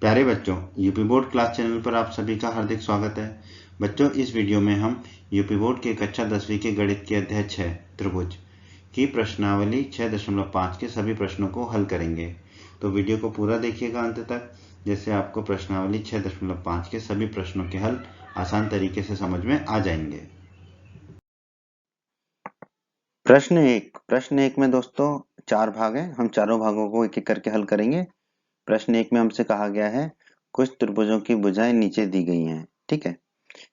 प्यारे बच्चों, UP board class channel पर आप सभी का हार्दिक स्वागत है। बच्चों, इस वीडियो में हम यूपी बोर्ड के कक्षा 10वीं के गणित के अध्याय 6 त्रिभुज की प्रश्नावली 6.5 के सभी प्रश्नों को हल करेंगे। तो वीडियो को पूरा देखिएगा अंत तक, जिससे आपको प्रश्नावली 6.5 के सभी प्रश्नों के हल आसान तरीके से समझ में आ जाएंगे। प्रश्न एक में दोस्तों 4 भाग हैं। हम चारों भागों को एक एक करके हल करेंगे। प्रश्न एक में हमसे कहा गया है कुछ त्रिभुजों की भुजाएं नीचे दी गई हैं। ठीक है,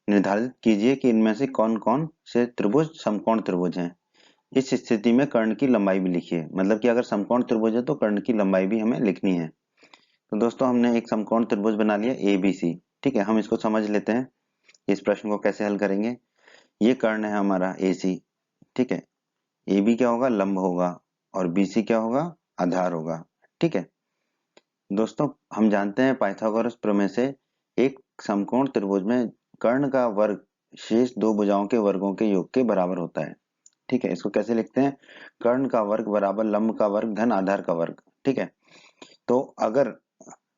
निर्धारित कीजिए कि इनमें से कौन कौन से त्रिभुज समकोण त्रिभुज हैं। इस स्थिति में कर्ण की लंबाई भी लिखिए। मतलब कि अगर समकोण त्रिभुज है तो कर्ण की लंबाई भी हमें लिखनी है। तो दोस्तों हमने एक समकोण त्रिभुज बना लिया ABC। ठीक है, हम इसको समझ लेते हैं इस प्रश्न को कैसे हल करेंगे। ये कर्ण है हमारा AC। ठीक है, AB क्या होगा, लंब होगा, और BC क्या होगा, आधार होगा। ठीक है दोस्तों, हम जानते हैं पाइथागोरस प्रमेय से एक समकोण त्रिभुज में कर्ण का वर्ग शेष दो भुजाओं के वर्गों के योग के बराबर होता है। ठीक है, इसको कैसे लिखते हैं, कर्ण का वर्ग बराबर लंब का वर्ग धन आधार का वर्ग। ठीक है, तो अगर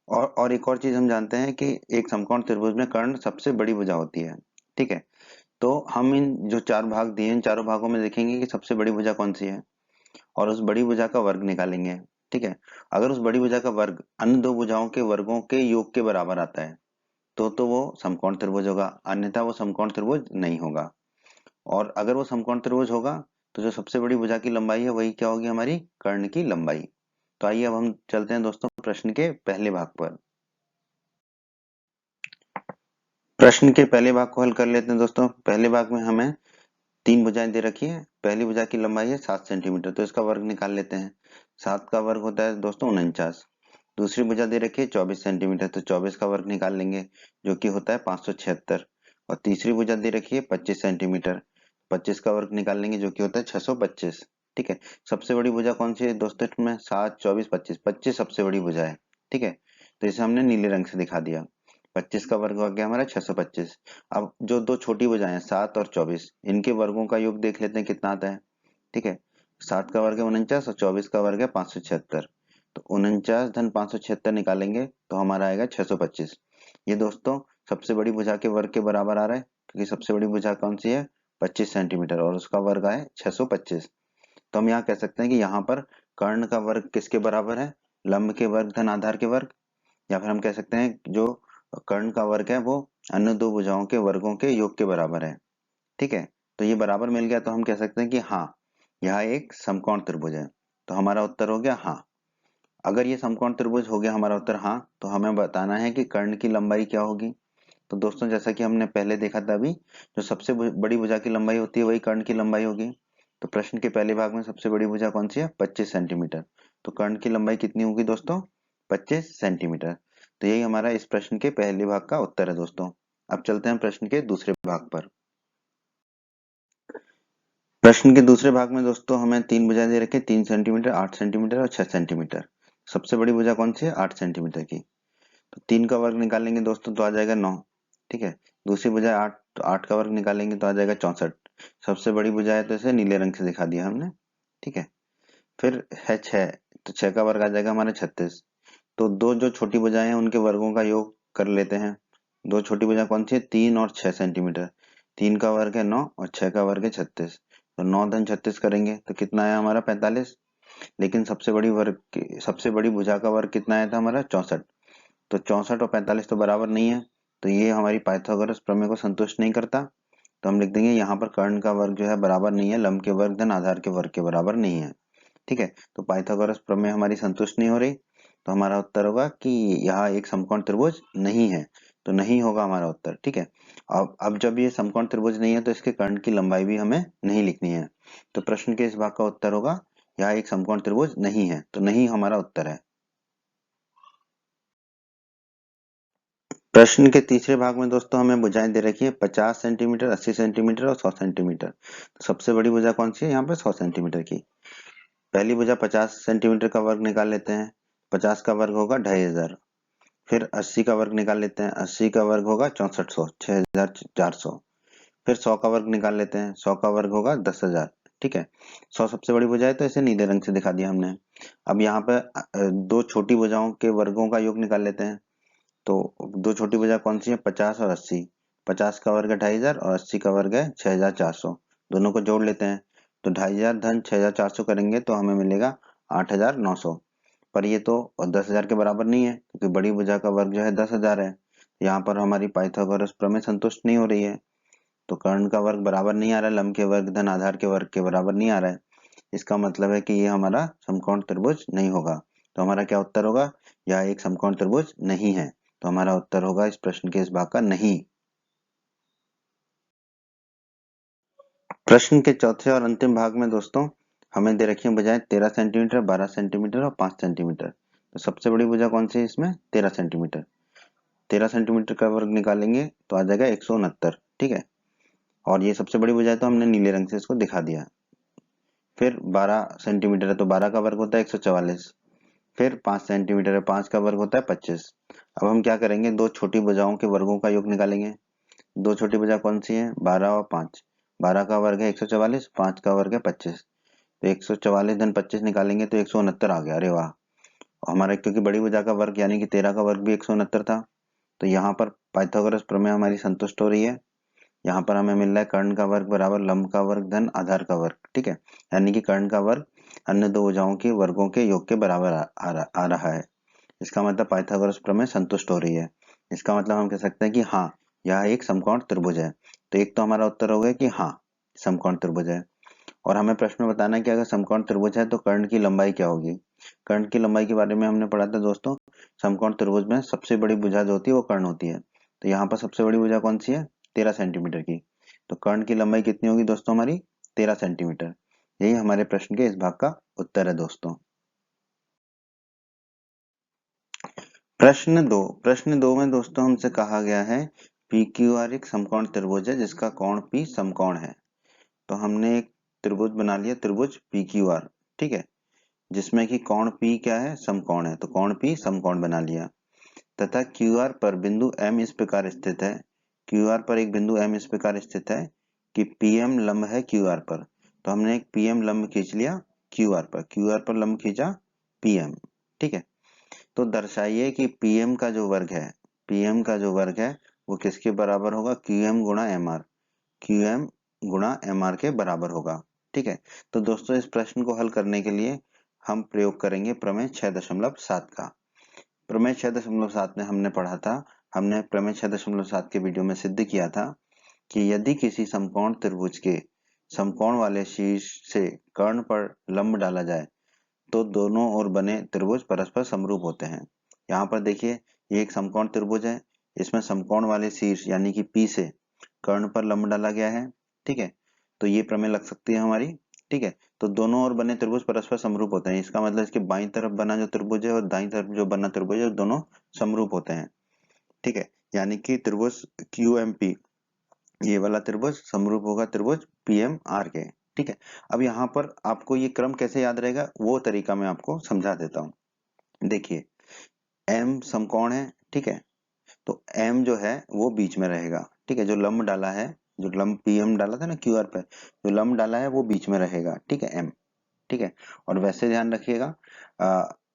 और एक और चीज हम जानते हैं कि एक समकोण त्रिभुज में कर्ण सबसे बड़ी भुजा होती है। ठीक है, तो हम इन जो 4 भाग दिए इन चारों भागों में देखेंगे कि सबसे बड़ी भुजा कौन सी है और उस बड़ी भुजा का वर्ग निकालेंगे। ठीक है, अगर उस बड़ी भुजा का वर्ग अन्य दो भुजाओं के वर्गों के योग के बराबर आता है तो वो समकोण त्रिभुज होगा, अन्यथा वो समकोण त्रिभुज नहीं होगा। और अगर वो समकोण त्रिभुज होगा तो जो सबसे बड़ी भुजा की लंबाई है वही क्या होगी, हमारी कर्ण की लंबाई। तो आइए अब हम चलते हैं दोस्तों प्रश्न के पहले भाग पर। प्रश्न के पहले भाग को हल कर लेते हैं दोस्तों। पहले भाग में हमें 3 भुजाएं दे रखी है। पहली भुजा की लंबाई है 7 सेंटीमीटर, तो इसका वर्ग निकाल लेते हैं। 7 का वर्ग होता है दोस्तों 49। दूसरी भुजा दे रखी है 24 सेंटीमीटर, तो 24 का वर्ग निकाल लेंगे जो कि होता है 576। और तीसरी भुजा दे रखी है 25 सेंटीमीटर, 25 का वर्ग निकाल लेंगे जो कि होता है 625। ठीक है, सबसे बड़ी भुजा कौन सी है दोस्तों इसमें, 7 24 25, 25 सबसे बड़ी भुजा है। ठीक है, तो इसे हमने नीले रंग से दिखा दिया। 25 का वर्ग हो गया हमारा 625। अब जो दो छोटी भुजाएं हैं 7 और 24, इनके वर्गों का योग देख लेते हैं कितना आता है। ठीक है, 7 का वर्ग है 49 और 24 का वर्ग है 576। तो 49 धन 576 निकालेंगे तो हमारा आएगा 625। ये दोस्तों सबसे बड़ी भुजा के वर्ग के बराबर आ रहा है, क्योंकि सबसे बड़ी भुजा कौन सी है, 25 सेंटीमीटर, और उसका वर्ग आए 625। तो हम यहाँ कह सकते हैं कि यहाँ पर कर्ण का वर्ग किसके बराबर है, लंब के वर्ग धन आधार के वर्ग। या फिर हम कह सकते हैं जो कर्ण का वर्ग है वो अन्य दो भुजाओं के वर्गों के योग के बराबर है। ठीक है, तो ये बराबर मिल गया तो हम कह सकते हैं कि हाँ यह एक समकोण त्रिभुज है। तो हमारा उत्तर हो गया हाँ। अगर ये समकोण त्रिभुज हो गया हमारा उत्तर हाँ, तो हमें बताना है कि कर्ण की लंबाई क्या होगी। तो दोस्तों जैसा कि हमने पहले देखा था, अभी जो सबसे बड़ी भुजा की लंबाई होती है वही कर्ण की लंबाई होगी। तो प्रश्न के पहले भाग में सबसे बड़ी भुजा कौन सी है, 25 सेंटीमीटर। तो कर्ण की लंबाई कितनी होगी दोस्तों, 25 सेंटीमीटर। तो यही हमारा इस प्रश्न के पहले भाग का उत्तर है दोस्तों। अब चलते हैं प्रश्न के दूसरे भाग पर। प्रश्न के दूसरे भाग में दोस्तों हमें 3 भुजाएं दे रखी है, 3 सेंटीमीटर, 8 सेंटीमीटर और 6 सेंटीमीटर। सबसे बड़ी भुजा कौन सी है, 8 सेंटीमीटर की। तो 3 का वर्ग निकालेंगे दोस्तों तो आ जाएगा 9। ठीक है, दूसरी भुजा है 8, तो 8 का वर्ग निकालेंगे तो आ जाएगा 64। सबसे बड़ी भुजा है तो इसे नीले रंग से दिखा दिया हमने। ठीक है, फिर है 6, तो 6 का वर्ग आ जाएगा हमारे 36। तो दो जो छोटी भुजाएं हैं उनके वर्गों का योग कर लेते हैं। दो छोटी भुजा कौन सी है, 3 और 6 सेंटीमीटर। 3 का वर्ग है 9 और 6 का वर्ग है 36। तो 9 धन 36 करेंगे तो कितना आया हमारा 45। लेकिन सबसे बड़ी भुजा का वर्ग कितना आया था हमारा 64। तो 64 और 45 तो बराबर नहीं है, तो ये हमारी पाइथागोरस प्रमेय को संतुष्ट नहीं करता। तो हम लिख देंगे यहाँ पर कर्ण का वर्ग जो है बराबर नहीं है, लंब के वर्ग धन आधार के वर्ग के बराबर नहीं है। ठीक है, तो पाइथागोरस प्रमेय हमारी संतुष्ट नहीं हो रही, तो हमारा उत्तर होगा कि यहाँ एक समकोण त्रिभुज नहीं है। तो नहीं होगा हमारा उत्तर। ठीक है, अब जब ये समकोण त्रिभुज नहीं है तो इसके कर्ण की लंबाई भी हमें नहीं लिखनी है। तो प्रश्न के इस भाग का उत्तर होगा यहाँ एक समकोण त्रिभुज नहीं है, तो नहीं हमारा उत्तर है। प्रश्न के तीसरे भाग में दोस्तों हमें भुजाएं दे रखी है 50 सेंटीमीटर, 80 सेंटीमीटर और 100 सेंटीमीटर। तो सबसे बड़ी भुजा कौन सी है यहाँ पे, 100 सेंटीमीटर की। पहली भुजा 50 सेंटीमीटर का वर्ग निकाल लेते हैं। 50 का वर्ग होगा 2500। फिर 80 का वर्ग निकाल लेते हैं। 80 का वर्ग होगा 6400, 6400। फिर 100 का वर्ग निकाल लेते हैं। 100 का वर्ग होगा 10,000। ठीक है, 100 सबसे बड़ी भुजा है तो इसे नीले रंग से दिखा दिया हमने। अब यहाँ पे दो छोटी भुजाओं के वर्गों का योग निकाल लेते हैं। तो दो छोटी भुजा कौन सी है, 50 और 80। 50 का वर्ग है 2500 और 80 का वर्ग है 6400। दोनों को जोड़ लेते हैं तो 2500 धन 6400 करेंगे तो हमें मिलेगा 8900। पर ये तो 10,000 के बराबर नहीं है क्योंकि बड़ी भुजा का वर्ग जो है 10,000 है। यहाँ पर हमारी पाइथागोरस प्रमेय संतुष्ट नहीं हो रही है, तो कर्ण का वर्ग बराबर नहीं आ रहा है, लंब के वर्ग धन आधार के वर्ग के बराबर नहीं आ रहा है। इसका मतलब है कि ये हमारा समकोण त्रिभुज नहीं होगा। तो हमारा क्या उत्तर होगा, यह एक समकोण त्रिभुज नहीं है। तो हमारा उत्तर होगा इस प्रश्न के इस भाग का नहीं। प्रश्न के चौथे और अंतिम भाग में दोस्तों हमें दे रखी है भुजाएं 13 सेंटीमीटर, 12 सेंटीमीटर और 5 सेंटीमीटर। तो सबसे बड़ी भुजा कौन सी है इसमें, 13 सेंटीमीटर। 13 सेंटीमीटर का वर्ग निकालेंगे तो आ जाएगा 169, ठीक है। और ये सबसे बड़ी भुजा है तो हमने नीले रंग से इसको दिखा दिया। फिर 12 सेंटीमीटर है तो 12 का वर्ग होता है 144। फिर 5 सेंटीमीटर है, 5 का वर्ग होता है 25। अब हम क्या करेंगे, दो छोटी भुजाओं के वर्गों का योग निकालेंगे। दो छोटी भुजा कौन सी है, 12 और 5। 12 का वर्ग है 144, 5 का वर्ग है 25। तो 144 धन 25 निकालेंगे तो 169 आ गया। अरे वाह। हमारा क्योंकि बड़ी भुजा का वर्ग यानी कि 13 का वर्ग भी 169 था, तो यहाँ पर पाइथागोरस प्रमेय हमारी संतुष्ट हो रही है। यहाँ पर हमें मिल रहा है कर्ण का वर्ग बराबर लंब का वर्ग धन आधार का वर्ग, ठीक है। यानी कि कर्ण का वर्ग अन्य दो भुजाओं के वर्गों के योग के बराबर आ रहा है। इसका मतलब पाइथागोरस प्रमेय संतुष्ट हो रही है। इसका मतलब हम कह सकते हैं कि हाँ, यह एक समकोण त्रिभुज है। तो एक तो हमारा उत्तर हो गया कि हाँ, समकोण त्रिभुज है। और हमें प्रश्न में बताना है कि अगर समकोण त्रिभुज है तो कर्ण की लंबाई क्या होगी। कर्ण की लंबाई के बारे में हमने पढ़ा था दोस्तों, समकोण त्रिभुज में सबसे बड़ी भुजा जो होती है वो कर्ण होती है। तो यहाँ पर सबसे बड़ी भुजा कौन सी है, 13 सेंटीमीटर की। तो कर्ण की लंबाई कितनी होगी दोस्तों, हमारी 13 सेंटीमीटर। यही हमारे प्रश्न के इस भाग का उत्तर है दोस्तों। प्रश्न दो में दोस्तों हमसे कहा गया है पी क्यू आर एक समकोण त्रिभुज है जिसका कोण पी समकोण है। तो हमने एक त्रिभुज बना लिया, त्रिभुज पी क्यू आर, ठीक है, जिसमें कि कोण पी क्या है, समकोण है। तो कोण पी समकोण बना लिया तथा क्यू आर पर बिंदु एम इस प्रकार स्थित है। क्यू आर पर एक बिंदु एम इस प्रकार स्थित है कि पी एम लंब है क्यू आर पर। तो हमने एक पी एम लंब खींच लिया क्यू आर पर, क्यू आर पर लंब खींचा पी एम, ठीक है। तो दर्शाइए कि पीएम का जो वर्ग है, पीएम का जो वर्ग है वो किसके बराबर होगा, क्यूएम गुणा एम आर, क्यूएम गुणा एम आर के बराबर होगा, ठीक है। तो दोस्तों इस प्रश्न को हल करने के लिए हम प्रयोग करेंगे प्रमेय 6.7 का। प्रमेय 6.7 में हमने पढ़ा था, हमने प्रमेय 6.7 के वीडियो में सिद्ध किया था कि यदि किसी समकोण त्रिभुज के समकोण वाले शीर्ष से कर्ण पर लंब डाला जाए तो दोनों ओर बने त्रिभुज परस्पर समरूप होते हैं। यहाँ पर देखिए ये एक समकोण त्रिभुज है, इसमें समकोण वाले शीर्ष यानी कि P से कर्ण पर लंब डाला गया है, ठीक है। तो ये प्रमेय लग सकती है हमारी, ठीक है। तो दोनों ओर बने त्रिभुज परस्पर समरूप होते हैं, इसका मतलब इसके बाईं तरफ बना जो त्रिभुज है और दाईं तरफ जो बना त्रिभुज है दोनों समरूप होते हैं, ठीक है। यानी कि त्रिभुज QMP, ये वाला त्रिभुज समरूप होगा त्रिभुज PMR के, ठीक है। अब यहाँ पर आपको ये क्रम कैसे याद रहेगा वो तरीका मैं आपको समझा देता हूँ। देखिए M समकोण है, ठीक है, तो M जो है वो बीच में रहेगा, ठीक है। जो लंब डाला है, जो लंब PM डाला था ना QR पे, जो लंब डाला है वो बीच में रहेगा, ठीक है, M, ठीक है। और वैसे ध्यान रखिएगा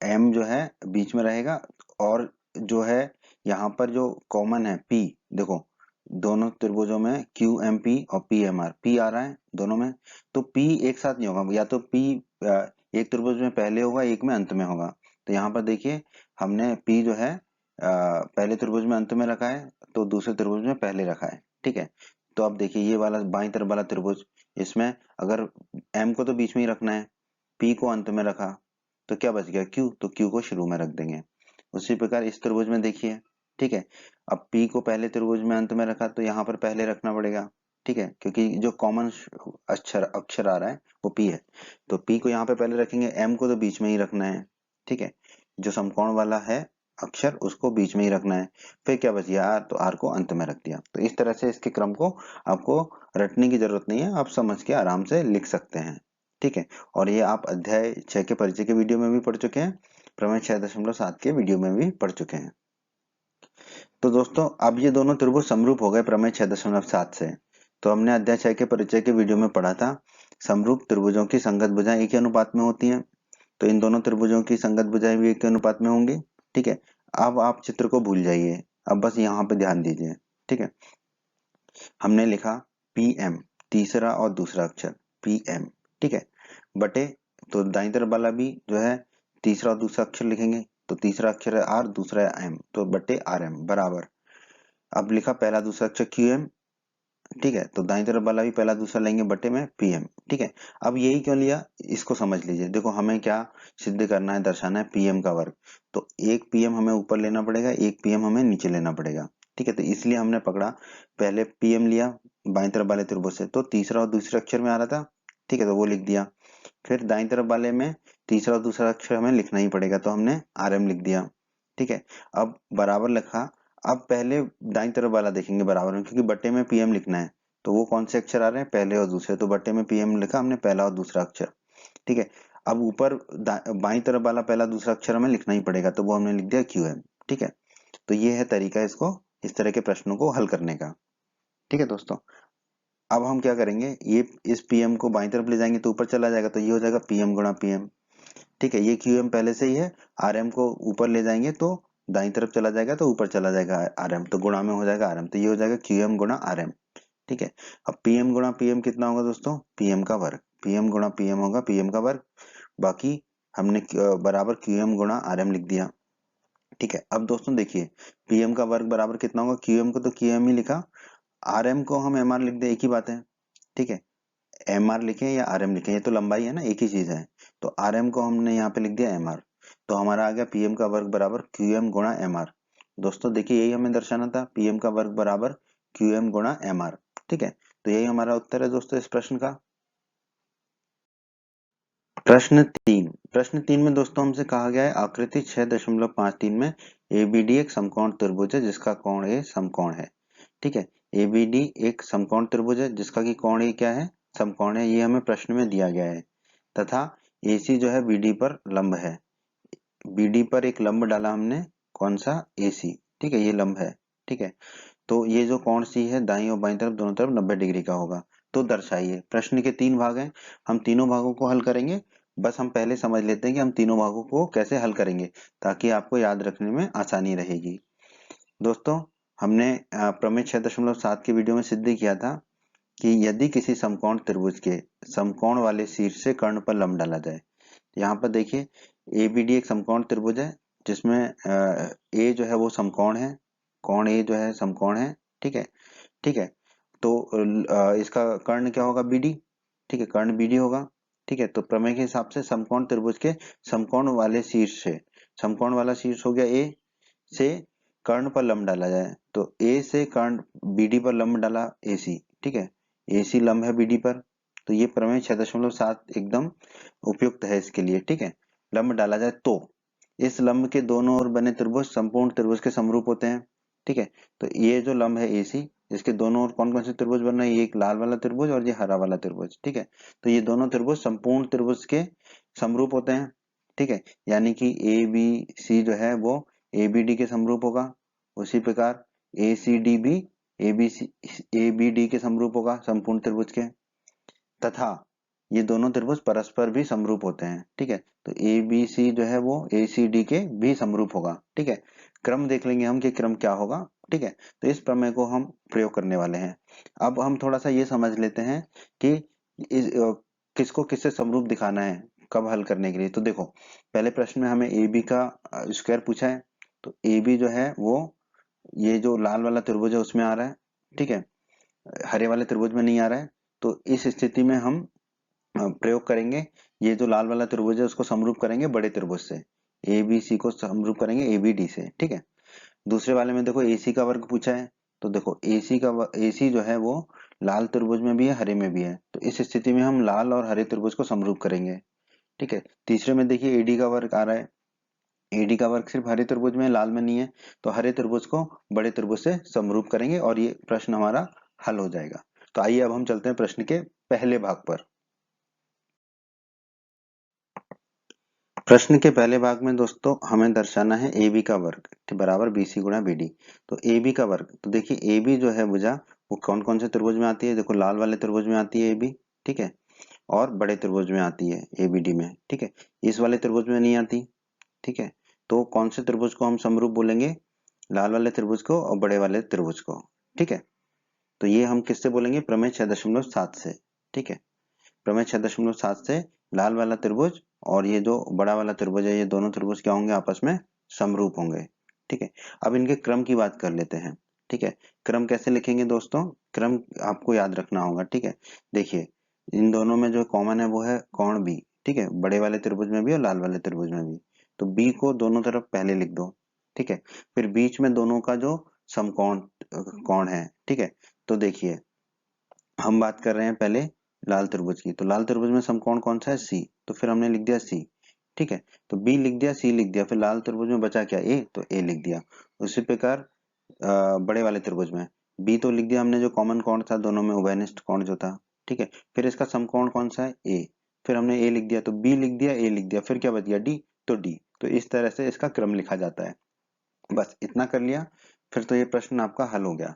M जो है बीच में रहेगा और जो है यहाँ पर जो कॉमन है P, देखो दोनों त्रिभुजों में QMP और PMR, P आ रहा है दोनों में, तो P एक साथ नहीं होगा, या तो P एक त्रिभुज में पहले होगा एक में अंत में होगा। तो यहाँ पर देखिए हमने P जो है पहले त्रिभुज में अंत में रखा है तो दूसरे त्रिभुज में पहले रखा है, ठीक है। तो अब देखिए ये वाला बाईं तरफ वाला त्रिभुज, इसमें अगर M को तो बीच में ही रखना है, P को अंत में रखा तो क्या बच गया Q, तो Q को शुरू में रख देंगे। उसी प्रकार इस त्रिभुज में देखिए, ठीक है, अब P को पहले त्रिभुज में अंत में रखा तो यहाँ पर पहले रखना पड़ेगा, ठीक है, क्योंकि जो कॉमन अक्षर आ रहा है वो P है। तो P को यहाँ पे पहले रखेंगे, M को तो बीच में ही रखना है, ठीक है। जो समकोण वाला है अक्षर उसको बीच में ही रखना है। फिर क्या बच गया R, तो R को अंत में रख दिया। तो इस तरह से इसके क्रम को आपको रटने की जरूरत नहीं है, आप समझ के आराम से लिख सकते हैं, ठीक है। और ये आप अध्याय 6 के परिचय के वीडियो में भी पढ़ चुके हैं, प्रमेय 6.7 के वीडियो में भी पढ़ चुके हैं। तो दोस्तों अब ये दोनों त्रिभुज समरूप हो गए प्रमेय 6.7 से। तो हमने अध्याय 6 के परिचय के वीडियो में पढ़ा था समरूप त्रिभुजों की संगत भुजाएं एक ही अनुपात में होती हैं। तो इन दोनों त्रिभुजों की संगत भुजाएं भी एक ही अनुपात में होंगी, ठीक है। अब आप चित्र को भूल जाइए, अब बस यहाँ पे ध्यान दीजिए। ठीक है, हमने लिखा PM, तीसरा और दूसरा अक्षर PM। ठीक है, बटे, तो दाईं तरफ वाला भी जो है तीसरा और दूसरा अक्षर लिखेंगे, तो तीसरा अक्षर है R, दूसरा है M, तो बटे RM बराबर। अब लिखा पहला दूसरा अक्षर QM। ठीक है, तो दाईं तरफ वाला भी पहला दूसरा लेंगे बटे में PM। ठीक है, अब यही क्यों लिया इसको समझ लीजिए। देखो हमें क्या सिद्ध करना है, दर्शाना है PM का वर्ग, तो एक PM हमें ऊपर लेना पड़ेगा, एक PM हमें नीचे लेना पड़ेगा। ठीक है, तो इसलिए हमने पकड़ा, पहले PM लिया बाईं तरफ वाले त्रिभुज से, तो तीसरा और दूसरे अक्षर में आ रहा था। ठीक है, तो वो लिख दिया। फिर दाईं तरफ वाले में तीसरा और दूसरा अक्षर हमें लिखना ही पड़ेगा, तो हमने RM लिख दिया। ठीक है, अब बराबर लिखा। अब पहले दाईं तरफ वाला देखेंगे बराबर में, क्योंकि बट्टे में PM लिखना है, तो वो कौन से अक्षर आ रहे हैं, पहले और दूसरे, तो बट्टे में PM लिखा हमने, पहला और दूसरा अक्षर। ठीक है, अब ऊपर बाईं तरफ वाला पहला दूसरा अक्षर हमें लिखना ही पड़ेगा, तो वो हमने लिख दिया QM। ठीक है, तो ये है तरीका इसको, इस तरह के प्रश्नों को हल करने का। ठीक है दोस्तों, अब हम क्या करेंगे, ये इस PM को बाईं तरफ ले जाएंगे तो ऊपर चला जाएगा, तो ये हो जाएगा PM गुणा PM। ठीक है, ये QM पहले से ही है, RM को ऊपर ले जाएंगे तो दाईं तरफ चला जाएगा, तो ऊपर चला जाएगा RM, तो गुणा में हो जाएगा RM, तो ये हो जाएगा QM गुणा RM। ठीक है, अब PM गुणा PM कितना होगा दोस्तों, PM का वर्ग। PM गुणा PM होगा PM का वर्ग, बाकी हमने बराबर QM गुणा RM लिख दिया। ठीक है, अब दोस्तों देखिए PM का वर्ग बराबर कितना होगा, QM को तो QM ही लिखा, RM को हम MR लिख दे, एक ही बात है। ठीक है, MR लिखें या RM लिखें, ये तो लंबाई है ना, एक ही चीज है, तो RM को हमने यहाँ पे लिख दिया MR, तो हमारा आ गया PM का वर्ग बराबर QM गुणा MR। दोस्तों देखिए यही हमें दर्शाना था, PM का वर्ग बराबर QM गुणा MR। ठीक है, तो यही हमारा उत्तर है दोस्तों इस प्रश्न का। प्रश्न 3 में दोस्तों हमसे कहा गया है आकृति 6.53 में ABD एक समकोण त्रिभुज है जिसका कोण A समकोण है। ठीक है, ABD एक समकोण त्रिभुज है जिसका की कोण A क्या है, समकोण है, ये हमें प्रश्न में दिया गया है, तथा AC जो है BD पर लंब है। BD पर एक लंब डाला हमने, कौन सा, AC। ठीक है, ये लंब है। ठीक है, तो ये जो कोण C है दाईं और बाईं तरफ दोनों तरफ 90 डिग्री का होगा। तो दर्शाइए, प्रश्न के 3 भाग हैं, हम तीनों भागों को हल करेंगे। बस हम पहले समझ लेते हैं कि हम तीनों भागों को कैसे हल करेंगे, ताकि आपको याद रखने में आसानी रहेगी। दोस्तों हमने प्रमेय 6.7 के वीडियो में सिद्ध किया था कि यदि किसी समकोण त्रिभुज के समकोण वाले शीर्ष से कर्ण पर लंब डाला जाए, यहाँ पर देखिए ABD एक समकोण त्रिभुज है जिसमें A जो है वो समकोण है, कोण A जो है समकोण है। ठीक है, ठीक है, तो इसका कर्ण क्या होगा, BD। ठीक है, कर्ण BD होगा। ठीक है, तो प्रमेय के हिसाब से समकोण त्रिभुज के समकोण वाले शीर्ष से, समकोण वाला शीर्ष हो गया A से कर्ण पर लंब डाला जाए, तो A से कर्ण BD पर लंब डाला AC। ठीक है, AC लंब है BD पर, तो ये प्रमेय 6.7 एकदम उपयुक्त है इसके लिए। ठीक है, लंब डाला जाए तो इस लंब के दोनों ओर बने त्रिभुज संपूर्ण त्रिभुज के समरूप होते हैं। ठीक है, तो ये जो लंब है AC, इसके दोनों ओर कौन कौन से त्रिभुज बन रहे हैं, ये एक लाल वाला त्रिभुज और ये हरा वाला त्रिभुज। ठीक है, तो ये दोनों त्रिभुज संपूर्ण त्रिभुज के समरूप होते हैं। ठीक है, यानी कि ABC जो है वो ABD के समरूप होगा, उसी प्रकार ACD भी ABD के समरूप होगा संपूर्ण त्रिभुज के, तथा ये दोनों त्रिभुज परस्पर भी समरूप होते हैं। ठीक है, तो ABC जो है वो ACD के भी समरूप होगा। ठीक है, क्रम देख लेंगे हम कि क्रम क्या होगा। ठीक है, तो इस प्रमेय को हम प्रयोग करने वाले हैं। अब हम थोड़ा सा ये समझ लेते हैं कि किसको किससे समरूप दिखाना है, कब हल करने के लिए। तो देखो पहले प्रश्न में हमें AB का स्क्वायर पूछा है, तो AB जो है वो ये जो लाल वाला त्रिभुज है उसमें आ रहा है। ठीक है, हरे वाले त्रिभुज में नहीं आ रहा है, तो इस स्थिति में हम प्रयोग करेंगे, ये जो लाल वाला त्रिभुज है उसको समरूप करेंगे बड़े त्रिभुज से, ABC को समरूप करेंगे ABD से। ठीक है, दूसरे वाले में देखो AC का वर्ग पूछा है, तो देखो AC जो है वो लाल त्रिभुज में भी है हरे में भी है, तो इस स्थिति में हम लाल और हरे त्रिभुज को समरूप करेंगे। ठीक है, तीसरे में देखिए AD का वर्ग आ रहा है, AD का वर्ग सिर्फ हरे त्रिभुज में, लाल में नहीं है, तो हरे त्रिभुज को बड़े त्रिभुज से समरूप करेंगे और ये प्रश्न हमारा हल हो जाएगा। तो आइए अब हम चलते हैं प्रश्न के पहले भाग पर। प्रश्न के पहले भाग में दोस्तों हमें दर्शाना है AB का वर्ग बराबर BC गुणा BD। तो AB का वर्ग, तो देखिए AB जो है भुजा वो कौन कौन से त्रिभुज में आती है, देखो लाल वाले त्रिभुज में आती है AB। ठीक है, और बड़े त्रिभुज में आती है ABD में। ठीक है, इस वाले त्रिभुज में नहीं आती। ठीक है, तो कौन से त्रिभुज को हम समरूप बोलेंगे? लाल वाले त्रिभुज को और बड़े वाले त्रिभुज को। ठीक है, तो ये हम किससे बोलेंगे? प्रमेय 6.7 से। ठीक है, प्रमेय 6.7 से लाल वाला त्रिभुज और ये जो बड़ा वाला त्रिभुज है, ये दोनों त्रिभुज क्या होंगे? आपस में समरूप होंगे। ठीक है, अब इनके क्रम की बात कर लेते हैं। ठीक है, क्रम कैसे लिखेंगे दोस्तों? क्रम आपको याद रखना होगा। ठीक है, देखिए इन दोनों में जो कॉमन है वो है कोण बी। ठीक है, बड़े वाले त्रिभुज में भी और लाल वाले त्रिभुज में भी। तो बी को दोनों तरफ पहले लिख दो। ठीक है, फिर बीच में दोनों का जो समकोण कोण है। ठीक है, तो देखिए हम बात कर रहे हैं पहले लाल त्रिभुज की। तो लाल त्रिभुज में समकोण कौन सा है? सी। तो फिर हमने लिख दिया सी। ठीक है, तो बी लिख दिया, सी लिख दिया, फिर लाल त्रिभुज में बचा क्या? ए। तो ए लिख दिया। उसी प्रकार बड़े वाले त्रिभुज में बी तो लिख दिया हमने, जो कॉमन कोण था दोनों में, उभयनिष्ठ कोण जो था। ठीक है, फिर इसका समकोण कौन सा है? ए। फिर हमने ए लिख दिया, तो बी लिख दिया, ए लिख दिया, फिर क्या बच गया? डी। तो डी। तो इस तरह से इसका क्रम लिखा जाता है। बस इतना कर लिया, फिर तो ये प्रश्न आपका हल हो गया।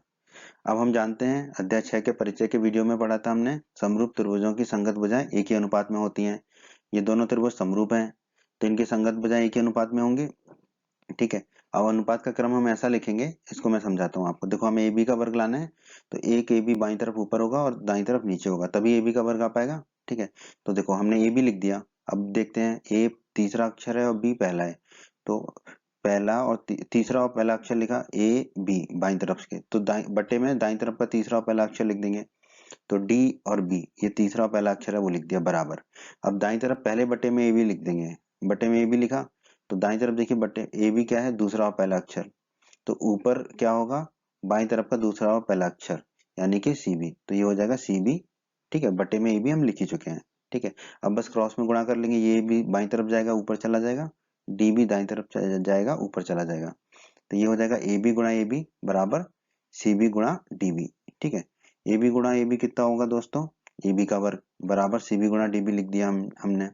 अब हम जानते हैं, अध्याय 6 के परिचय के वीडियो में पढ़ा था हमने, समरूप त्रिभुजों की संगत भुजाएं एक ही अनुपात में होती हैं। ये दोनों त्रिभुज समरूप हैं, तो इनकी संगत भुजाएं एक ही अनुपात में होंगी। ठीक है, अब अनुपात का क्रम हम ऐसा लिखेंगे, इसको मैं समझाता हूँ आपको। देखो हमें ए बी का वर्ग लाना है, तो एक ए बी बाईं तरफ ऊपर होगा और दाईं तरफ नीचे होगा, तभी ए बी का वर्ग आ पाएगा। ठीक है, तो देखो हमने ए बी लिख दिया। अब देखते हैं, ए तीसरा अक्षर है और बी पहला है, तो पहला और तीसरा और पहला अक्षर लिखा ए बी बाईं तरफ के, तो बट्टे में दाईं तरफ का तीसरा और पहला अक्षर लिख देंगे। तो डी और बी, ये तीसरा और पहला अक्षर है वो लिख दिया बराबर। अब दाईं तरफ पहले बट्टे में ए बी लिख देंगे। बट्टे में ए बी लिखा, तो दाईं तरफ देखिए बट्टे ए बी क्या है? दूसरा और पहला अक्षर। तो ऊपर क्या होगा? बाईं तरफ का दूसरा और पहला अक्षर, यानी कि सी बी। तो ये हो जाएगा सी बी। ठीक है, बट्टे में ए बी हम लिख ही चुके हैं। ठीक है, अब बस क्रॉस में गुणा कर लेंगे, ये भी बाईं तरफ जाएगा ऊपर चला जाएगा, डी भी दाईं तरफ जाएगा ऊपर चला जाएगा। तो ये हो जाएगा ए बी गुणा ए बी बराबर सी बी गुणा डी बी। ठीक है, ए बी गुणा ए बी कितना होगा दोस्तों? ए बी का वर्ग बराबर सी बी गुणा डी बी लिख दिया हमने।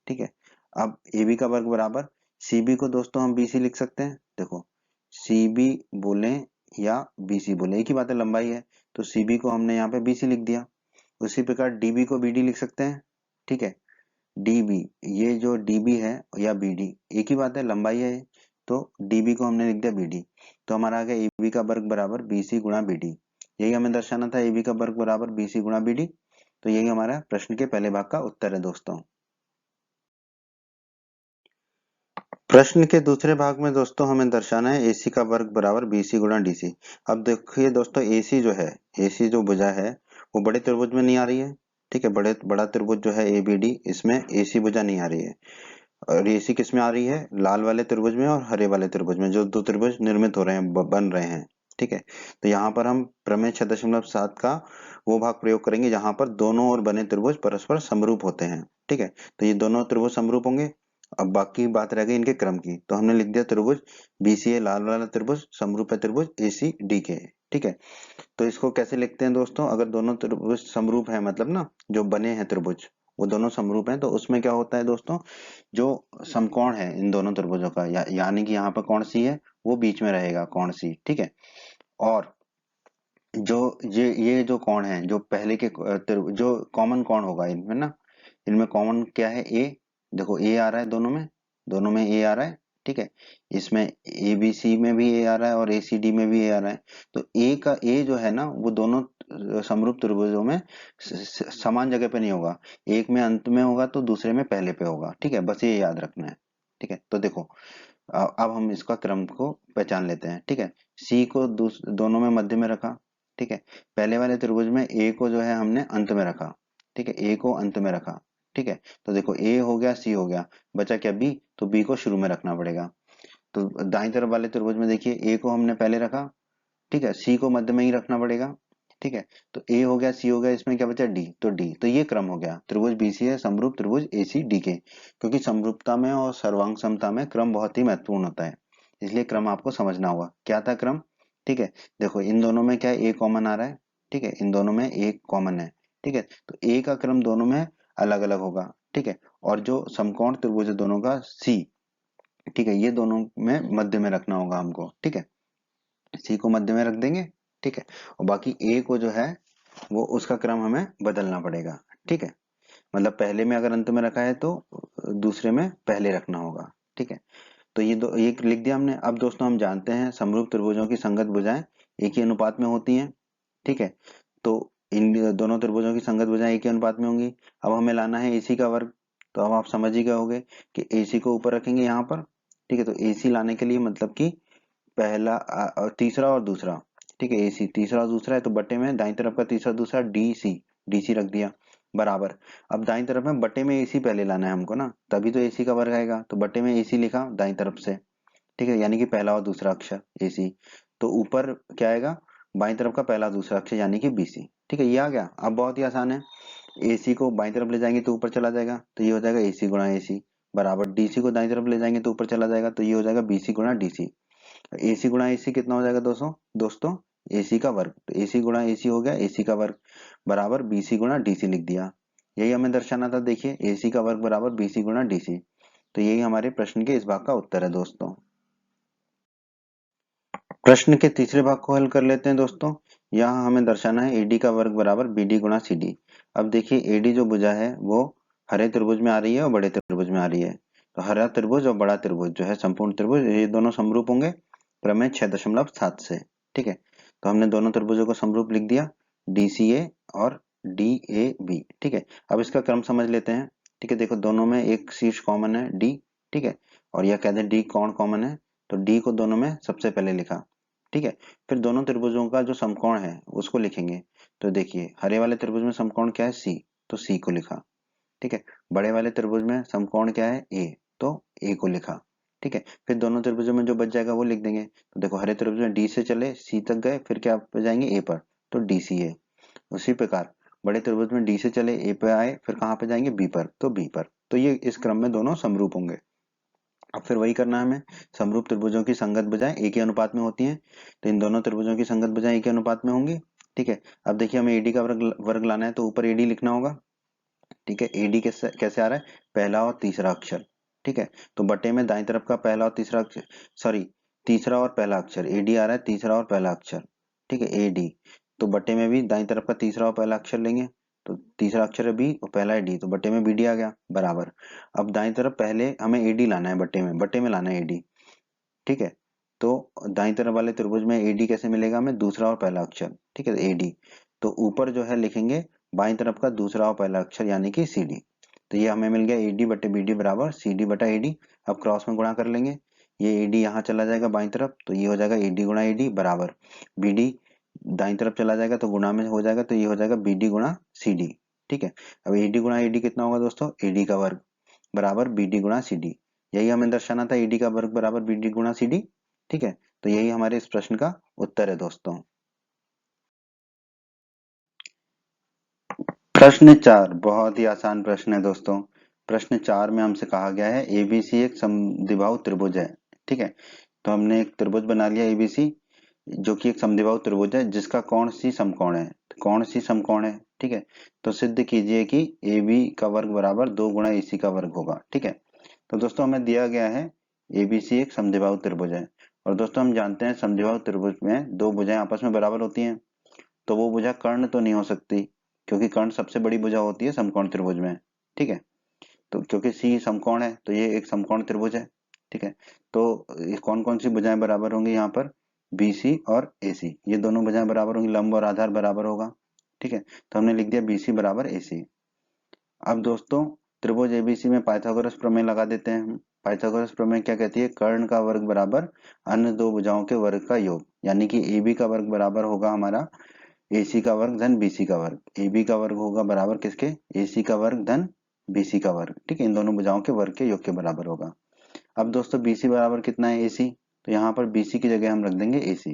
ठीक है, अब ए बी का वर्ग बराबर सी बी को दोस्तों हम बी सी लिख सकते हैं। देखो सी बी बोले या बी सी बोले एक ही बात है, लंबाई है, तो सी बी को हमने यहाँ पे बी सी लिख दिया। उसी प्रकार डी बी को बी डी लिख सकते हैं। ठीक है, डी बी, ये जो डी बी है या बी डी एक ही बात है, लंबाई है, तो डी बी को हमने लिख दिया बी डी। तो हमारा आ गया ए बी का वर्ग बराबर बी सी गुणा बी डी। यही हमें दर्शाना था, ए बी का वर्ग बराबर बी सी गुणा बी डी। तो यही हमारा प्रश्न के पहले भाग का उत्तर है दोस्तों। प्रश्न के दूसरे भाग में दोस्तों हमें दर्शाना है AC का वर्ग बराबर BC गुणा DC। अब देखिए दोस्तों, AC जो है, AC जो भुजा है वो बड़े त्रिभुज में नहीं आ रही है। ठीक है, बड़ा त्रिभुज जो है ABD, इसमें AC भुजा नहीं आ रही है। और AC किस में आ रही है? लाल वाले त्रिभुज में और हरे वाले त्रिभुज में, जो दो त्रिभुज निर्मित हो रहे हैं, बन रहे हैं। ठीक है, तो यहाँ पर हम प्रमेय 6.7 का वो भाग प्रयोग करेंगे जहां पर दोनों ओर बने त्रिभुज परस्पर समरूप होते हैं। ठीक है, तो ये दोनों त्रिभुज समरूप होंगे। अब बाकी बात रह गई इनके क्रम की, तो हमने लिख दिया त्रिभुज BCA लाल वाला त्रिभुज समरूप है त्रिभुज ACD के। ठीक है, तो इसको कैसे लिखते हैं दोस्तों? अगर दोनों त्रिभुज समरूप है, मतलब ना जो बने हैं त्रिभुज वो दोनों समरूप हैं, तो उसमें क्या होता है दोस्तों, जो समकोण है इन दोनों त्रिभुजों का, यानी कि यहाँ पर कौन सी है वो बीच में रहेगा, कौन सी। ठीक है, और जो ये जो कोण है, जो पहले के जो कॉमन कोण होगा इनमें ना, इनमें कॉमन क्या है? ए। देखो ए आ रहा है दोनों में ए आ रहा है। ठीक है, इसमें ए बी सी में भी ए आ रहा है और ए सी डी में भी ए आ रहा है। तो ए का ए जो है ना, वो दोनों समरूप त्रिभुजों में समान जगह पे नहीं होगा, एक में अंत में होगा तो दूसरे में पहले पे होगा। ठीक है, बस ये याद रखना है। ठीक है, तो देखो अब हम इसका क्रम को पहचान लेते हैं। ठीक है, सी को दोनों में मध्य में रखा। ठीक है, पहले वाले त्रिभुज में ए को जो है हमने अंत में रखा। ठीक है, ए को अंत में रखा। ठीक है, तो देखो ए हो गया, सी हो गया, बचा क्या? बी। तो बी को शुरू में रखना पड़ेगा। तो दाईं तरफ वाले त्रिभुज में देखिए ए को हमने पहले रखा। ठीक है, सी को मध्य में ही रखना पड़ेगा। ठीक है, तो ए हो गया, सी हो गया, इसमें क्या बचा? डी। तो डी, तो ये क्रम हो गया, त्रिभुज बीसी है समरूप त्रिभुज एसी डी के। क्योंकि समरूपता में और सर्वांग समता में क्रम बहुत ही महत्वपूर्ण होता है, इसलिए क्रम आपको समझना होगा। क्या था क्रम? ठीक है, देखो इन दोनों में क्या है? ए कॉमन आ रहा है। ठीक है, इन दोनों में ए कॉमन है। ठीक है, तो ए का क्रम दोनों में अलग अलग होगा। ठीक है, और जो समकोण त्रिभुज है दोनों का सी, ठीक है, ये दोनों में मध्य में रखना होगा हमको। ठीक है, सी को मध्य में रख देंगे। ठीक है, और बाकी ए को जो है वो उसका क्रम हमें बदलना पड़ेगा। ठीक है, मतलब पहले में अगर अंत में रखा है तो दूसरे में पहले रखना होगा। ठीक है, तो ये दो एक लिख दिया हमने। अब दोस्तों हम जानते हैं समरूप त्रिभुजों की संगत भुजाएं एक ही अनुपात में होती हैं, ठीक है। तो इन दोनों त्रिभुजों की संगत भुजाएं एक ही अनुपात में होंगी। अब हमें लाना है AC का वर्ग। तो अब आप समझ ही गए होंगे कि AC को ऊपर रखेंगे यहाँ पर, ठीक है। तो AC लाने के लिए मतलब कि पहला तीसरा और दूसरा, ठीक है। AC तीसरा और दूसरा है तो बटे में दाईं तरफ का तीसरा दूसरा DC रख दिया बराबर। अब दाईं तरफ में बटे में AC पहले लाना है हमको ना, तभी तो AC का वर्ग आएगा। तो बटे में AC लिखा दाईं तरफ से, ठीक है, यानी कि पहला और दूसरा अक्षर AC। तो ऊपर क्या आएगा, बाईं तरफ का पहला दूसरा अक्षर यानी कि BC, ठीक है। ये आ गया। अब बहुत ही आसान है, AC को बाईं तरफ ले जाएंगे तो ऊपर चला जाएगा, तो ये हो जाएगा AC गुणा AC बराबर DC को दाईं तरफ ले जाएंगे तो ऊपर चला जाएगा, तो ये हो जाएगा BC गुणा DC। AC गुणा AC कितना हो जाएगा दोस्तों दोस्तों AC का वर्ग। तो AC गुणा AC हो गया AC का वर्ग बराबर BC गुणा DC लिख दिया। यही हमें दर्शाना था। देखिए AC का वर्ग बराबर BC गुणा DC। तो यही हमारे प्रश्न के इस भाग का उत्तर है दोस्तों। प्रश्न के तीसरे भाग को हल कर लेते हैं दोस्तों। यहाँ हमें दर्शाना है AD का वर्ग बराबर BD गुणा CD। अब देखिए AD जो भुजा है वो हरे त्रिभुज में आ रही है और बड़े त्रिभुज में आ रही है। तो हरा त्रिभुज और बड़ा त्रिभुज जो है संपूर्ण त्रिभुज, ये दोनों समरूप होंगे प्रमेय 6.7 से, ठीक है। तो हमने दोनों त्रिभुजों को समरूप लिख दिया DCA और DAB, ठीक है। अब इसका क्रम समझ लेते हैं, ठीक है। देखो दोनों में एक शीर्ष कॉमन है D, ठीक है, और यह कहते हैं D कोण कॉमन है, तो D को दोनों में सबसे पहले लिखा, ठीक है। फिर दोनों त्रिभुजों का जो समकोण है उसको लिखेंगे। तो देखिए हरे वाले त्रिभुज में समकोण क्या है C, तो C को लिखा, ठीक है। बड़े वाले त्रिभुज में समकोण क्या है A, तो A को लिखा, ठीक है। फिर दोनों त्रिभुजों में जो बच जाएगा वो लिख देंगे। तो देखो हरे त्रिभुज में D से चले C तक गए, फिर क्या पे जाएंगे A पर, तो DCA। उसी प्रकार बड़े त्रिभुज में D से चले A पे आए, फिर कहाँ पे जाएंगे B पर, तो B पर। तो ये इस क्रम में दोनों समरूप होंगे। अब फिर वही करना है हमें, समरूप त्रिभुजों की संगत भुजाएं एक ही अनुपात में होती हैं। तो इन दोनों त्रिभुजों की संगत भुजाएं एक ही अनुपात में होंगी, ठीक है। अब देखिए हमें AD का वर्ग लाना है, तो ऊपर AD लिखना होगा, ठीक है। AD कैसे कैसे आ रहा है, पहला और तीसरा अक्षर, ठीक है। तो बटे में दाईं तरफ का पहला और तीसरा अक्षर, सॉरी तीसरा और पहला अक्षर, AD आ रहा है तीसरा और पहला अक्षर, ठीक है AD। तो बटे में भी दाईं तरफ का तीसरा और पहला अक्षर लेंगे। तो तीसरा अक्षर है B और पहला है D, तो बटे में BD आ गया बराबर। अब दाईं तरफ पहले हमें AD लाना है, बटे में लाना है AD, ठीक है। तो दाईं तरफ वाले त्रिभुज में AD कैसे मिलेगा हमें, दूसरा और पहला अक्षर, ठीक है AD। तो ऊपर जो है लिखेंगे बाईं तरफ का दूसरा और पहला अक्षर यानी कि CD। तो ये हमें मिल गया AD बटे BD बराबर CD बटा AD। अब क्रॉस में गुणा कर लेंगे, ये AD यहाँ चला जाएगा बाईं तरफ, तो ये हो जाएगा AD गुणा AD बराबर BD दाईं तरफ चला जाएगा तो गुणा में हो जाएगा, तो ये हो जाएगा BD गुणा CD, ठीक है। अब AD गुणा AD कितना होगा दोस्तों, AD का वर्ग बराबर BD गुणा CD। यही हमें दर्शाना था, AD का वर्ग बराबर BD गुणा CD, ठीक है। तो यही हमारे इस प्रश्न का उत्तर है दोस्तों। प्रश्न 4 बहुत ही आसान प्रश्न है दोस्तों। प्रश्न 4 में हमसे कहा गया है ABC एक समद्विबाहु त्रिभुज है, ठीक है। तो हमने एक त्रिभुज बना लिया ABC जो कि एक समद्विबाहु त्रिभुज है जिसका कोण C समकोण है, कोण C समकोण है, ठीक है। तो सिद्ध कीजिए कि AB का वर्ग बराबर 2 गुणा AC का वर्ग होगा, ठीक है। तो दोस्तों हमें दिया गया है ABC एक समद्विबाहु त्रिभुज है, और दोस्तों हम जानते हैं समद्विबाहु त्रिभुज में दो भुजाएं आपस में बराबर होती हैं। तो वो भुजा कर्ण तो नहीं हो सकती, क्योंकि कर्ण सबसे बड़ी भुजा होती है समकोण त्रिभुज में, ठीक है। तो क्योंकि C समकोण है तो ये एक समकोण त्रिभुज है, ठीक है। तो कौन कौन सी भुजाएं बराबर होंगी यहाँ पर, BC और AC, ये दोनों भुजाएं बराबर होंगी, लंब और आधार बराबर होगा, ठीक है। तो हमने लिख दिया BC बराबर AC। अब दोस्तों त्रिभुज ABC में पाइथागोरस प्रमेय लगा देते हैं हम। पाइथागोरस प्रमेय क्या कहती है, कर्ण का वर्ग बराबर अन्य दो भुजाओं के वर्ग का योग, यानी कि AB का वर्ग बराबर होगा हमारा AC का वर्ग धन BC का वर्ग। AB का वर्ग होगा बराबर किसके, AC का वर्ग धन BC का वर्ग, ठीक है। इन दोनों भुजाओं के वर्ग के योग के बराबर होगा। अब दोस्तों BC बराबर कितना है AC, तो यहाँ पर BC की जगह हम रख देंगे AC।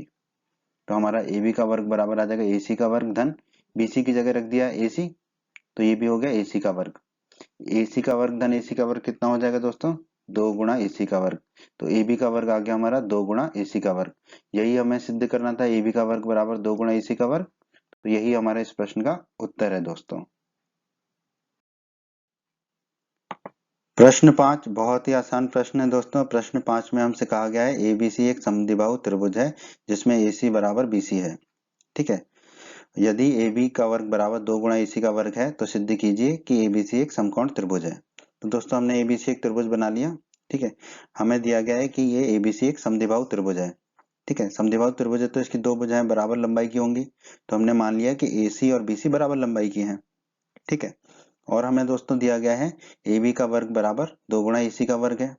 तो हमारा AB का वर्ग बराबर आ जाएगा AC का वर्ग धन BC की जगह रख दिया AC, तो ये भी हो गया AC का वर्ग। AC का वर्ग धन AC का वर्ग कितना हो जाएगा दोस्तों, 2 गुणा AC का वर्ग। तो AB का वर्ग आ गया हमारा 2 गुणा AC का वर्ग। यही हमें सिद्ध करना था, AB का वर्ग बराबर 2 गुणा AC का वर्ग। तो यही हमारे इस प्रश्न का उत्तर है दोस्तों। प्रश्न 5 बहुत ही आसान प्रश्न है दोस्तों। प्रश्न 5 में हमसे कहा गया है ABC एक समद्विबाहु त्रिभुज है जिसमें AC बराबर BC है, ठीक है। यदि AB का वर्ग बराबर 2 गुणा AC का वर्ग है तो सिद्ध कीजिए कि ABC एक समकोण त्रिभुज है। तो दोस्तों हमने ABC एक त्रिभुज बना लिया, ठीक है, हमें दिया गया है कि ये एबीसी एक समद्विबाहु त्रिभुज है। ठीक है, समद्विबाहु त्रिभुज है तो इसकी दो भुजाएं बराबर लंबाई की होंगी, तो हमने मान लिया कि एसी और बीसी बराबर लंबाई की हैं। ठीक है, और हमें दोस्तों दिया गया है ए बी का वर्ग बराबर 2 गुणा ए सी का वर्ग है।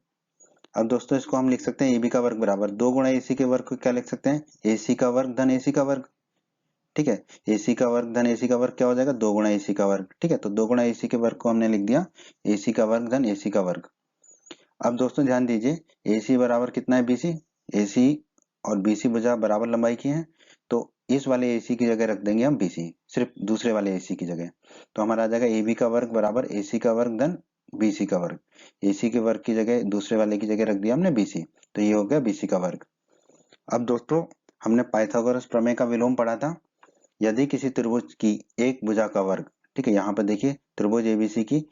अब दोस्तों इसको हम लिख सकते हैं ए बी का वर्ग बराबर 2 गुणा ए सी के वर्ग को क्या लिख सकते हैं, ए सी का वर्ग धन ए सी का वर्ग। ठीक है, ए सी का वर्ग धन ए सी का वर्ग क्या हो जाएगा, 2 गुणा ए सी का वर्ग। ठीक है, तो 2 गुणा ए सी के वर्ग को हमने लिख दिया ए सी का वर्ग धन ए सी का वर्ग। अब दोस्तों ध्यान दीजिए, ए सी बराबर कितना है, बी सी। ए सी और बी सी भुजा बराबर लंबाई की है, तो इस वाले ए सी की जगह रख देंगे हम बी सी, सिर्फ दूसरे वाले ए सी की जगह। तो हमारा आ जाएगा ए बी का वर्ग बराबर ए सी का वर्ग धन बी सी का वर्ग। ए सी के वर्ग की जगह दूसरे वाले की जगह रख दिया हमने बी सी, तो ये हो गया बी सी का वर्ग। अब दोस्तों हमने पाइथागोरस प्रमेय का विलोम पढ़ा था। यदि किसी त्रिभुज की एक भुजा का वर्ग, ठीक है, यहाँ पर देखिए त्रिभुज एबीसी की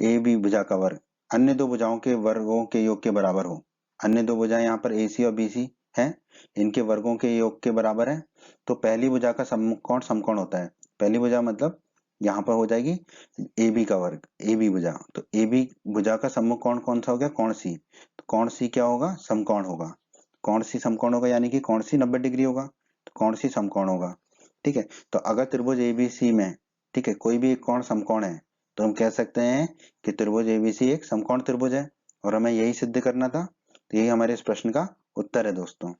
ए बी भुजा का वर्ग अन्य दो भुजाओं के वर्गों के योग के बराबर हो। अन्य दो भुजाएं यहाँ पर एसी और बीसी हैं, इनके वर्गों के योग के बराबर है, तो पहली भुजा का समकोण समकोण होता है। पहली भुजा मतलब यहाँ पर हो जाएगी ए बी का वर्ग, ए बी भुजा, तो ए बी भुजा का समकोण कौन सा हो गया, कोण सी। तो कोण सी क्या होगा, समकोण होगा। कोण सी समकोण होगा यानी कि कोण सी 90 डिग्री होगा, तो कोण सी समकोण होगा। ठीक है, तो अगर त्रिभुज एबीसी में, ठीक है, कोई भी एक कोण समकोण है, तो हम कह सकते हैं कि त्रिभुज एबीसी एक समकोण त्रिभुज है, और हमें यही सिद्ध करना था। तो यही हमारे इस प्रश्न का उत्तर है दोस्तों।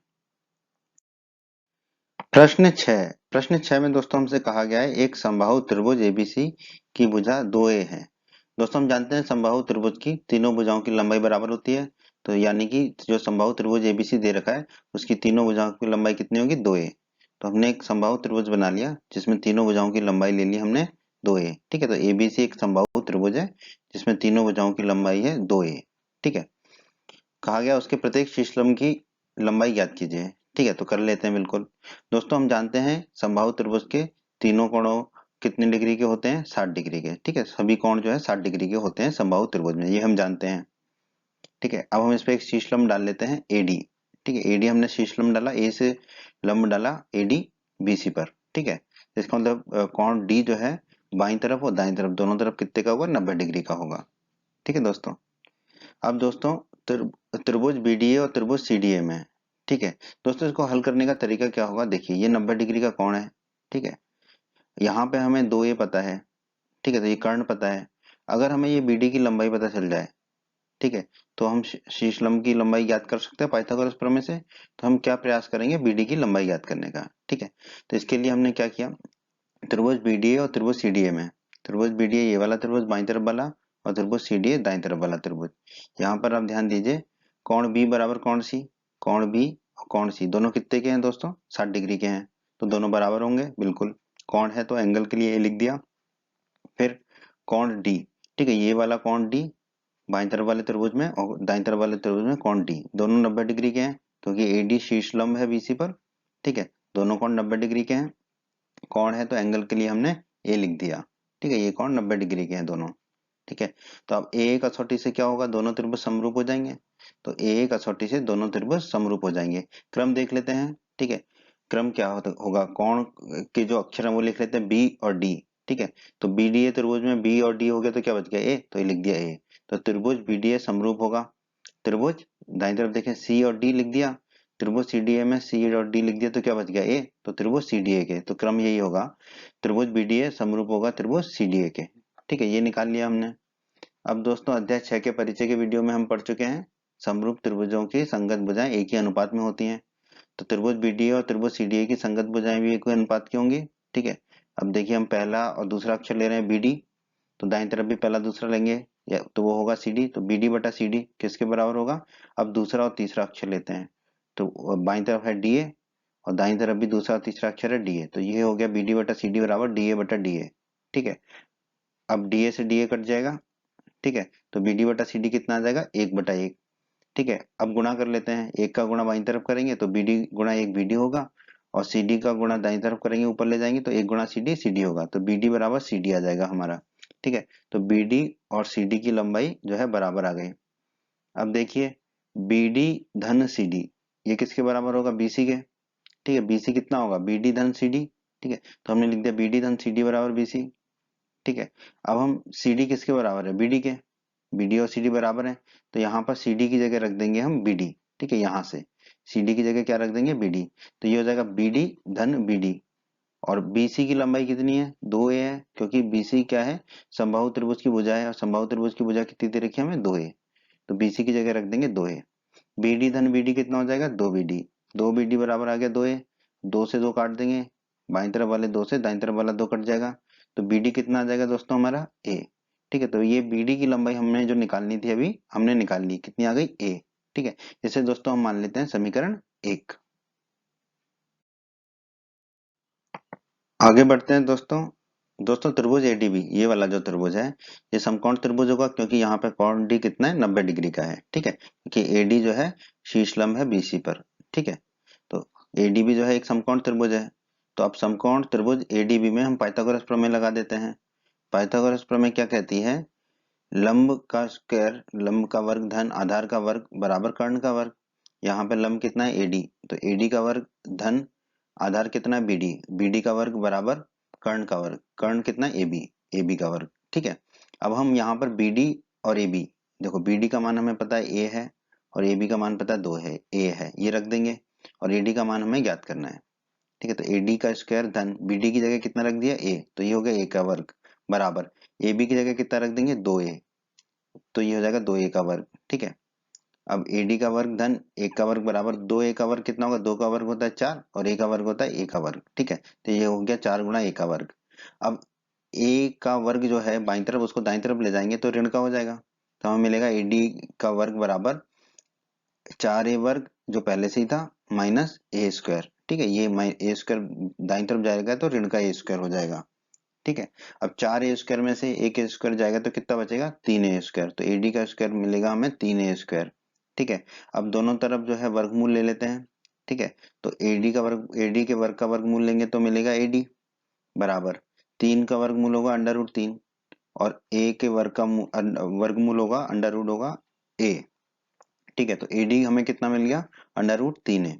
प्रश्न 6 में दोस्तों हमसे कहा गया है एक समबाहु त्रिभुज एबीसी की भुजा 2a है। दोस्तों हम जानते हैं समबाहु त्रिभुज की तीनों भुजाओं की लंबाई बराबर होती है, तो यानी कि जो समबाहु त्रिभुज एबीसी दे रखा है उसकी तीनों भुजाओं की लंबाई कितनी होगी, 2a। तो हमने एक समबाहु त्रिभुज बना लिया जिसमें तीनों भुजाओं की लंबाई ले ली हमने 2a। ठीक है, तो एबीसी एक समबाहु त्रिभुज है जिसमें तीनों भुजाओं की लंबाई है 2a। ठीक है, कहा गया उसके प्रत्येक शीर्षलंब की लंबाई ज्ञात कीजिए। ठीक है, तो कर लेते हैं बिल्कुल। दोस्तों हम जानते हैं समबाहु त्रिभुज के तीनों कोणों कितने डिग्री के होते हैं, 60 डिग्री के। ठीक है, सभी कोण जो है 60 डिग्री के होते हैं समबाहु त्रिभुज में, ये हम जानते हैं। ठीक है, अब हम इस पे एक शीर्षलंब डाल लेते हैं एडी। ठीक है, एडी हमने शीर्षलंब डाला, ए से लंब डाला एडी बीसी पर। ठीक है, तो इसका मतलब कोण डी जो है बाईं तरफ और दाईं तरफ दोनों तरफ कितने का होगा, 90 डिग्री का होगा। ठीक है दोस्तों, अब दोस्तों त्रिभुज बीडीए और त्रिभुज सीडीए में, ठीक है दोस्तों, इसको हल करने का तरीका क्या होगा, देखिए ये 90 डिग्री का कोण है। ठीक है, यहाँ पे हमें 2a पता है। ठीक है, तो ये कर्ण पता है। अगर हमें ये बीडी की लंबाई पता चल जाए, ठीक है, तो हम शीर्षलंब की लंबाई ज्ञात कर सकते हैं पाइथागोरस प्रमेय से। तो हम क्या प्रयास करेंगे, बीडी की लंबाई ज्ञात करने का। ठीक है, तो इसके लिए हमने क्या किया, त्रिभुज बीडीए और त्रिभुज सीडीए में, त्रिभुज बीडीए ये वाला त्रिभुज बाईं तरफ वाला, और त्रिभुज सीडीए दाईं तरफ वाला त्रिभुज। यहाँ पर आप ध्यान दीजिए, कोण बी बराबर कोण सी, कोण बी और कोण सी दोनों कितने के हैं दोस्तों, 60 डिग्री के हैं, तो दोनों बराबर होंगे बिल्कुल। कोण है तो एंगल के लिए ए लिख दिया। फिर कोण डी, ठीक है, ये वाला कोण डी बाईं तरफ वाले त्रिभुज में और दाईं तरफ वाले त्रिभुज में कोण डी दोनों 90 डिग्री के हैं, क्योंकि एडी शीर्ष लंब है बीसी पर। ठीक है, दोनों कोण 90 डिग्री के हैं। कोण है तो एंगल के लिए हमने ए लिख दिया। ठीक है, ये कोण 90 डिग्री के हैं दोनों। ठीक है, तो अब ए कसौटी से क्या होगा, दोनों त्रिभुज समरूप हो जाएंगे। तो ए कसौटी से दोनों त्रिभुज समरूप हो जाएंगे। क्रम देख लेते हैं। ठीक है, क्रम क्या होगा, कोण के जो अक्षर है वो लिख लेते हैं बी और डी। ठीक है, तो बी डी ए त्रिभुज में बी और डी हो गया तो क्या बच गया, ए, तो ये लिख दिया ए। तो त्रिभुज बी डी ए समरूप होगा। त्रिभुज दाईं तरफ देखें सी और डी लिख दिया, त्रिभुज सीडीए में सी और डी लिख दिया तो क्या बच गया, ए, तो त्रिभुज सीडीए के। तो क्रम यही होगा, त्रिभुज बीडीए समरूप होगा त्रिभुज सीडीए के। ठीक है, ये निकाल लिया हमने। अब दोस्तों अध्याय 6 के परिचय के वीडियो में हम पढ़ चुके हैं समरूप त्रिभुजों की संगत भुजाएं एक ही अनुपात में होती हैं। तो त्रिभुज बीडीए और त्रिभुज सीडीए की संगत भुजाएं भी एक ही अनुपात की होंगी। ठीक है, अब देखिए हम पहला और दूसरा अक्षर ले रहे हैं बीडी, तो दाईं तरफ भी पहला दूसरा लेंगे, या तो वो होगा सीडी, तो बीडी बटा सीडी किसके बराबर होगा। अब दूसरा और तीसरा अक्षर लेते हैं, तो बाईं तरफ है डीए और दाईं तरफ भी दूसरा और तीसरा अक्षर है डीए, तो ये हो गया बीडी बटा सीडी बराबर डीए बटा डीए। ठीक है, अब डीए से डीए कट जाएगा। ठीक है, तो बीडी बटा सीडी कितना आ जाएगा, 1/1। ठीक है, अब गुणा कर लेते हैं, एक का गुणा बाईं तरफ करेंगे तो बीडी गुणा एक बीडी होगा, और सीडी का गुणा दाईं तरफ करेंगे ऊपर ले जाएंगे तो एक गुणा सीडी सीडी होगा, तो बीडी बराबर सीडी आ जाएगा हमारा। ठीक है, तो बीडी और सीडी की लंबाई जो है बराबर आ गई। अब देखिए बीडी धन सीडी ये किसके बराबर होगा, बीसी के। ठीक है, बीसी कितना होगा, बीडी धन सीडी। ठीक है, तो हमने लिख दिया बीडी धन सीडी बराबर बीसी। ठीक है, अब हम सीडी किसके बराबर है, बीडी के। BD और CD बराबर है, तो यहाँ पर CD की जगह रख देंगे हम BD। ठीक है, यहाँ से CD की जगह क्या रख देंगे, BD। तो ये हो जाएगा BD धन BD। और BC की लंबाई कितनी है, 2a है, क्योंकि BC क्या है, समबाहु त्रिभुज की भुजा है, और समबाहु त्रिभुज की भुजा कितनी दे रखी है हमें, 2a। तो BC की जगह रख देंगे 2a। BD धन BD कितना हो जाएगा, 2BD। 2BD बराबर आ गया 2a। 2 से 2 काट देंगे, बाईं तरफ वाले 2 से दाईं तरफ वाला 2 कट जाएगा, तो BD कितना आ जाएगा दोस्तों हमारा, a। ठीक है, तो ये BD की लंबाई हमने जो निकालनी थी अभी हमने निकाल ली, कितनी आ गई, a। ठीक है, इसे दोस्तों हम मान लेते हैं समीकरण 1। आगे बढ़ते हैं दोस्तों। दोस्तों त्रिभुज ADB, ये वाला जो त्रिभुज है ये समकोण त्रिभुज होगा, क्योंकि यहाँ पे कोण D कितना है, 90 डिग्री का है। ठीक है, क्योंकि AD जो है शीर्षलंब है BC पर। ठीक है, तो ADB जो है एक समकोण त्रिभुज है। तो अब समकोण त्रिभुज ADB में हम पाइथागोरस प्रमेय लगा देते हैं। पाइथागोरस प्रमेय क्या कहती है, लंब का स्क्वायर, लंब का वर्ग धन आधार का वर्ग बराबर कर्ण का वर्ग। यहाँ पे लंब कितना है, AD, तो AD का वर्ग धन आधार कितना है, BD, BD का वर्ग बराबर कर्ण का वर्ग, कर्ण कितना है, AB, AB का वर्ग। ठीक है, अब हम यहाँ पर BD और AB, देखो BD का मान हमें पता है A है, और AB का मान पता है 2 है, A है, ये रख देंगे, और AD का मान हमें ज्ञात करना है। ठीक है, तो AD का स्क्वायर धन BD की जगह कितना रख दिया, A, तो ये हो गया A का वर्ग बराबर AB की जगह कितना रख देंगे, 2A, तो ये हो जाएगा 2A का वर्ग। ठीक है, अब AD का वर्ग धन 1 का वर्ग बराबर 2A का वर्ग कितना होगा, 2 का वर्ग होता है 4, और A का वर्ग होता है A का वर्ग। ठीक है, तो ये हो गया 4 गुणा A का वर्ग। अब A का वर्ग जो है बाईं तरफ, उसको दाईं तरफ ले जाएंगे तो ऋण का हो जाएगा, तो हमें मिलेगा AD का वर्ग बराबर 4A वर्ग जो पहले से ही था माइनस A स्क्वायर। ठीक है, ये A स्क्वायर दाईं तरफ जाएगा तो ऋण का A स्क्वायर हो जाएगा। ठीक है, अब 4A स्क्वायर में से एक A स्क्वायर जाएगा तो कितना बचेगा, 3A स्क्वायर, तो AD का स्क्वायर मिलेगा हमें 3A स्क्वायर। ठीक है, अब दोनों तरफ जो है वर्गमूल ले लेते हैं। ठीक है, तो AD का वर्ग, AD के वर्ग का वर्गमूल लेंगे तो मिलेगा AD बराबर 3 का वर्गमूल होगा अंडर रूट 3, और A के वर्ग का वर्गमूल होगा अंडर रूट होगा A। ठीक है, तो AD हमें कितना मिल गया, अंडर रूट 3A।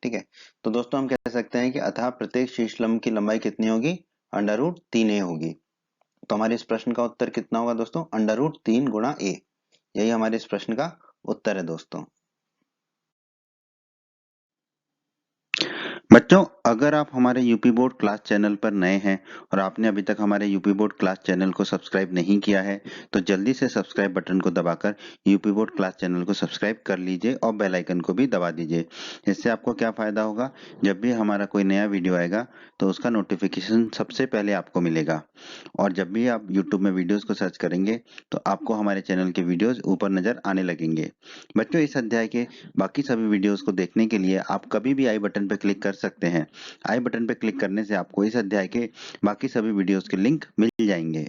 ठीक है, तो दोस्तों हम कह सकते हैं कि अतः प्रत्येक शीर्षलंब की लंबाई कितनी होगी, अंडर रूट 3A होगी। तो हमारे इस प्रश्न का उत्तर कितना होगा दोस्तों, अंडर रूट 3 गुणा A। यही हमारे इस प्रश्न का उत्तर है दोस्तों। बच्चों, अगर आप हमारे यूपी बोर्ड क्लास चैनल पर नए हैं और आपने अभी तक हमारे यूपी बोर्ड क्लास चैनल को सब्सक्राइब नहीं किया है, तो जल्दी से सब्सक्राइब बटन को दबाकर यूपी बोर्ड क्लास चैनल को सब्सक्राइब कर लीजिए और बेल आइकन को भी दबा दीजिए। इससे आपको क्या फायदा होगा, जब भी हमारा कोई नया वीडियो आएगा तो उसका नोटिफिकेशन सबसे पहले आपको मिलेगा, और जब भी आप यूट्यूब में वीडियोज को सर्च करेंगे तो आपको हमारे चैनल के वीडियोज ऊपर नजर आने लगेंगे। बच्चों, इस अध्याय के बाकी सभी वीडियोस को देखने के लिए आप कभी भी आई बटन पर क्लिक कर सकते हैं। आई बटन पर क्लिक करने से आपको इस अध्याय के बाकी सभी वीडियोस के लिंक मिल जाएंगे।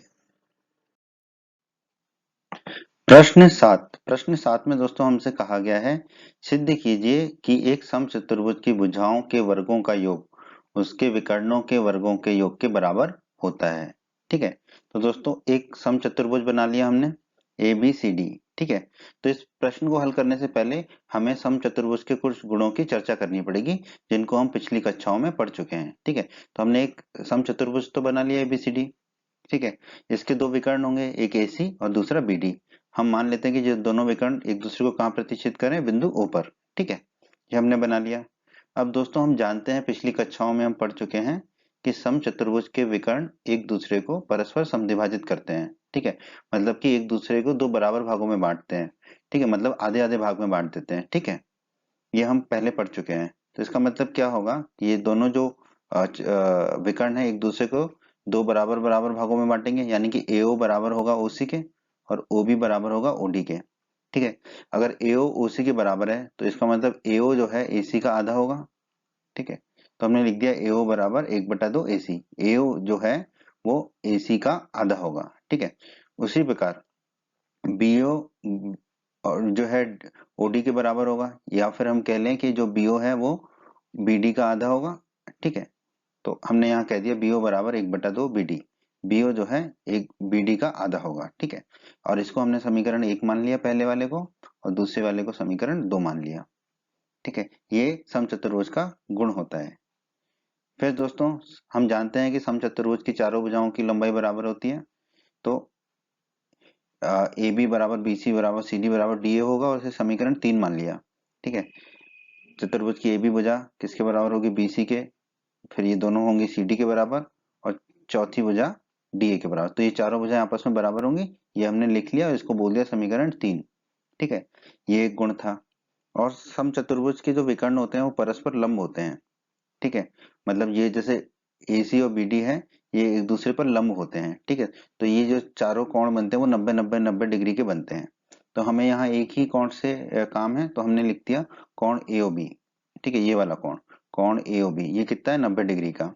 प्रश्न 7 में दोस्तों हमसे कहा गया है, सिद्ध कीजिए कि एक समचतुर्भुज की भुजाओं के वर्गों का योग उसके विकर्णों के वर्गों के योग के बराबर होता है। ठीक है, तो दोस्तों एक समचतुर्भुज बना लिया हमने ABCD। ठीक है, तो इस प्रश्न को हल करने से पहले हमें समचतुर्भुज के कुछ गुणों की चर्चा करनी पड़ेगी, जिनको हम पिछली कक्षाओं में पढ़ चुके हैं। ठीक है, तो हमने एक समचतुर्भुज तो बना लिया ABCD। ठीक है, इसके दो विकर्ण होंगे, एक AC और दूसरा BD। हम मान लेते हैं कि जो दोनों विकर्ण एक दूसरे को कहाँ प्रतिच्छेद करें, बिंदु O पर। ठीक है, ये हमने बना लिया। अब दोस्तों हम जानते हैं, पिछली कक्षाओं में हम पढ़ चुके हैं कि समचतुर्भुज के विकर्ण एक दूसरे को परस्पर समद्विभाजित करते हैं। ठीक है, मतलब कि एक दूसरे को दो बराबर भागों में बांटते हैं। ठीक है, मतलब आधे आधे भाग में बांट देते हैं। ठीक है, ये हम पहले पढ़ चुके हैं। तो इसका मतलब क्या होगा कि ये दोनों जो विकर्ण है एक दूसरे को दो बराबर बराबर भागों में बांटेंगे, यानी कि AO बराबर होगा OC के और OB बराबर होगा OD के। ठीक है, अगर AO OC के बराबर है तो इसका मतलब AO जो है AC का आधा होगा। ठीक है, तो हमने लिख दिया AO बराबर 1/2 AC। AO जो है वो AC का आधा होगा। ठीक है, उसी प्रकार BO और जो है OD के बराबर होगा, या फिर हम कह लें कि जो BO है वो BD का आधा होगा। ठीक है, तो हमने यहाँ कह दिया BO बराबर 1/2 BD। BO जो है एक BD का आधा होगा। ठीक है, और इसको हमने समीकरण 1 मान लिया पहले वाले को, और दूसरे वाले को समीकरण 2 मान लिया। ठीक है, ये समचतुर्भुज का गुण होता है। फिर दोस्तों हम जानते हैं कि समचतुर्भुज की चारों भुजाओं की लंबाई बराबर होती है। तो ए बी बराबर बी सी बराबर सी डी बराबर डी ए होगा और इसे समीकरण 3 मान लिया। ठीक है, चतुर्भुज की ए बी भुजा किसके बराबर होगी, बी सी के, फिर ये दोनों होंगी सी डी के बराबर, और चौथी भुजा डी ए के बराबर। तो ये चारों भुजाएं आपस में बराबर होंगी, ये हमने लिख लिया और इसको बोल दिया समीकरण 3। ठीक है, ये एक गुण था। और समचतुर्भुज के जो विकर्ण होते हैं वो परस्पर लंब होते हैं। ठीक है, मतलब ये जैसे AC और BD है, ये एक दूसरे पर लंब होते हैं। ठीक है, तो ये जो चारों कोण बनते हैं वो 90 डिग्री के बनते हैं। तो हमें यहाँ एक ही कोण से काम है, तो हमने लिख दिया कोण AOB। ठीक है, ये वाला कोण, कोण AOB ये कितना है, 90 डिग्री का।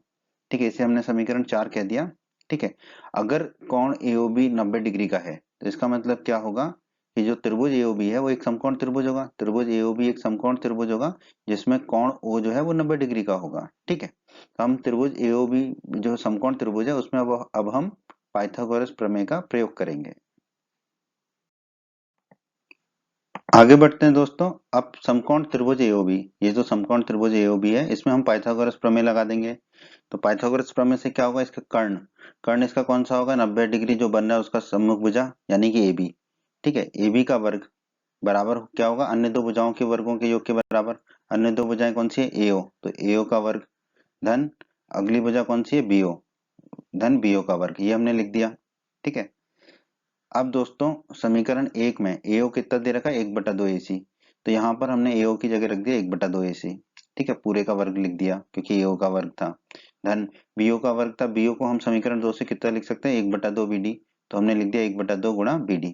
ठीक है, इसे हमने समीकरण 4 कह दिया। ठीक है, अगर कोण AOB 90 डिग्री का है तो इसका मतलब क्या होगा कि जो त्रिभुज AOB है वो एक समकोण त्रिभुज होगा। त्रिभुज AOB एक समकोण त्रिभुज होगा जिसमें कोण O जो है वो 90 डिग्री का होगा। ठीक है, तो हम त्रिभुज AOB जो समकोण त्रिभुज है उसमें अब हम पाइथागोरस प्रमेय का प्रयोग करेंगे। आगे बढ़ते हैं दोस्तों। अब समकोण त्रिभुज AOB, ये जो समकोण त्रिभुज AOB है इसमें हम पाइथागोरस प्रमेय लगा देंगे। तो पाइथागोरस प्रमेय से क्या होगा, इसका कर्ण, कर्ण इसका कौन सा होगा, 90 डिग्री जो बन रहा है उसका सम्मुख भुजा यानी कि AB। ठीक है, AB का वर्ग बराबर क्या होगा, अन्य दो भुजाओं के वर्गों के योग के बराबर। अन्य दो भुजाएं कौन सी है, AO, तो AO का वर्ग धन अगली भुजा कौन सी है, BO, धन BO का वर्ग, ये हमने लिख दिया। ठीक है, अब दोस्तों समीकरण 1 में AO कितना दे रखा है, 1/2AC, तो यहाँ पर हमने AO की जगह रख दिया 1/2AC। ठीक है, पूरे का वर्ग लिख दिया क्योंकि AO का वर्ग था। धन BO का वर्ग था, BO को हम समीकरण 2 से कितना लिख सकते हैं, 1/2 BD, तो हमने लिख दिया 1/2 गुणा BD,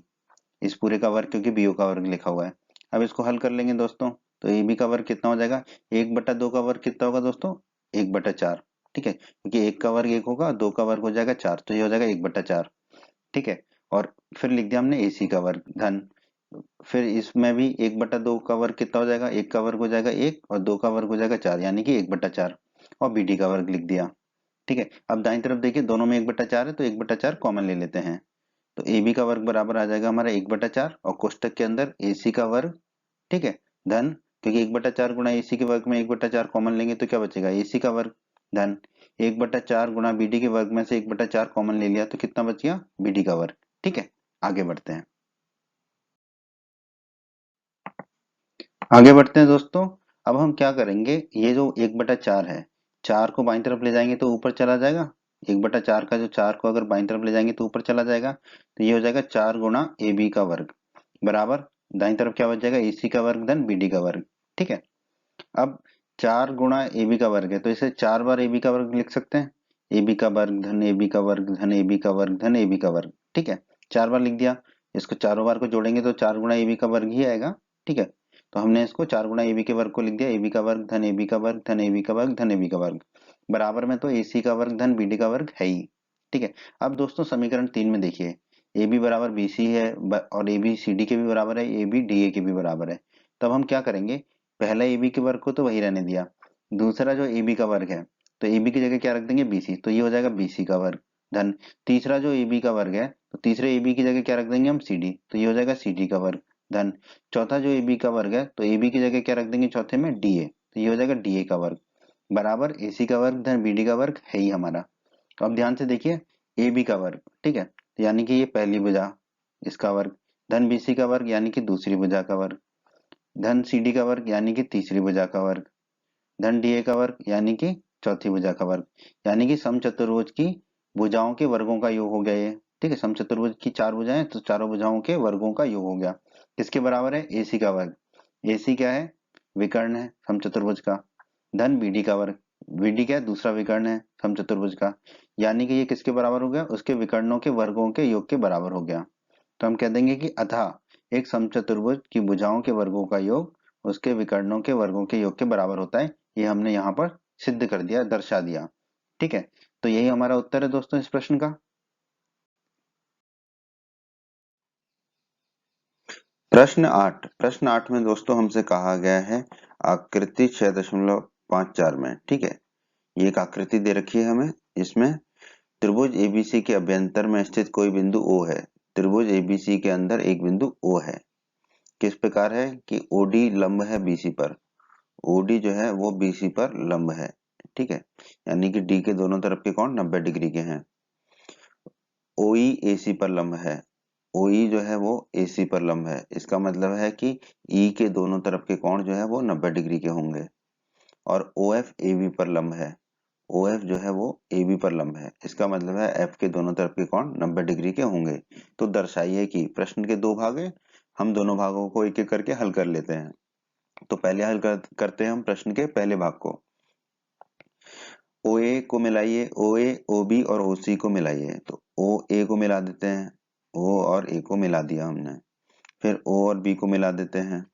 इस पूरे का वर्ग क्योंकि BO का वर्ग लिखा हुआ है। अब इसको हल कर लेंगे दोस्तों, तो AB का वर्ग कितना हो जाएगा, 1/2 का वर्ग कितना होगा दोस्तों, 1/4। ठीक है, क्योंकि 1 का वर्ग 1 होगा, 2 का वर्ग हो जाएगा 4, तो ये हो जाएगा 1/4। ठीक है, और फिर लिख दिया हमने AC का वर्ग धन, फिर इसमें भी 1/2 का वर्ग कितना हो जाएगा, 1 का वर्ग हो जाएगा 1 और 2 का वर्ग हो जाएगा 4 यानी कि 1/4, और BD का वर्ग लिख दिया। ठीक है, अब दाईं तरफ देखिए दोनों में 1/4 है तो 1/4 कॉमन ले लेते हैं, तो AB का वर्ग बराबर आ जाएगा हमारा 1/4 और कोष्टक के अंदर AC का वर्ग। ठीक है, धन क्योंकि 1/4 गुणा AC के वर्ग में 1/4 कॉमन लेंगे तो क्या बचेगा, AC का वर्ग, धन 1/4 गुणा BD के वर्ग में से 1/4 कॉमन ले लिया तो कितना बच गया, BD का वर्ग। ठीक है, आगे बढ़ते हैं। आगे बढ़ते हैं दोस्तों, अब हम क्या करेंगे, ये जो 1/4 है, 4 को बाईं तरफ ले जाएंगे तो ऊपर चला जाएगा, 1/4 का जो 4 को अगर बाईं तरफ ले जाएंगे तो ऊपर चला जाएगा, तो ये हो जाएगा 4 गुणा AB का वर्ग बराबर दाईं तरफ क्या बच जाएगा, AC का वर्ग धन BD का वर्ग। ठीक है, अब 4 गुणा AB का वर्ग है तो इसे 4 बार AB का वर्ग लिख सकते हैं, AB का वर्ग धन AB का वर्ग धन AB का वर्ग धन AB का वर्ग। ठीक है, 4 बार लिख दिया, इसको चारों बार को जोड़ेंगे तो 4 गुणा AB का वर्ग ही आएगा। ठीक है, तो हमने इसको 4 गुणा AB के वर्ग को लिख दिया, AB का वर्ग धन AB का वर्ग धन AB का वर्ग धन AB का वर्ग बराबर में तो AC का वर्ग धन BD का वर्ग है ही। ठीक है, अब दोस्तों समीकरण 3 में देखिए AB बराबर BC है और AB CD के भी बराबर है, AB DA के भी बराबर है। तब हम क्या करेंगे, पहला AB के वर्ग को तो वही रहने दिया, दूसरा जो AB का वर्ग है तो AB की जगह क्या रख देंगे, BC, तो ये हो जाएगा BC का वर्ग धन तीसरा जो AB का वर्ग है तो तीसरे AB की जगह क्या रख देंगे हम, CD, तो ये हो जाएगा CD का वर्ग धन चौथा जो AB का वर्ग है तो AB की जगह क्या रख देंगे चौथे में, DA, तो ये हो जाएगा DA का वर्ग बराबर AC का वर्ग धन BD का वर्ग है ही हमारा। तो अब ध्यान से देखिए AB का वर्ग, ठीक है, तो यानी कि ये पहली भुजा इसका वर्ग धन BC का वर्ग यानी कि दूसरी भुजा का वर्ग धन CD का वर्ग यानी कि तीसरी भुजा का वर्ग धन DA का वर्ग यानी कि चौथी भुजा का वर्ग, यानी कि समचतुर्भुज की भुजाओं के वर्गों का योग हो गया ये। ठीक है, समचतुर्भुज की 4 भुजाएं तो चारों भुजाओं के वर्गों का योग हो गया। किसके बराबर है, AC का वर्ग, AC क्या है, विकर्ण है समचतुर्भुज का, धन BD का वर्ग, BD क्या है, दूसरा विकर्ण है समचतुर्भुज का, यानी कि ये किसके बराबर हो गया, उसके विकर्णों के वर्गों के योग के बराबर हो गया। तो हम कह देंगे कि अतः एक समचतुर्भुज की भुजाओं के वर्गों का योग उसके विकर्णों के वर्गों के योग के बराबर होता है, ये हमने यहाँ पर सिद्ध कर दिया, दर्शा दिया। ठीक है, तो यही हमारा उत्तर है दोस्तों इस प्रश्न का। प्रश्न 8 में दोस्तों हमसे कहा गया है आकृति 6.54 में। ठीक है, ये एक आकृति दे रखी है हमें, इसमें त्रिभुज ABC के अभ्यंतर में स्थित कोई बिंदु O है, त्रिभुज ABC के अंदर एक बिंदु O है, किस प्रकार है कि OD लंब है BC पर, OD जो है वो BC पर लंब है। ठीक है, यानी कि D के दोनों तरफ के कोण 90 डिग्री के हैं। OE AC पर लंब है, OE जो है वो AC पर लंब है। इसका मतलब है कि E के दोनों तरफ के कोण जो है वो 90 डिग्री के होंगे। और OF AB पर लंब है। OF जो है वो AB पर लंब है। इसका मतलब है F के दोनों तरफ के कोण 90 डिग्री के होंगे। तो दर्शाइए कि प्रश्न के 2 भाग हैं, हम दोनों भागों को एक एक करके हल कर लेते हैं। तो पहले हल करते हैं हम प्रश्न के पहले भाग को। OA को मिलाइए, OA, OB और OC को मिलाइए। तो OA को मिला देते हैं, O और A को मिला दिया हमने। फिर O और B को मिला देते हैं,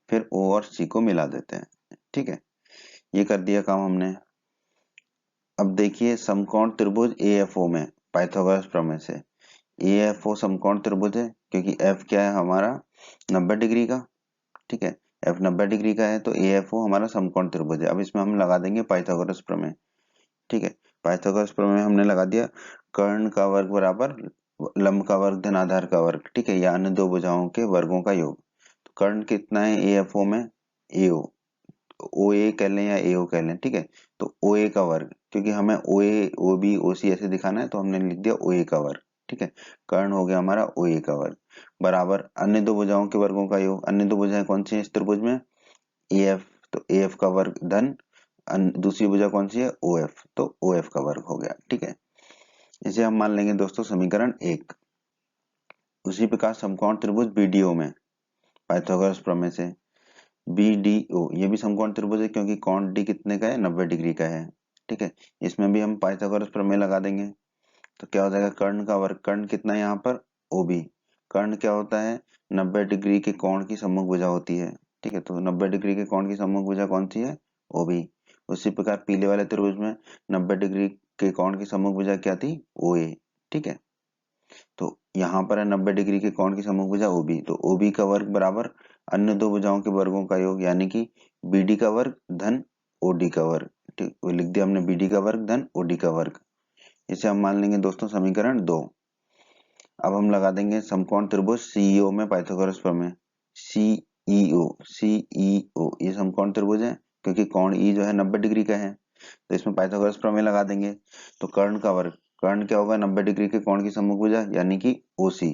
फिर O और C को मिला देते हैं। ठीक है, ये कर दिया काम हमने। अब देखिए समकोण त्रिभुज AFO में पाइथागोरस प्रमेय से AFO समकोण त्रिभुज है, क्योंकि F क्या है हमारा 90 डिग्री का। ठीक है, F 90 डिग्री का है तो AFO हमारा समकोण त्रिभुज है। अब इसमें हम लगा देंगे पाइथागोरस प्रमेय। ठीक है, पाइथागोरस प्रमेय हमने लगा दिया, कर्ण का वर्ग बराबर लंब का वर्ग धन आधार का वर्ग। ठीक है, या अन्य दो भुजाओं के वर्गों का योग। तो कर्ण कितना है AFO में, AO, OA कह लें या AO कह लें। ठीक है, तो OA का वर्ग, क्योंकि हमें OA, OB, OC ऐसे दिखाना है तो हमने लिख दिया OA का वर्ग। ठीक है, कर्ण हो गया हमारा OA का वर्ग बराबर अन्य दो भुजाओं के वर्गों का योग। अन्य दो भुजाएं कौन सी है इस त्रिभुज में, AF, तो AF का वर्ग धन दूसरी भुजा कौन सी है OF, तो OF का वर्ग हो गया। ठीक है, इसे हम मान लेंगे दोस्तों समीकरण 1। उसी प्रकार समकोण त्रिभुज BDO में पाइथागोरस प्रमेय से BDO, ये भी समकोण त्रिभुज है क्योंकि कोण D कितने का है, 90 डिग्री का है। ठीक है, इसमें भी हम पाइथागोरस प्रमेय लगा देंगे। तो क्या हो जाएगा, कर्ण का वर्ग, कर्ण कितना है यहाँ पर OB। कर्ण क्या होता है, 90 डिग्री के कोण की सम्मुख भुजा होती है। ठीक है, तो 90 डिग्री के कोण की सम्मुख भुजा कौन सी है, OB। उसी प्रकार पीले वाले त्रिभुज में 90 डिग्री के कोण की सम्मुख भुजा क्या थी, OA। ठीक है, तो यहाँ पर है 90 डिग्री के कोण की सम्मुख भुजा OB, तो OB का वर्ग बराबर अन्य दो भुजाओं के वर्गों का योग, यानी कि BD का वर्ग धन OD का वर्ग। ठीक, वो लिख दिया हमने, BD का वर्ग धन OD का वर्ग। इसे हम मान लेंगे दोस्तों समीकरण 2। अब हम लगा देंगे समकोण त्रिभुज CEO में पाइथागोरस प्रमेय। CEO ये समकोण त्रिभुज है क्योंकि कोण E जो है 90 डिग्री का है, तो इसमें पाइथागोरस प्रमेय लगा देंगे। तो कर्ण का वर्ग, कर्ण क्या होगा, 90 डिग्री के कोण की सम्मुख भुजा यानी कि OC,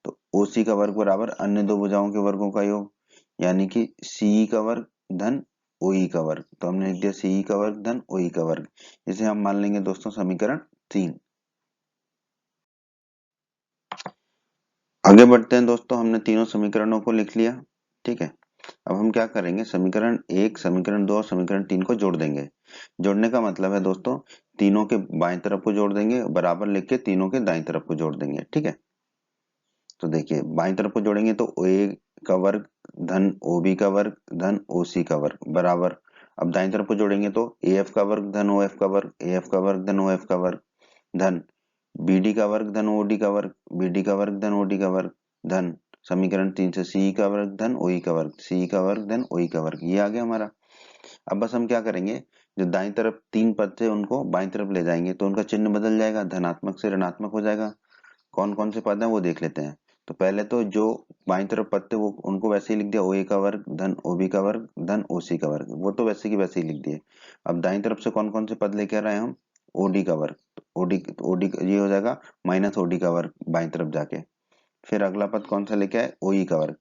तो OC का वर्ग बराबर अन्य दो भुजाओं के वर्गों का योग, यानी कि CE का वर्ग धन OE का वर्ग। तो हमने लिख दिया CE का वर्ग धन OE का वर्ग। इसे हम मान लेंगे दोस्तों समीकरण 3। आगे बढ़ते हैं दोस्तों, हमने तीनों समीकरणों को लिख लिया। ठीक है, अब हम क्या करेंगे, समीकरण 1, समीकरण 2 और समीकरण 3 को जोड़ देंगे। जोड़ने का मतलब है दोस्तों तीनों के बाएं तरफ को जोड़ देंगे, बराबर लिख के तीनों के दाएं तरफ को जोड़ देंगे। ठीक है, तो देखिए बाएं तरफ को जोड़ेंगे तो OA का वर्ग धन OB का वर्ग धन OC का वर्ग बराबर, अब दाएं तरफ को जोड़ेंगे तो AF का वर्ग धन OF का वर्ग, AF का वर्ग धन OF का वर्ग धन BD का वर्ग धन OD का वर्ग, BD का वर्ग धन OD का वर्ग धन समीकरण 3 से CE का वर्ग धन OE का वर्ग, CE का वर्ग धन OE का वर्ग। ये आ गया हमारा। अब बस हम क्या करेंगे, जो दाईं तरफ तीन पद थे उनको बाईं तरफ ले जाएंगे तो उनका चिन्ह बदल जाएगा, धनात्मक से ऋणात्मक हो जाएगा। कौन कौन से पद हैं वो देख लेते हैं। तो पहले तो जो बाईं तरफ पद थे वो उनको वैसे ही लिख दिया, OA का वर्ग धन OB का वर्ग धन OC का वर्ग, वो तो वैसे की वैसे ही लिख दिए। अब दाईं तरफ से कौन कौन से पद लेके आ रहे हैं हम, OD का वर्ग, तो OD ये हो जाएगा माइनस OD का वर्ग बाईं तरफ जाके। फिर अगला पद कौन सा लेके आए, OE का वर्ग,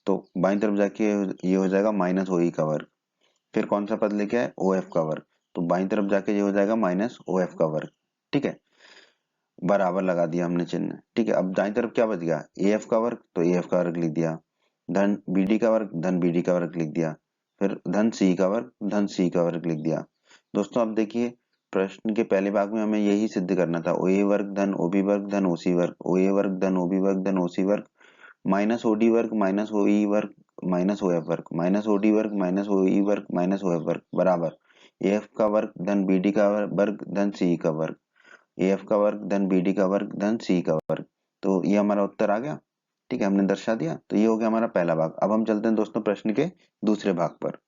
तो बाईं तरफ जाके ये हो जाएगा माइनस OE का वर्ग। फिर कौन सा पद लेके आए, OF का वर्ग, तो बाईं तरफ जाके ये हो जाएगा माइनस OF का वर्ग। ठीक है, बराबर लगा दिया हमने चिन्ह। ठीक है, अब दाईं तरफ क्या बच गया, AF का वर्ग, तो AF का वर्ग लिख दिया, धन BD का वर्ग धन BD का वर्ग लिख दिया, फिर धन C का वर्ग धन C का वर्ग लिख दिया। दोस्तों अब देखिए प्रश्न के पहले भाग में हमें यही सिद्ध करना था, OA वर्ग धन OB वर्ग धन OC वर्ग, OA वर्ग धन OB वर्ग धन OC वर्ग माइनस OD वर्ग माइनस OE वर्ग माइनस OF वर्ग माइनस OD वर्ग माइनस OE वर्ग माइनस OF वर्ग बराबर AF का वर्ग धन BD का वर्ग धन CE का वर्ग, AF का वर्ग धन BD का वर्ग धन C का वर्ग। तो ये हमारा उत्तर आ गया। ठीक है, हमने दर्शा दिया। तो ये हो गया हमारा पहला भाग। अब हम चलते हैं दोस्तों प्रश्न के दूसरे भाग पर।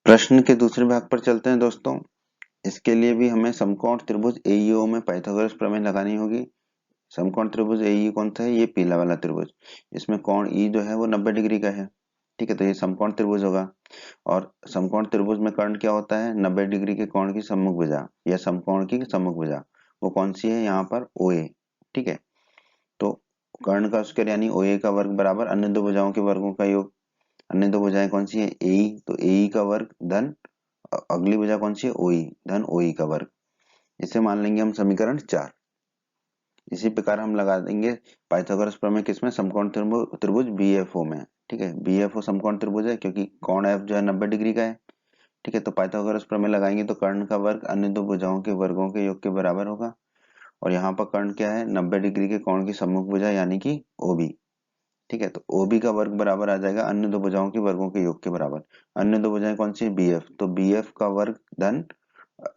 प्रश्न के दूसरे भाग पर चलते हैं दोस्तों। इसके लिए भी हमें समकोण त्रिभुज AEO में पाइथागोरस प्रमेय लगानी होगी। समकोण त्रिभुज AEO कौन सा है, ये पीला वाला त्रिभुज, इसमें कोण E जो है वो 90 डिग्री का है। ठीक है, तो ये समकोण त्रिभुज होगा। और समकोण त्रिभुज में कर्ण क्या होता है, 90 डिग्री के कोण की सम्मुख भुजा या समकोण की सम्मुख भुजा, वो कौन सी है यहाँ पर, OA। ठीक है, तो कर्ण का स्क्वायर यानी OA का वर्ग बराबर अन्य दो भुजाओं के वर्गों का योग। अन्य दो भुजाएं कौन सी है? AE, तो AE का वर्ग धन अगली भुजा कौन सी है? OE धन OE का वर्ग। इसे मान लेंगे हम समीकरण 4। इसी प्रकार हम लगा देंगे पाइथागोरस प्रमेय किसमें? समकोण त्रिभुज BFO में। ठीक है, BFO समकोण त्रिभुज है क्योंकि कोण F जो है 90 डिग्री का है। ठीक है, तो पाइथागोरस प्रमेय लगाएंगे तो कर्ण का वर्ग अन्य दो भुजाओं के वर्गों के योग के बराबर होगा। और यहाँ पर कर्ण क्या है? 90 डिग्री के कोण की सम्मुख भुजा यानी कि OB। ठीक है, तो OB का वर्ग बराबर आ जाएगा अन्य दो भुजाओं के वर्गों के योग के बराबर। अन्य दो भुजाएं कौन सी है? BF, तो BF का वर्ग धन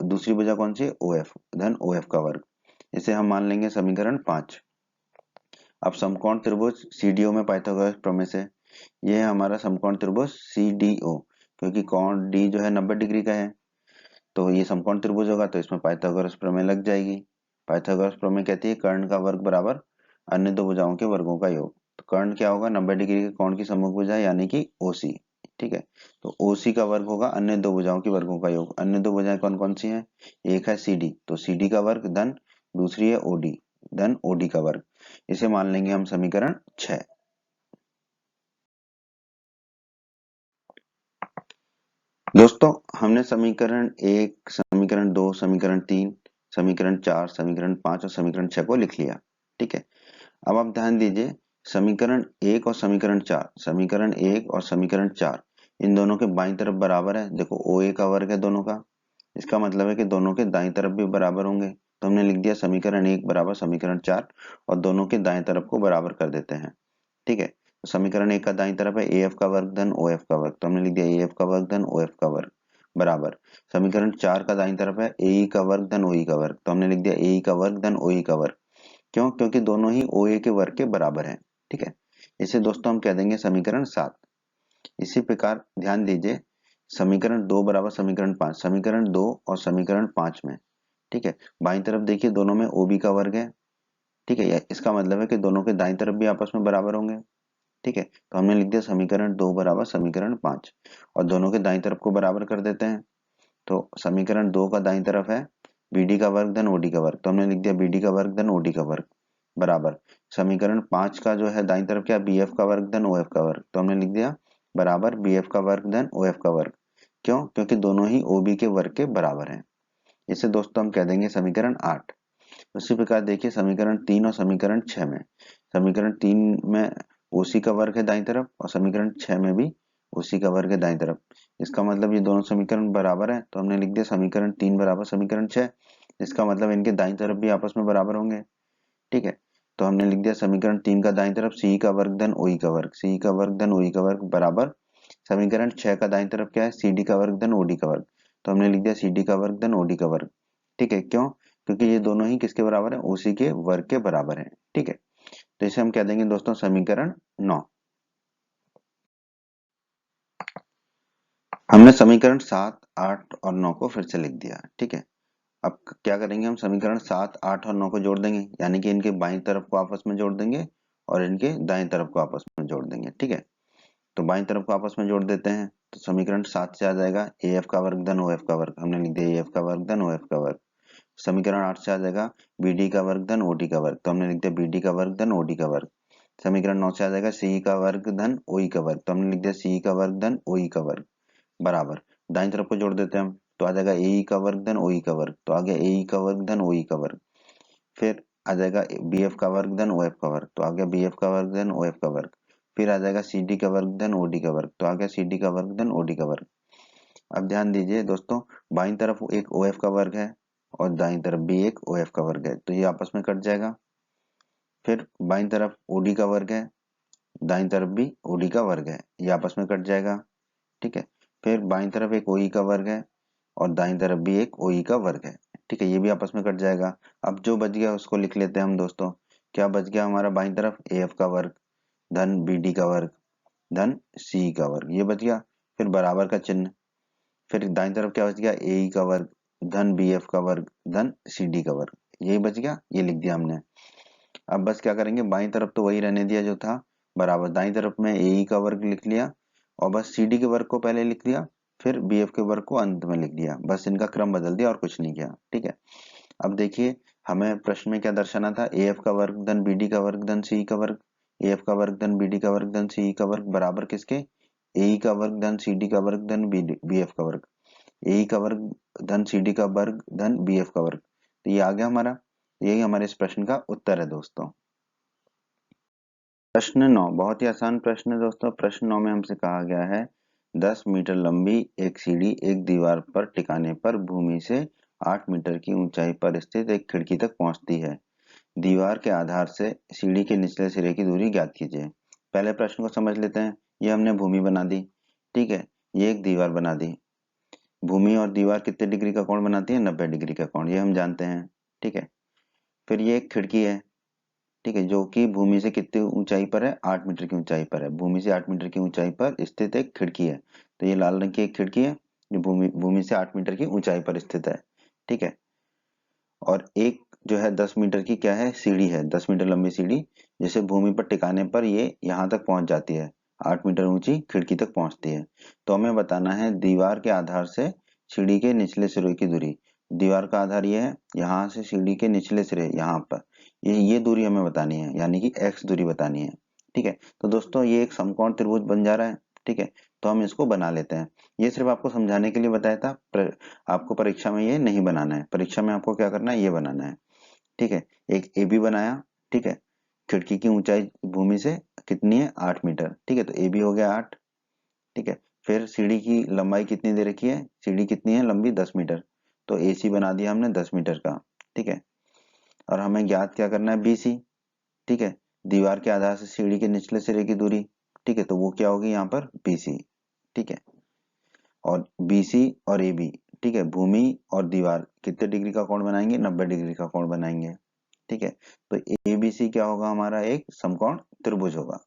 दूसरी भुजा कौन सी है? OF धन OF का वर्ग। इसे हम मान लेंगे समीकरण 5। अब समकोण त्रिभुज CDO में पाइथागोरस प्रमेय से ये है हमारा समकोण त्रिभुज CDO, क्योंकि कोण D जो है 90 डिग्री का है तो ये समकोण त्रिभुज होगा, तो इसमें पाइथागोरस प्रमेय लग जाएगी। पाइथागोरस प्रमेय कहती है कर्ण का वर्ग बराबर अन्य दो भुजाओं के वर्गों का योग। तो कर्ण क्या होगा? 90 डिग्री के कोण की सम्मुख भुजा यानी कि OC। ठीक है, तो OC का वर्ग होगा अन्य दो भुजाओं के वर्गों का योग। अन्य दो भुजाएं कौन कौन सी हैं? एक है CD, तो CD का वर्ग धन दूसरी है OD धन OD का वर्ग। इसे मान लेंगे हम समीकरण 6। दोस्तों हमने समीकरण 1, समीकरण 2, समीकरण 3, समीकरण 4, समीकरण 5 और समीकरण 6 को लिख लिया। ठीक है, अब आप ध्यान दीजिए समीकरण 1 और समीकरण 4, समीकरण 1 और समीकरण 4 इन दोनों के बाईं तरफ बराबर है। देखो OA का वर्ग है दोनों का, इसका मतलब है कि दोनों के दाईं तरफ भी बराबर होंगे। तो हमने लिख दिया समीकरण 1 बराबर समीकरण 4 और दोनों के दाएं तरफ को बराबर कर देते हैं। ठीक है, तो समीकरण 1 का दाईं तरफ है AF का वर्ग धन OF का वर्ग, तो हमने लिख दिया AF का वर्ग धन OF का वर्ग बराबर। समीकरण 4 का दाईं तरफ है AE का वर्ग धन OE का वर्ग, तो हमने लिख दिया AE का वर्ग धन OE का वर्ग। क्यों? क्योंकि दोनों ही OA के वर्ग के बराबर हैं। ठीक है, इसे दोस्तों हम कह देंगे समीकरण 7। इसी प्रकार ध्यान दीजिए समीकरण 2 बराबर समीकरण 5, समीकरण 2 और समीकरण 5 में, ठीक है, बाईं तरफ देखिए दोनों में OB का वर्ग है। ठीक है, इसका मतलब है कि दोनों के दाईं तरफ भी आपस में बराबर होंगे। ठीक है, तो हमने लिख दिया समीकरण 2 बराबर समीकरण 5 और दोनों के दाईं तरफ को बराबर कर देते हैं। तो समीकरण 2 का दाईं तरफ है BD का वर्ग धन OD का वर्ग, तो हमने लिख दिया BD का वर्ग धन OD का वर्ग बराबर। समीकरण 5 का जो है दाईं तरफ क्या? BF का वर्ग धन OF का वर्ग, तो हमने लिख दिया बराबर BF का वर्ग धन OF का वर्ग। क्यों? क्योंकि दोनों ही OB के वर्ग के बराबर हैं। इसे दोस्तों हम कह देंगे समीकरण 8। उसी प्रकार देखिए समीकरण 3 और समीकरण 6 में, समीकरण 3 में OC का वर्ग है दाईं तरफ और समीकरण 6 में भी OC का वर्ग है दाईं तरफ। इसका मतलब ये दोनों समीकरण बराबर है, तो हमने लिख दिया समीकरण 3 बराबर समीकरण 6। इसका मतलब इनके दाईं तरफ भी आपस में बराबर होंगे। ठीक है, तो हमने लिख दिया समीकरण 3 का दाईं तरफ CE का वर्ग धन OE का वर्ग, CE का वर्ग धन OE का वर्ग बराबर। समीकरण 6 का दाईं तरफ क्या है? CD का वर्ग धन OD का वर्ग, तो हमने लिख दिया CD का वर्ग धन OD का वर्ग। ठीक है, क्यों? क्योंकि ये दोनों ही किसके बराबर है? OC के वर्ग के बराबर हैं। ठीक है, तो इसे हम कह देंगे दोस्तों समीकरण 9। हमने समीकरण 7, 8 और 9 को फिर से लिख दिया। ठीक है, अब क्या करेंगे हम समीकरण 7, 8 और 9 को जोड़ देंगे, यानी कि इनके बाईं तरफ को आपस में जोड़ देंगे और इनके दाईं तरफ को आपस में जोड़ देंगे। ठीक है, तो बाईं तरफ को आपस में जोड़ देते हैं, तो समीकरण 7 से आ जाएगा AF का वर्ग धन OF का वर्ग, हमने लिख दिया AF का वर्ग धन OF का वर्ग। समीकरण 8 से आ जाएगा BD का वर्ग धन OD का वर्ग, तो हमने लिख दिया BD का वर्ग धन OD का वर्ग। समीकरण 9 से आ जाएगा CE का वर्ग धन OE का वर्ग, तो हमने लिख दिया CE का वर्ग धन OE का वर्ग बराबर। दाईं तरफ को जोड़ देते हैं हम, तो आ जाएगा AE का वर्ग धन OE का वर्ग, तो आ गया AE का वर्ग धन OE का वर्ग। फिर आ जाएगा BF का वर्ग धन OF का वर्ग, तो आ गया BF का वर्ग धन OF का वर्ग। फिर आ जाएगा CD का वर्ग धन OD का वर्ग, तो आ गया CD का वर्ग धन OD का वर्ग। अब ध्यान दीजिए दोस्तों बाईं तरफ एक OF का वर्ग है और दाईं तरफ भी एक OF का वर्ग है, तो ये आपस में कट जाएगा। फिर बाईं तरफ OD का वर्ग है, दाईं तरफ भी OD का वर्ग है, ये आपस में कट जाएगा। ठीक है, फिर बाईं तरफ एक OE का वर्ग है और दाईं तरफ भी एक OE का वर्ग है। ठीक है, ये भी आपस में कट जाएगा। अब जो बच गया उसको लिख लेते हैं हम दोस्तों। क्या बच गया हमारा? बाईं तरफ AF का वर्ग धन BD का वर्ग धन CE का वर्ग, ये बच गया। फिर बराबर का चिन्ह। फिर दाईं तरफ क्या बच गया? AE का वर्ग धन BF का वर्ग धन CD का वर्ग, यही बच गया, ये लिख दिया हमने। अब बस क्या करेंगे, बाईं तरफ तो वही रहने दिया जो था बराबर, दाईं तरफ में AE का वर्ग लिख लिया और बस CD के वर्ग को पहले लिख दिया, फिर BF के वर्ग को अंत में लिख दिया, बस इनका क्रम बदल दिया और कुछ नहीं किया। ठीक है, अब देखिए हमें प्रश्न में क्या दर्शाना था, ए एफ का वर्ग धन बी डी का वर्ग धन सी का वर्ग, ए एफ का वर्ग धन बी डी का वर्ग धन सी का वर्ग बराबर किसके, ए का वर्ग धन सी डी का वर्ग धन बी एफ का वर्ग, ए का वर्ग धन सी डी का वर्ग धन बी एफ का वर्ग। तो ये आ गया हमारा, यही हमारे इस प्रश्न का उत्तर है दोस्तों। प्रश्न 9 बहुत ही आसान प्रश्न है दोस्तों। प्रश्न 9 में हमसे कहा गया है 10 मीटर लंबी एक सीढ़ी एक दीवार पर टिकाने पर भूमि से 8 मीटर की ऊंचाई पर स्थित एक खिड़की तक पहुंचती है। दीवार के आधार से सीढ़ी के निचले सिरे की दूरी ज्ञात कीजिए। पहले प्रश्न को समझ लेते हैं। ये हमने भूमि बना दी, ठीक है, ये एक दीवार बना दी। भूमि और दीवार कितने डिग्री का कोण बनाती है, 90 डिग्री का कोण, ये हम जानते हैं, ठीक है। फिर ये एक खिड़की है, ठीक है, जो कि भूमि से कितनी ऊंचाई पर है, 8 मीटर की ऊंचाई पर है। भूमि से 8 मीटर की ऊंचाई पर स्थित एक खिड़की है। तो ये लाल रंग की एक खिड़की है जो भूमि से 8 मीटर की ऊंचाई पर स्थित है, ठीक है। और एक जो है 10 मीटर की क्या है, सीढ़ी है, 10 मीटर लंबी सीढ़ी, जिसे भूमि पर टिकाने पर ये यहाँ तक पहुंच जाती है, 8 मीटर ऊंची खिड़की तक पहुंचती है। तो हमें बताना है दीवार के आधार से सीढ़ी के निचले सिरे की दूरी। दीवार का आधार ये है, यहाँ से सीढ़ी के निचले सिरे यहाँ पर, ये दूरी हमें बतानी है, यानी कि x दूरी बतानी है, ठीक है। तो दोस्तों ये एक समकोण त्रिभुज बन जा रहा है, ठीक है। तो हम इसको बना लेते हैं। ये सिर्फ आपको समझाने के लिए बताया था, आपको परीक्षा में ये नहीं बनाना है। परीक्षा में आपको क्या करना है, ये बनाना है, ठीक है। एक ए बी बनाया, ठीक है, खिड़की की ऊंचाई भूमि से कितनी है, 8 मीटर, ठीक है। तो ए बी हो गया 8, ठीक है। फिर सीढ़ी की लंबाई कितनी दे रखी है, सीढ़ी कितनी है लंबी, 10 मीटर, तो ए सी बना दिया हमने 10 मीटर का, ठीक है। और हमें ज्ञात क्या करना है, बी सी, ठीक है, दीवार के आधार से सीढ़ी के निचले सिरे की दूरी, ठीक है। तो वो क्या होगी यहाँ पर, बी सी, ठीक है। और BC और AB, ठीक है, भूमि और दीवार कितने डिग्री का कोण बनाएंगे, 90 डिग्री का कोण बनाएंगे, ठीक है। तो ABC क्या होगा, हमारा एक समकोण त्रिभुज होगा।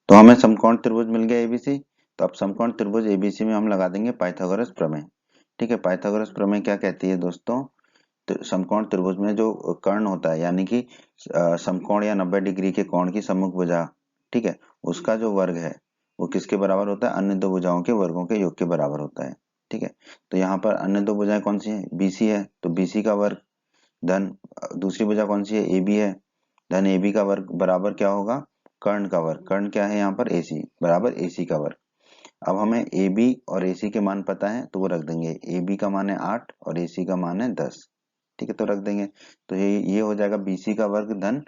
तो हमें समकोण त्रिभुज मिल गया ABC। तो अब समकोण त्रिभुज ABC में हम लगा देंगे पाइथागोरस प्रमेय, ठीक है। पाइथागोरस प्रमेय क्या कहती है दोस्तों, तो समकोण त्रिभुज में जो कर्ण होता है, यानी कि समकोण या 90 डिग्री के कोण की सम्मुख भुजा, ठीक है, उसका जो वर्ग है वो किसके बराबर होता है, अन्य दो भुजाओं के वर्गों के योग के बराबर होता है, ठीक है। तो यहाँ पर अन्य दो भुजाएं कौन सी है, BC है, तो BC का वर्ग धन दूसरी भुजा कौन सी है, AB है, धन AB का वर्ग बराबर क्या होगा, कर्ण का वर्ग, कर्ण क्या है यहाँ पर, AC बराबर AC का वर्ग। अब हमें AB और AC के मान पता है, तो वो रख देंगे। AB का मान है 8 और AC का मान है 10, ठीक है, तो रख देंगे। तो ये हो जाएगा BC का वर्ग धन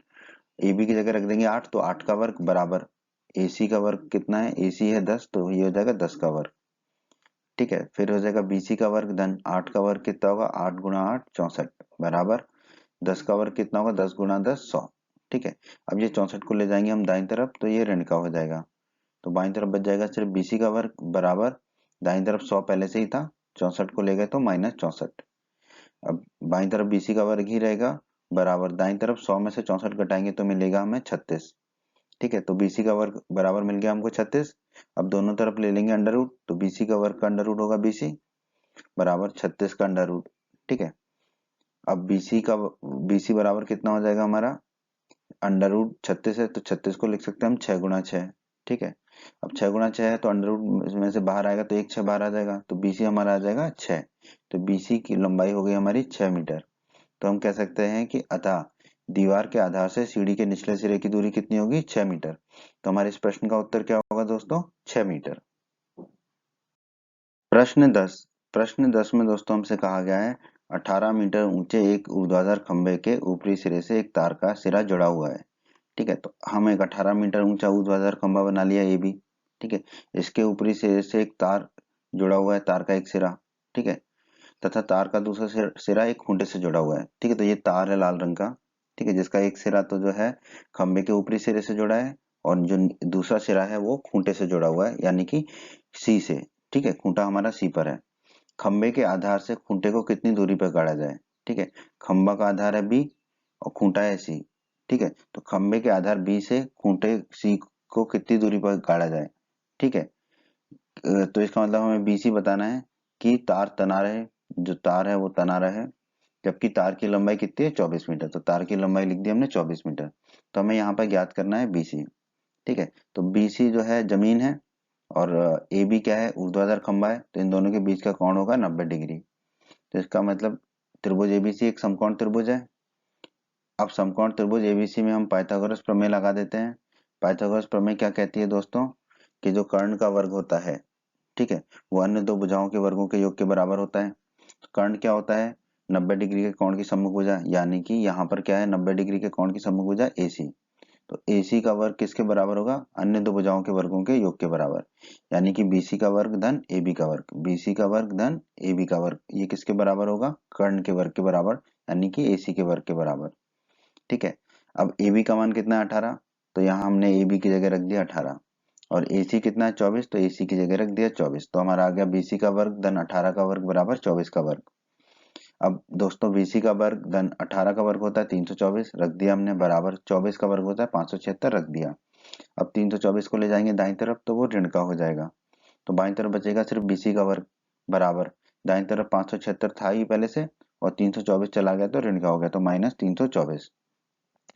AB की जगह रख देंगे 8, तो 8 का वर्ग बराबर AC का वर्ग कितना है, AC है 10, तो ये हो जाएगा 10 का वर्ग, ठीक है। फिर हो जाएगा BC का वर्ग धन 8 का वर्ग कितना होगा, 8 गुणा 8 64 बराबर 10 का वर्ग कितना होगा, 10 गुणा 10 100, ठीक है। अब ये 64 को ले जाएंगे हम दाईं तरफ, तो ये ऋण का हो जाएगा, तो बाईं तरफ बच जाएगा सिर्फ BC का वर्ग बराबर, दाईं तरफ 100 पहले से ही था, 64 को ले गए तो माइनस 64। अब बाईं तरफ BC का वर्ग ही रहेगा बराबर, दाईं तरफ 100 में से 64 घटाएंगे तो मिलेगा हमें 36, ठीक है। तो BC का वर्ग बराबर मिल गया हमको 36। अब दोनों तरफ ले लेंगे अंडर रूट, तो BC का वर्ग का अंडर रूट होगा BC बराबर 36 का अंडर रूट, ठीक है। अब BC बराबर कितना हो जाएगा हमारा, अंडर रूट 36 है, तो 36 को लिख सकते हैं हम 6 गुणा 6, ठीक है। अब 6 गुणा 6 है, तो अंडर रूट में से बाहर आएगा तो एक 6 बाहर आ जाएगा, तो BC हमारा आ जाएगा 6। तो BC की लंबाई हो गई हमारी 6 मीटर। तो हम कह सकते हैं कि अतः दीवार के आधार से सीढ़ी के निचले सिरे की दूरी कितनी होगी, 6 मीटर। तो हमारे इस प्रश्न का उत्तर क्या होगा दोस्तों, 6 मीटर। प्रश्न 10 में दोस्तों हमसे कहा गया है 18 मीटर ऊंचे एक ऊर्ध्वाधर खंभे के ऊपरी सिरे से एक तार का सिरा जुड़ा हुआ है, ठीक है। तो हम एक 18 मीटर ऊंचा ऊर्ध्वाधर खंभा बना लिया ए बी, ठीक है। इसके ऊपरी सिरे से एक तार जुड़ा हुआ है, तार का एक सिरा, ठीक है, तथा तार का दूसरा सिरा एक खूंटे से जुड़ा हुआ है, ठीक है। तो ये तार है लाल रंग का, ठीक है, जिसका एक सिरा तो जो है खंभे के ऊपरी सिरे से जुड़ा है और जो दूसरा सिरा है वो खूंटे से जुड़ा हुआ है, यानी कि सी से, ठीक है, खूंटा हमारा सी पर है। खंबे के आधार से खूंटे को कितनी दूरी पर गाड़ा जाए, ठीक है। खंबा का आधार है बी और खूंटा है सी, ठीक है। तो खंबे के आधार बी से खूंटे सी को कितनी दूरी पर गाड़ा जाए, ठीक है। तो इसका मतलब हमें BC बताना है कि तार तना रहे, जो तार है वो तना रहे, जबकि तार की लंबाई कितनी है, 24 मीटर। तो तार की लंबाई लिख दी हमने 24 मीटर। तो हमें यहाँ पर ज्ञात करना है BC, ठीक है। तो BC जो है जमीन है, और ए बी क्या है, ऊर्ध्वाधर खंभा है, तो इन दोनों के बीच का कोण होगा 90 डिग्री। तो इसका मतलब त्रिभुज एबीसी एक समकोण त्रिभुज है। अब समकोण त्रिभुज एबीसी में हम पाइथागोरस प्रमेय लगा देते हैं। पाइथागोरस प्रमेय क्या कहती है दोस्तों, कि जो कर्ण का वर्ग होता है, ठीक है, वो अन्य दो भुजाओं के वर्गों के योग के बराबर होता है। कर्ण क्या होता है, 90 डिग्री के कोण की सम्मुख भुजा, यानी कि यहाँ पर क्या है, 90 डिग्री के कोण की सम्मुख भुजा AC। तो AC का वर्ग किसके बराबर होगा, अन्य दो भुजाओं के वर्गों के योग के बराबर, यानी कि BC का वर्ग धन AB का वर्ग, BC का वर्ग धन AB का वर्ग, ये किसके बराबर होगा, कर्ण के वर्ग के बराबर, यानी कि AC के वर्ग के बराबर। ठीक है। अब AB का मान कितना है, 18, तो यहाँ हमने AB की जगह रख दिया 18, और AC कितना है, 24, तो AC की जगह रख दिया 24, तो हमारा आ गया BC का वर्ग धन 18 का वर्ग बराबर 24 का वर्ग। अब दोस्तों BC का वर्ग धन 18 का वर्ग होता है 324, रख दिया हमने, बराबर 24 का वर्ग होता है 576, रख दिया। अब 324 को ले जाएंगे दाईं तरफ तो वो ऋण का हो जाएगा, तो बाईं तरफ बचेगा सिर्फ BC का वर्ग, बराबर दाईं तरफ 576 था ही पहले से, और 324 चला गया तो ऋण का हो गया, तो माइनस 324।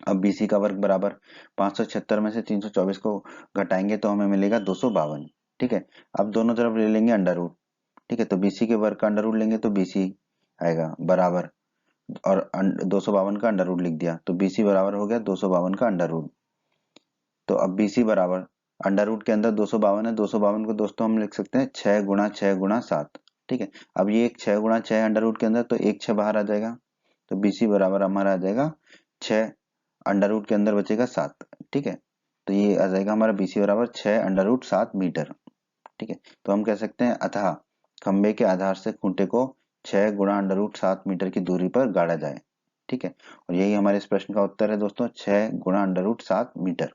अब BC का वर्ग बराबर 576 में से 324 को घटाएंगे तो हमें मिलेगा 252। ठीक है। अब दोनों तरफ ले लेंगे अंडर रूट, ठीक है, तो BC के वर्ग का अंडर रूट लेंगे तो BC आएगा बराबर, और 252 का अंडर रूट लिख दिया, तो BC बराबर हो गया 252 का अंडर रूट। तो अब BC बराबर अंडर रूट के अंदर 252 है, 252 को दोस्तों हम लिख सकते हैं 6 गुणा 6 गुणा 7। ठीक है। अब ये एक 6 गुणा 6 अंडर रूट के अंदर, तो एक 6 बाहर आ जाएगा, तो BC बराबर हमारा आ जाएगा 6, अंडर रूट के अंदर बचेगा 7। ठीक है। तो ये आ जाएगा हमारा BC बराबर 6 अंडर रूट 7 मीटर। ठीक है। तो हम कह सकते हैं अतः खंबे के आधार से खूंटे को 6 गुणा अंडर रूट 7 मीटर की दूरी पर गाड़ा जाए। ठीक है। और यही हमारे इस प्रश्न का उत्तर है दोस्तों, 6 गुणा अंडर रूट 7 मीटर।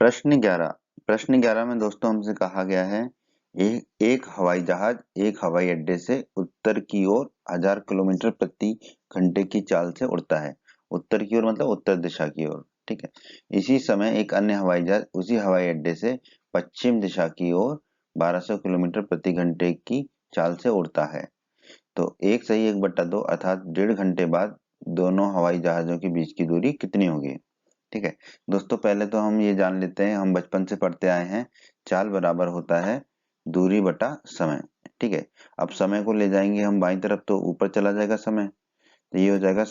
प्रश्न 11 में दोस्तों हमसे कहा गया है, एक हवाई जहाज एक हवाई अड्डे से उत्तर की ओर 1000 किलोमीटर प्रति घंटे की चाल से उड़ता है। उत्तर की ओर मतलब उत्तर दिशा की ओर। ठीक है। इसी समय एक अन्य हवाई जहाज उसी हवाई अड्डे से पश्चिम दिशा की ओर 1200 किलोमीटर प्रति घंटे की चाल से उड़ता है। तो 1/2 अर्थात 1.5 घंटे बाद दोनों हवाई जहाजों के बीच की दूरी कितनी होगी। ठीक है। दोस्तों पहले तो हम ये जान लेते हैं, हम बचपन से पढ़ते आए हैं, चाल बराबर होता है दूरी बटा समय। ठीक है। अब समय को ले जाएंगे हम बाईं तरफ तो ऊपर चला जाएगा समय, तो ये हो जाएगा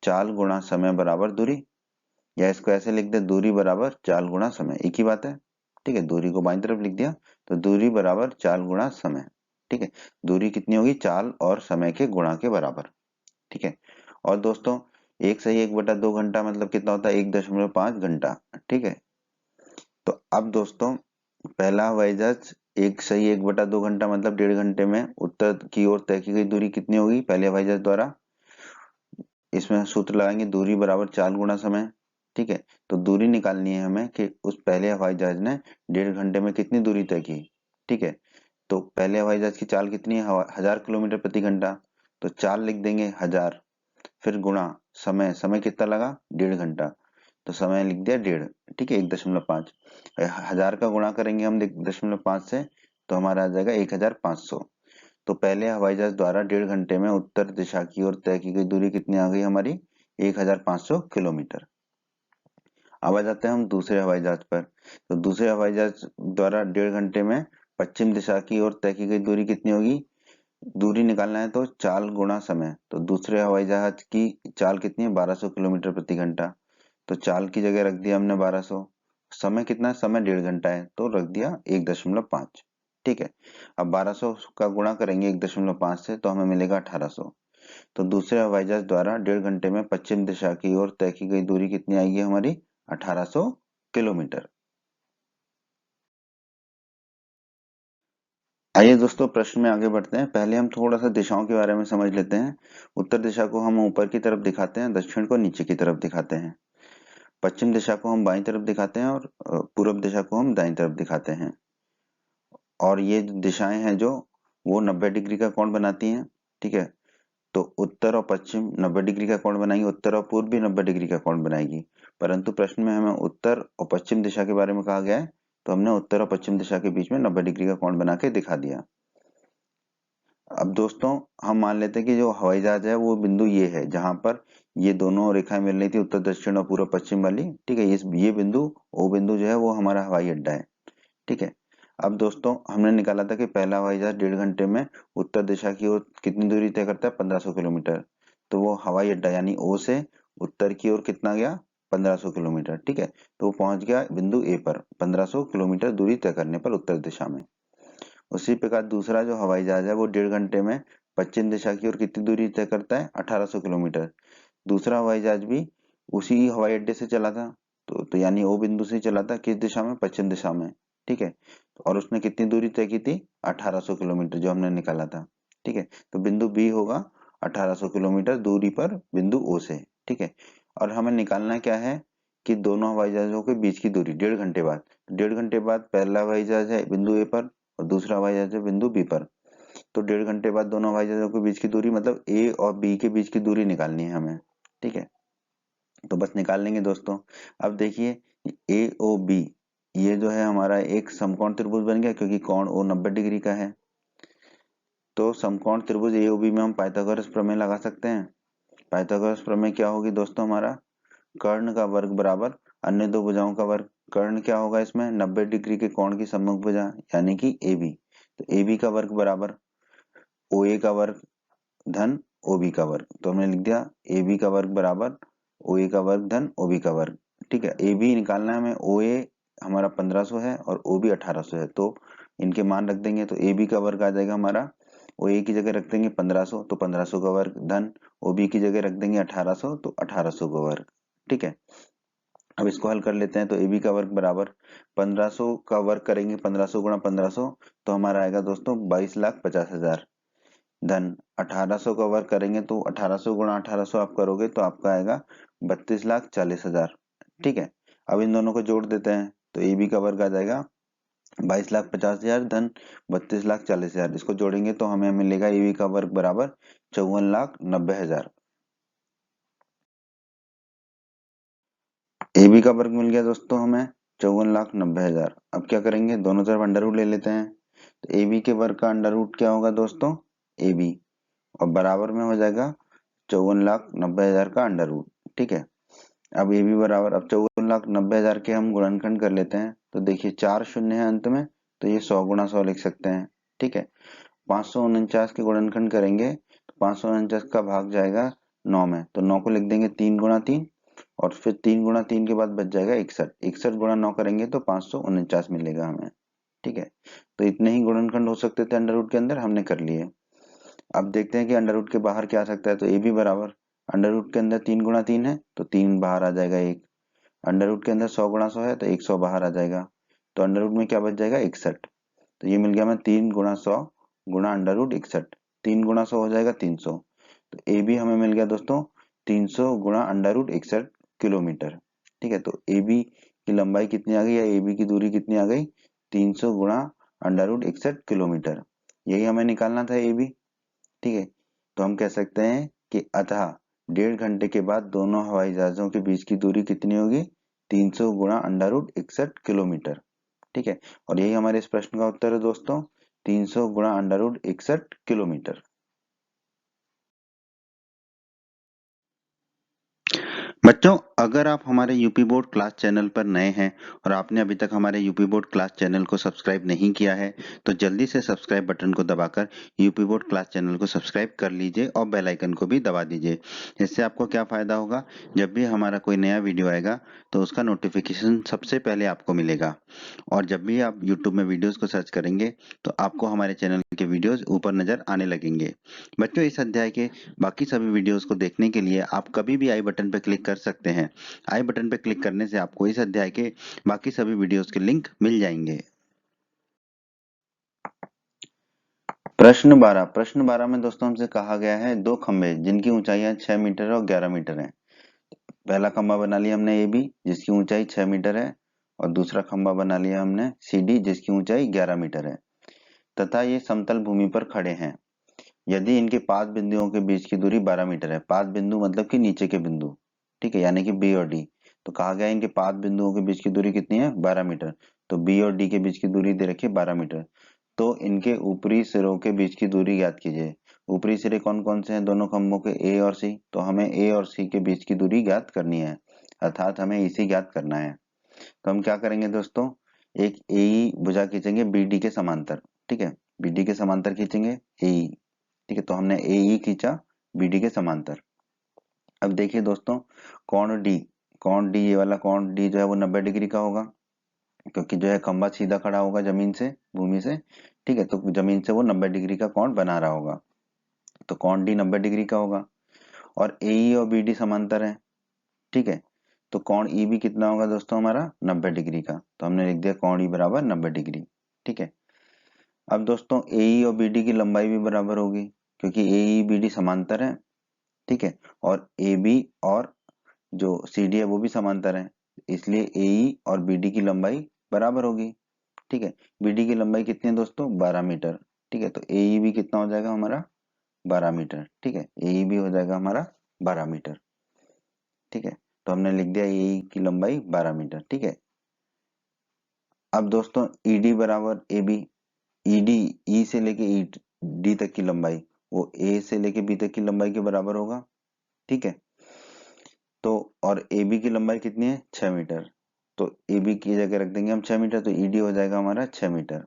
चाल गुणा समय बराबर दूरी, या इसको ऐसे लिख दे, दूरी बराबर चाल गुणा समय, एक ही बात है। ठीक है। दूरी को बाईं तरफ लिख दिया, तो दूरी बराबर चाल गुणा समय। ठीक है। दूरी कितनी होगी, चाल और समय के गुणा के बराबर। ठीक है। और दोस्तों 1/1/2 घंटा मतलब कितना होता है, 1.5 घंटा। ठीक है। तो अब दोस्तों पहला हवाई जहाज 1/1/2 घंटा मतलब 1.5 घंटे में उत्तर की ओर तय की गई दूरी कितनी होगी पहले हवाई जहाज द्वारा, इसमें सूत्र लगाएंगे, दूरी बराबर चाल गुणा समय। ठीक है। तो दूरी निकालनी है हमें कि उस पहले हवाई जहाज ने 1.5 घंटे में कितनी दूरी तय की। ठीक है। तो पहले हवाई जहाज की चाल कितनी है, 1000 किलोमीटर प्रति घंटा, तो चाल लिख देंगे 1000, फिर गुणा समय, समय कितना लगा 1.5 घंटा, तो समय लिख दिया 1.5। ठीक है। 1.5 1000 का गुणा करेंगे हम 1.5 से, तो हमारा आ जाएगा 1500। तो पहले हवाई जहाज द्वारा 1.5 घंटे में उत्तर दिशा की ओर तय की गई दूरी कितनी आ गई हमारी, 1500 किलोमीटर। अब आ जाते हैं हम दूसरे हवाई जहाज पर। तो दूसरे हवाई जहाज द्वारा 1.5 घंटे में पश्चिम दिशा की ओर तय की गई दूरी कितनी होगी, दूरी निकालना है तो चाल गुणा समय, तो दूसरे हवाई जहाज की चाल कितनी है, 1200 किलोमीटर प्रति घंटा, तो चाल की जगह रख दिया हमने 1200, समय कितना है, समय 1.5 घंटा है तो रख दिया 1.5। ठीक है। अब 1200 का गुणा करेंगे 1.5 से तो हमें मिलेगा 1800। तो दूसरे हवाई जहाज द्वारा 1.5 घंटे में पश्चिम दिशा की ओर तय की गई दूरी कितनी आएगी हमारी, 1800 किलोमीटर। आइए दोस्तों प्रश्न में आगे बढ़ते हैं। पहले हम थोड़ा सा दिशाओं के बारे में समझ लेते हैं। उत्तर दिशा को हम ऊपर की तरफ दिखाते हैं, दक्षिण को नीचे की तरफ दिखाते हैं, पश्चिम दिशा को हम बाईं तरफ दिखाते हैं, और पूर्व दिशा को हम दाईं तरफ दिखाते हैं। और ये दिशाएं हैं जो वो 90 डिग्री का कोण बनाती हैं। ठीक है। तो उत्तर और पश्चिम 90 डिग्री का कोण बनाएंगे, उत्तर और पूर्व भी 90 डिग्री का कोण बनाएगी, परंतु प्रश्न में हमें उत्तर और पश्चिम दिशा के बारे में कहा गया है, तो हमने उत्तर और पश्चिम दिशा के बीच में 90 डिग्री का कोण बना के दिखा दिया। अब दोस्तों हम मान लेते हैं कि जो हवाई जहाज है वो बिंदु ये है जहां पर ये दोनों रेखाएं मिल रही थी, उत्तर दक्षिण और पूर्व पश्चिम वाली। ठीक है, ये बिंदु ओ बिंदु जो है वो हमारा हवाई अड्डा है। ठीक है, अब दोस्तों हमने निकाला था कि पहला हवाई जहाज 1.5 घंटे में उत्तर दिशा की ओर कितनी दूरी तय करता है, 1500 किलोमीटर। तो वो हवाई अड्डा यानी ओ से उत्तर की ओर कितना गया, 1500 किलोमीटर। ठीक है, तो वो पहुंच गया बिंदु ए पर 1500 किलोमीटर दूरी तय करने पर उत्तर दिशा में। उसी प्रकार दूसरा जो हवाई जहाज है वो 1.5 घंटे में पश्चिम दिशा की ओर कितनी दूरी तय करता है, 1800 किलोमीटर। दूसरा हवाई जहाज भी उसी हवाई अड्डे से चला था, तो यानी ओ बिंदु से चला था, किस दिशा में, पश्चिम दिशा में। ठीक है, और उसने कितनी दूरी तय की थी, 1800 किलोमीटर जो हमने निकाला था। ठीक है, तो बिंदु बी होगा 1800 किलोमीटर दूरी पर बिंदु ओ से। ठीक है, और हमें निकालना क्या है कि दोनों हवाई जहाजों के बीच की दूरी 1.5 घंटे बाद। 1.5 घंटे बाद पहला हवाई जहाज है बिंदु ए पर और दूसरा हवाई जहाज है बिंदु बी पर। तो 1.5 घंटे बाद दोनों हवाई जहाजों के बीच की दूरी मतलब ए और बी के बीच की दूरी निकालनी है हमें। ठीक है, तो बस निकाल लेंगे दोस्तों। अब देखिए ए ओ बी ये जो है हमारा एक समकोण त्रिभुज बन गया, क्योंकि कोण ओ 90 डिग्री का है। तो समकोण त्रिभुज ए ओ बी में हम पाइथागोरस प्रमेय लगा सकते हैं। पाइथागोरस प्रमेय क्या होगी दोस्तों, हमारा कर्ण का वर्ग बराबर अन्य दो भुजाओं का वर्ग। कर्ण क्या होगा इसमें, 90 डिग्री के कोण की सम्मुख भुजा यानी कि ए बी। तो ए बी का वर्ग बराबर ओ ए का वर्ग धन ओ बी का वर्ग। तो हमने लिख दिया ए बी का वर्ग बराबर ओ ए का वर्ग धन ओ बी का वर्ग। ठीक है, ए बी निकालना है हमें, ओ ए हमारा 1500 है और ओ बी 1800 है, तो इनके मान रख देंगे। तो ए बी का वर्ग आ जाएगा हमारा, ओ ए की जगह रख देंगे 1500 तो 1500 का वर्ग धन ओ बी की जगह रख देंगे 1800 तो 1800 का वर्ग। ठीक है, अब इसको हल कर लेते हैं। तो ए बी का वर्ग बराबर 1500 का वर्ग करेंगे, 1500 गुणा 1500 तो हमारा आएगा दोस्तों 22,50,000 धन 1800 का वर्ग करेंगे तो 1800 गुणा 1800 आप करोगे तो आपका आएगा 32,40,000। ठीक है, अब इन दोनों को जोड़ देते हैं। तो ए बी का वर्ग आ जाएगा 22,50,000 धन 32,40,000। इसको जोड़ेंगे तो हमें मिलेगा ए बी का वर्ग बराबर 54,90,000। ए बी का वर्ग मिल गया दोस्तों हमें 54,90,000। अब क्या करेंगे, दोनों तरफ अंडर रूट ले लेते हैं। तो ए बी के वर्ग का अंडर रूट क्या होगा दोस्तों, ए बी, और बराबर में हो जाएगा 54,90,000 का अंडर रूट। ठीक है, अब ए बी बराबर, अब 54,90,000 के हम गुणनखंड कर लेते हैं। तो देखिए 4 शून्य है अंत में, तो ये 100 गुणा 100 लिख सकते हैं। ठीक है, 549 के गुणनखंड करेंगे तो 549 का भाग जाएगा 9 में, तो 9 को लिख देंगे 3 गुणा 3 और फिर 3 गुणा 3 के बाद बच जाएगा 61। 61 गुणा 9 करेंगे तो 549 मिलेगा हमें। ठीक है, तो इतने ही गुणनखंड हो सकते थे अंडर रूट के अंदर, हमने कर लिए। अब देखते हैं कि अंडर रूट के बाहर क्या आ सकता है। तो ए बी बराबर अंडर रूट के अंदर 3 गुणा 3 है तो 3 बाहर आ जाएगा 1। अंडर रूट के अंदर 100 गुणा 100 है तो 100 बाहर आ जाएगा, तो अंडर रूट में क्या बच जाएगा 61। तो ये मिल गया हमें 3 गुणा 100 गुणा अंडर रूट 61। 3 गुणा 100 हो जाएगा 300। तो ए बी हमें मिल गया दोस्तों 300 गुणा अंडर रूट 61 किलोमीटर। ठीक है, तो ए बी की लंबाई कितनी आ गई या ए बी की दूरी कितनी आ गई, 300 गुणा अंडर रूट 61 किलोमीटर। यही हमें निकालना था ए बी। ठीक है, तो हम कह सकते हैं कि अतः 1.5 घंटे के बाद दोनों हवाई जहाजों के बीच की दूरी कितनी होगी, 300 गुणा अंडर रूट 61 किलोमीटर। ठीक है, और यही हमारे इस प्रश्न का उत्तर है दोस्तों, 300 गुणा अंडर रूट 61 किलोमीटर। बच्चों, अगर आप हमारे यूपी बोर्ड क्लास चैनल पर नए हैं और आपने अभी तक हमारे यूपी बोर्ड क्लास चैनल को सब्सक्राइब नहीं किया है तो जल्दी से सब्सक्राइब बटन को दबाकर यूपी बोर्ड क्लास चैनल को सब्सक्राइब कर लीजिए और बेल आइकन को भी दबा दीजिए। इससे आपको क्या फायदा होगा, जब भी हमारा कोई नया वीडियो आएगा तो उसका नोटिफिकेशन सबसे पहले आपको मिलेगा। और जब भी आप यूट्यूब में वीडियोज को सर्च करेंगे तो आपको हमारे चैनल के वीडियोज ऊपर नजर आने लगेंगे। बच्चों, इस अध्याय के बाकी सभी वीडियोस को देखने के लिए आप कभी भी आई बटन पर क्लिक कर सकते हैं। आई बटन पर क्लिक करने से आपको इस अध्याय के बाकी सभी वीडियोस के लिंक मिल जाएंगे। प्रश्न 12 में दोस्तों हमसे कहा गया है दो खंभे जिनकी ऊंचाइयां 6 मीटर और 11 मीटर है। पहला खंभा बना लिया हमने ए बी जिसकी ऊंचाई 6 मीटर है और दूसरा खंभा बना लिया हमने सी डी जिसकी ऊंचाई 11 मीटर है तथा ये समतल भूमि पर खड़े हैं। यदि इनके पाद बिंदुओं के बीच की दूरी 12 मीटर है, पाद बिंदु मतलब कि नीचे के बिंदु, ठीक है, यानी कि बी और डी। तो कहा गया इनके पाद बिंदुओं के बीच की दूरी कितनी है, 12 मीटर। तो बी और डी के बीच की दूरी दे रखी है 12 मीटर। तो इनके ऊपरी सिरों के बीच की दूरी ज्ञात कीजिए। ऊपरी सिरे कौन कौन से हैं दोनों खंभों के, ए और सी। तो हमें ए और सी के बीच की दूरी ज्ञात करनी है, अर्थात हमें इसी ज्ञात करना है। तो हम क्या करेंगे दोस्तों, एक ए भुजा खींचेंगे बीडी के समांतर, ठीक है, बीडी के समांतर खींचेंगे ए, ठीक है। तो हमने ए खींचा बीडी के समांतर। अब देखिए दोस्तों, कोण डी, ये वाला कोण डी जो है वो 90 डिग्री का होगा, क्योंकि जो है खंभा सीधा खड़ा होगा जमीन से, भूमि से, ठीक है। तो जमीन से वो 90 डिग्री का कोण बना रहा होगा, तो कोण डी 90 डिग्री का होगा। और ए और बी डी समांतर है, ठीक है। तो कोण ई भी कितना होगा दोस्तों हमारा, 90 डिग्री का। तो हमने लिख दिया कोण ई बराबर 90 डिग्री, ठीक है। अब दोस्तों ए और बी डी की लंबाई भी बराबर होगी, क्योंकि ए बी डी समांतर है, ठीक है। और ए बी और जो सी डी है वो भी समांतर है, इसलिए ए और बी डी की लंबाई बराबर होगी, ठीक है। बीडी की लंबाई कितनी है दोस्तों, 12 मीटर, ठीक है। तो ए भी कितना हो जाएगा हमारा, 12 मीटर, ठीक है। ए भी हो जाएगा हमारा 12 मीटर, ठीक है। तो हमने लिख दिया ए की लंबाई 12 मीटर, ठीक है। अब दोस्तों ईडी बराबर ए बी, ईडी ई से लेके डी तक की लंबाई वो ए से लेके बी तक की लंबाई के बराबर होगा, ठीक है। तो और ए बी की लंबाई कितनी है, 6 मीटर। तो ए बी की जगह रख देंगे हम 6 मीटर, तो ईडी हो जाएगा हमारा 6 मीटर।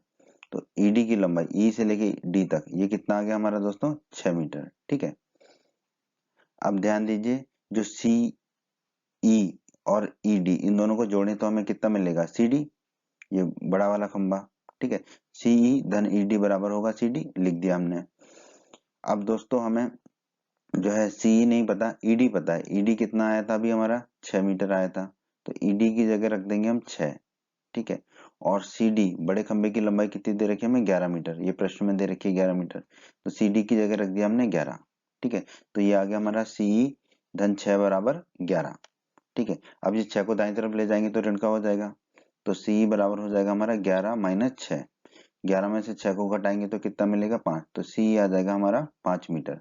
तो ईडी की लंबाई ई से लेके डी तक ये कितना आ गया हमारा दोस्तों, 6 मीटर, ठीक है। अब ध्यान दीजिए, जो सी ई और ई डी इन दोनों को जोड़ें तो हमें कितना मिलेगा, सी डी, ये बड़ा वाला खंभा, ठीक है। सी ई धन ई डी बराबर होगा सी डी, लिख दिया हमने। अब दोस्तों हमें जो है सी नहीं पता, ईडी पता है। ईडी कितना आया था अभी हमारा, 6 मीटर आया था। तो ईडी की जगह रख देंगे हम 6, ठीक है। और सी डी बड़े खंभे की लंबाई कितनी दे रखी है हमें, 11 मीटर, ये प्रश्न में दे रखी है 11 मीटर। तो सी डी की जगह रख दिया हमने 11, ठीक है। तो ये आ गया हमारा सी धन 6 बराबर 11, ठीक है। अब ये 6 को दाएं तरफ ले जाएंगे तो ऋण का हो जाएगा, तो सी बराबर हो जाएगा हमारा 11 माइनस 6। 11 में से 6 को घटाएंगे तो कितना मिलेगा, 5। तो सी आ जाएगा हमारा 5 मीटर।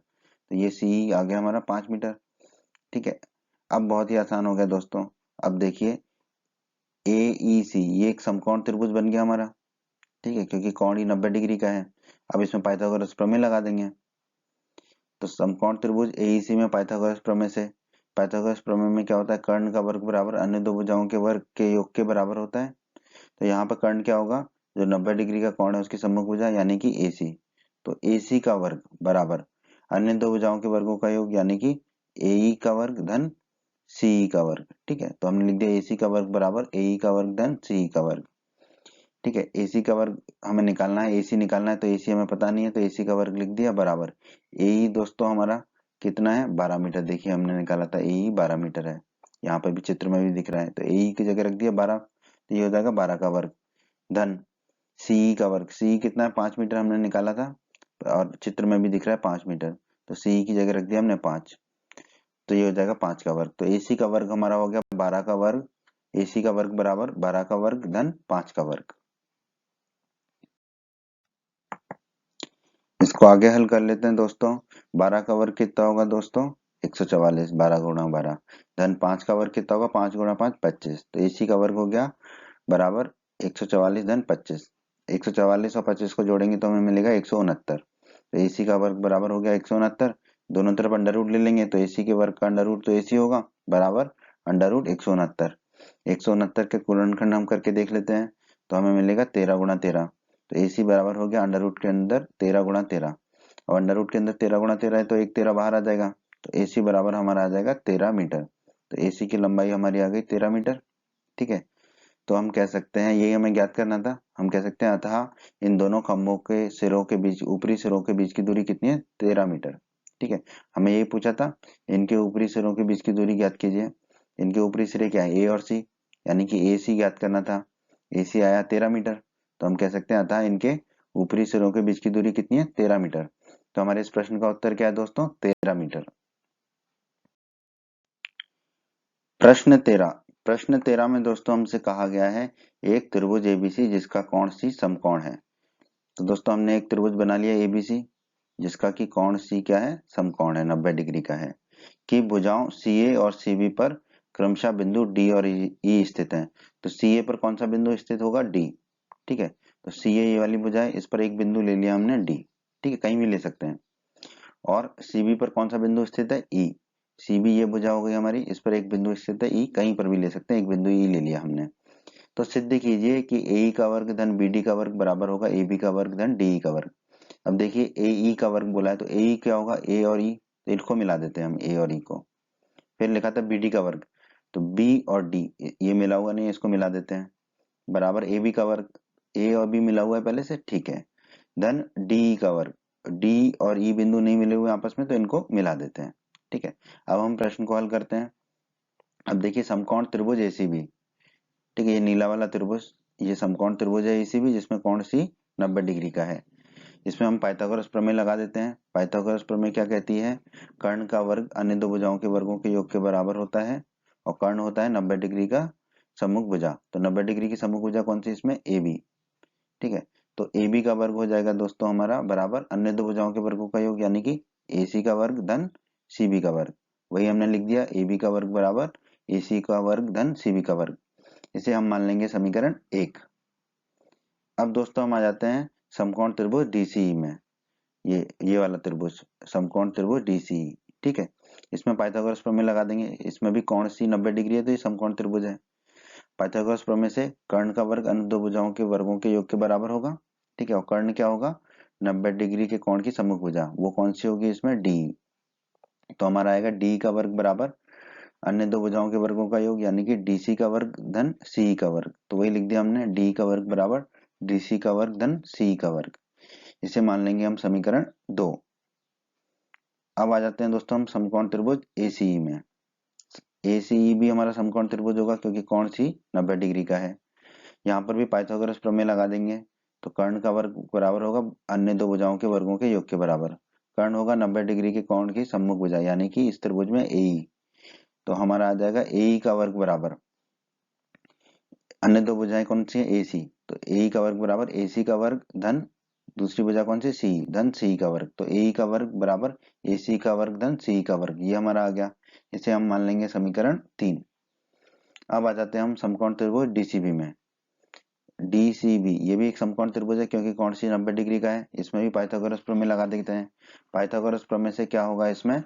तो ये सी आ गया हमारा 5 मीटर, ठीक है। अब बहुत ही आसान हो गया दोस्तों। अब देखिए ए ई सी ये एक समकोण त्रिभुज बन गया हमारा, ठीक है, क्योंकि कोण ही 90 डिग्री का है। अब इसमें पाइथागोरस प्रमेय लगा देंगे। तो समकोण त्रिभुज एईसी में पाइथागोरस प्रमेय से, पाइथागोरस प्रमेय में क्या होता है, कर्ण का वर्ग बराबर अन्य दो भुजाओं के वर्ग के योग के बराबर होता है। तो यहाँ पर कर्ण क्या होगा, जो 90 डिग्री का कोण है उसकी सम्मुख भुजा यानी कि एसी। तो एसी का वर्ग बराबर अन्य दो भुजाओं के वर्गों का योग यानी कि एई का वर्ग धन सीई का वर्ग, ठीक है। तो हमने लिख दिया एसी का वर्ग बराबर एई का वर्ग धन सीई का वर्ग, ठीक है। एसी का वर्ग हमें निकालना है, एसी निकालना है, तो एसी हमें पता नहीं है, तो एसी का वर्ग लिख दिया बराबर एई दोस्तों हमारा कितना है, 12 मीटर। देखिए हमने निकाला था एई 12 मीटर है, यहाँ पे भी चित्र में भी दिख रहा है। तो एई की जगह रख दिया 12, तो ये हो जाएगा 12 का वर्ग धन सीई का वर्ग, सीई कितना है, 5 मीटर हमने निकाला था और चित्र में भी दिख रहा है 5 मीटर। तो सीई की जगह रख दिया हमने 5, तो ये हो जाएगा 5 का वर्ग। तो एसी का वर्ग हमारा हो गया 12 का वर्ग, एसी का वर्ग बराबर 12 का वर्ग धन 5 का वर्ग। इसको आगे हल कर लेते हैं दोस्तों। 12 का वर्ग कितना होगा दोस्तों, 144, 12 गुणा 12 धन 5 का वर्ग कितना होगा, 5 गुणा 5 25। तो एसी का वर्ग हो गया बराबर 144 धन 25। 144 और 25 को जोड़ेंगे तो हमें मिलेगा 169। तो एसी का वर्ग बराबर हो गया 169। दोनों तरफ अंडर रूट ले लेंगे तो एसी के वर्ग का अंडर रूट तो एसी होगा बराबर अंडर रूट 169। 169 के गुणनखंड हम करके देख लेते हैं, तो हमें मिलेगा 13 गुणा 13। तो एसी बराबर हो गया अंडर रूट के अंदर 13 गुणा 13, और अंडर रूट के अंदर 13 गुणा 13 है तो एक 13 बाहर आ जाएगा। तो एसी बराबर हमारा आ जाएगा 13 मीटर। तो एसी की लंबाई हमारी आ गई 13 मीटर, ठीक है। तो हम कह सकते हैं, यही हमें ज्ञात करना था, हम कह सकते हैं अतः इन दोनों खंभों के सिरों के बीच, ऊपरी सिरों के बीच की दूरी कितनी है, 13 मीटर, ठीक है। हमें यही पूछा था, इनके ऊपरी सिरों के बीच की दूरी ज्ञात कीजिए। इनके ऊपरी सिरे क्या है, ए और सी, यानी कि ए सी ज्ञात करना था। ए सी आया 13 मीटर, तो हम कह सकते हैं अतः इनके ऊपरी सिरों के बीच की दूरी कितनी है, 13 मीटर। तो हमारे इस प्रश्न का उत्तर क्या है दोस्तों, 13 मीटर। प्रश्न 13 में दोस्तों हमसे कहा गया है एक त्रिभुज एबीसी जिसका कोण सी समकोण है। तो दोस्तों हमने एक त्रिभुज बना लिया एबीसी जिसका कि कोण सी क्या है, समकोण है, 90 डिग्री का है, कि भुजाओं सीए और सीबी पर क्रमशः बिंदु डी और ई स्थित हैं। तो सीए पर कौन सा बिंदु स्थित होगा, डी, ठीक है। तो सी ए ये वाली भुजा है, इस पर एक बिंदु ले लिया हमने डी, ठीक है, कहीं भी ले सकते हैं। और सी बी पर कौन सा बिंदु स्थित है, ई। सी बी ये भुजा हो गई हमारी, इस पर एक बिंदु स्थित है ई, कहीं पर भी ले सकते हैं, एक बिंदु ई ले लिया हमने। तो सिद्ध कीजिए कि ए का वर्ग धन बी डी का वर्ग बराबर होगा ए बी का वर्ग धन डी का वर्ग। अब देखिए ए ई का वर्ग बोला है, तो ए क्या होगा, ए और ई, तो इनको मिला देते हैं हम, ए और ई को। फिर लिखा था बी डी का वर्ग, तो बी और डी ये मिला हुआ नहीं है, इसको मिला देते हैं, बराबर ए बी का वर्ग, ए और बी मिला हुआ है पहले से, ठीक है, धन डी का वर्ग, डी और ई बिंदु नहीं मिले हुए आपस में, तो इनको मिला देते हैं, ठीक है। अब हम प्रश्न को हल करते हैं। अब देखिए समकोण त्रिभुज एसीबी, ठीक है, ये नीला वाला त्रिभुज, ये समकोण त्रिभुज है एसीबी, जिसमें कोण सी 90 डिग्री का है। इसमें हम पाइथागोरस प्रमेय लगा देते हैं। पाइथागोरस प्रमेय क्या कहती है, कर्ण का वर्ग अन्य दो भुजाओं के वर्गों के योग के बराबर होता है, और कर्ण होता है 90 डिग्री का सम्मुख भुजा। तो 90 डिग्री की सम्मुख भुजा कौन सी, इसमें ए बी, ठीक है। तो ए बी का वर्ग हो जाएगा दोस्तों हमारा बराबर अन्य दो भुजाओं के वर्गों का योग, यानी कि ए सी का वर्ग धन सी बी का वर्ग। वही हमने लिख दिया, ए बी का वर्ग बराबर ए सी का वर्ग धन सी बी का वर्ग। इसे हम मान लेंगे समीकरण 1। अब दोस्तों हम आ जाते हैं समकोण त्रिभुज डीसीई में। ये वाला त्रिभुज समकोण त्रिभुज डीसीई, ठीक है। इसमें पाइथागोरस प्रमेय लगा देंगे। इसमें भी कोण सी 90 डिग्री है, तो ये समकोण त्रिभुज है। पाइथागोरस प्रमेय से कर्ण का वर्ग अन्य दो भुजाओं के वर्गों के योग के बराबर होगा, ठीक है। और कर्ण क्या होगा, 90 डिग्री के कोण की सम्मुख भुजा, वो कौन सी होगी इसमें, डी। तो हमारा आएगा डी का वर्ग बराबर अन्य दो भुजाओं के वर्गों का योग, यानी कि डीसी का वर्ग धन सी का वर्ग। तो वही लिख दिया हमने, डी का वर्ग बराबर डीसी का वर्ग धन सी का वर्ग। इसे मान लेंगे हम समीकरण 2। अब आ जाते हैं दोस्तों हम समकोण त्रिभुज एसीई में। एसीई भी हमारा समकोण त्रिभुज होगा, क्योंकि कोण सी 90 डिग्री का है। यहाँ पर भी पाइथागोरस प्रमेय लगा देंगे। तो कर्ण का वर्ग बराबर होगा अन्य दो भुजाओं के वर्गों के योग के बराबर। कर्ण होगा 90 डिग्री के कोण की सम्मुख भुजा, यानी कि इस त्रिभुज में एई। तो हमारा आ जाएगा एई का वर्ग बराबर अन्य दो भुजाएं कौन सी है, ए सी। तो ए का वर्ग बराबर ए सी का वर्ग धन दूसरी भुजा कौन सी, सी, धन सी का वर्ग। तो ए का वर्ग बराबर ए सी का वर्ग धन सी का वर्ग, ये हमारा आ गया। इसे हम मान लेंगे समीकरण 3। अब आ जाते हैं हम समकोण त्रिभुज डीसीबी में। डीसीबी ये भी एक समकोण त्रिभुज है, क्योंकि कोण सी 90 डिग्री का है। इसमें भी पाइथागोरस प्रमेय लगा देते हैं। पाइथागोरस प्रमेय से क्या होगा, इसमें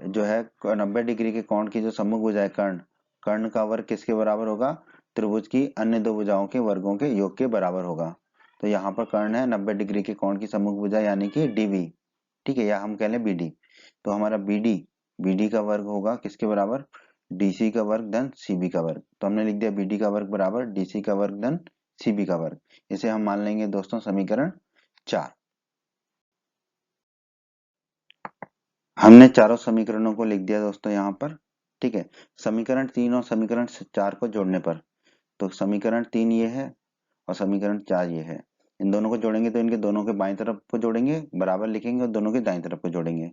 जो है 90 डिग्री के कोण की जो सम्मुख भुजा है कर्ण, कर्ण का वर्ग किसके बराबर होगा, त्रिभुज की अन्य दो भुजाओं के वर्गों के योग के बराबर होगा। तो यहाँ पर कर्ण है 90 डिग्री के कोण की सम्मुख भुजा, यानी कि डीबी, ठीक है, या हम कह लें बीडी। तो हमारा बीडी का वर्ग होगा किसके बराबर, डीसी का वर्ग धन सीबी का वर्ग। तो हमने लिख दिया बीडी का वर्ग बराबर डीसी का वर्ग धन सीबी का वर्ग। इसे हम मान लेंगे दोस्तों समीकरण 4। हमने चारों समीकरणों को लिख दिया दोस्तों यहाँ पर, ठीक है। समीकरण 3 और समीकरण 4 को जोड़ने पर, तो समीकरण 3 ये है और समीकरण 4 ये है। इन दोनों को जोड़ेंगे तो इनके दोनों के बाईं तरफ को जोड़ेंगे, बराबर लिखेंगे, और दोनों के दाईं तरफ को जोड़ेंगे।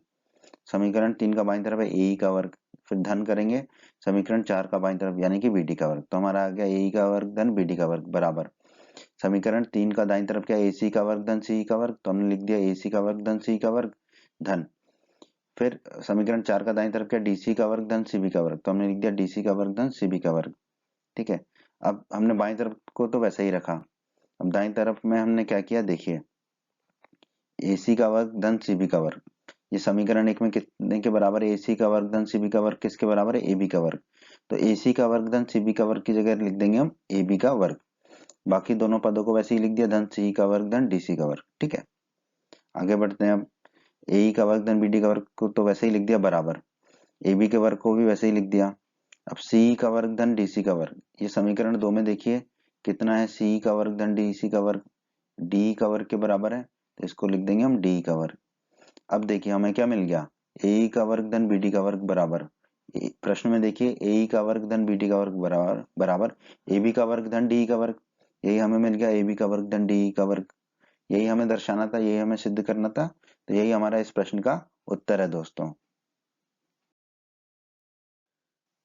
समीकरण 3 का बाईं तरफ है ए का वर्ग, फिर धन करेंगे समीकरण 4 का बाईं तरफ, यानी कि बीडी का वर्ग। तो हमारा आ गया ए का वर्ग धन बीडी का वर्ग बराबर समीकरण 3 का दाईं तरफ क्या है, एसी का वर्ग धन सी का वर्ग। तो हमने लिख दिया एसी का वर्ग धन सी का वर्ग धन, फिर समीकरण 4 का दाईं तरफ क्या, डीसी का वर्ग धन सीबी का वर्ग। तो हमने लिख दिया डीसी का वर्ग धन सीबी का वर्ग, ठीक है। अब हमने बाईं तरफ को तो वैसे ही रखा। अब दाईं तरफ में हमने क्या किया, देखिए एसी का वर्ग धन सीबी का वर्ग, ये समीकरण 1 में कितने के बराबर है, एसी का वर्ग धन सीबी का वर्ग किसके बराबर है, एबी का वर्ग। तो एसी का वर्ग धन सीबी का वर्ग की जगह लिख देंगे हम एबी का वर्ग। बाकी दोनों पदों को वैसे ही लिख दिया, धन सी का वर्ग धन डीसी का वर्ग, ठीक है। आगे बढ़ते हैं। अब ए का वर्ग धन बीडी का वर्ग को तो वैसे ही लिख दिया बराबर, ए बी के वर्ग को भी वैसे ही लिख दिया। अब सी का वर्ग धन डीसी का वर्ग, ये समीकरण 2 में देखिए कितना है, सी का वर्ग धन डीसी का वर्ग डी का वर्ग के बराबर है, तो इसको लिख देंगे हम डी का वर्ग। अब देखिए हमें क्या मिल गया, ए का वर्ग धन बीडी का वर्ग बराबर, प्रश्न में देखिए ए का वर्ग धन बीडी का वर्ग बराबर बराबर ए बी का वर्ग धन डी का वर्ग। यही हमें मिल गया, ए बी का वर्ग धन डी का वर्ग। यही हमें दर्शाना था, यही हमें सिद्ध करना था। तो यही हमारा इस प्रश्न का उत्तर है दोस्तों।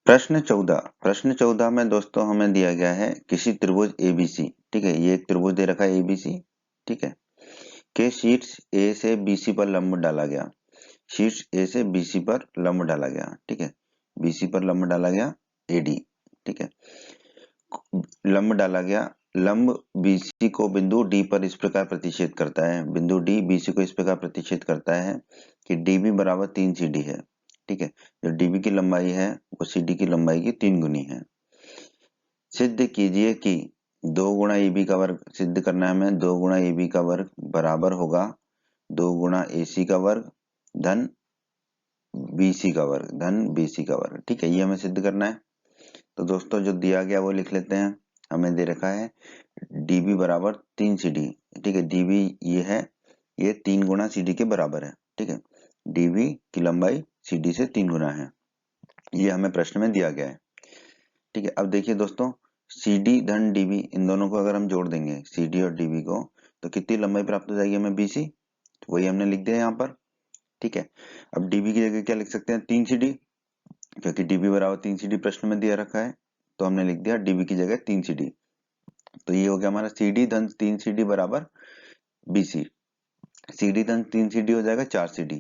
प्रश्न 14 में दोस्तों हमें दिया गया है किसी त्रिभुज एबीसी, ठीक है, ये एक त्रिभुज दे रखा है एबीसी, ठीक है, के शीर्ष ए से बीसी पर लंब डाला गया, शीर्ष ए से बीसी पर लंब डाला गया, ठीक है, बीसी पर लंब डाला गया एडी, ठीक है, लंब डाला गया लंब BC को बिंदु D पर इस प्रकार प्रतिच्छेद करता है, बिंदु D BC को इस प्रकार प्रतिच्छेद करता है कि DB बराबर 3 CD है। ठीक है, जो DB की लंबाई है वो CD की लंबाई की 3 गुनी है। सिद्ध कीजिए कि 2 गुणा AB का वर्ग सिद्ध करना है हमें, 2 गुणा AB का वर्ग बराबर होगा 2 गुणा AC का वर्ग धन BC का वर्ग धन BC का वर्ग। ठीक है, ये हमें सिद्ध करना है। तो दोस्तों जो दिया गया वो लिख लेते हैं। हमें दे रखा है DB बराबर 3 CD। ठीक है, DB ये है, ये 3 गुणा CD के बराबर है। ठीक है, DB की लंबाई CD से 3 गुना है, ये हमें प्रश्न में दिया गया है। ठीक है, अब देखिए दोस्तों, CD धन DB इन दोनों को अगर हम जोड़ देंगे CD और DB को, तो कितनी लंबाई प्राप्त हो जाएगी हमें BC, तो वही हमने लिख दिया यहाँ पर। ठीक है, अब DB की जगह क्या लिख सकते हैं 3 CD, क्योंकि DB बराबर 3 CD प्रश्न में दिया रखा है, तो हमने लिख दिया DB की जगह 3 CD। तो ये हो गया हमारा CD धन 3 CD बराबर BC। CD धन 3 CD हो जाएगा 4 CD,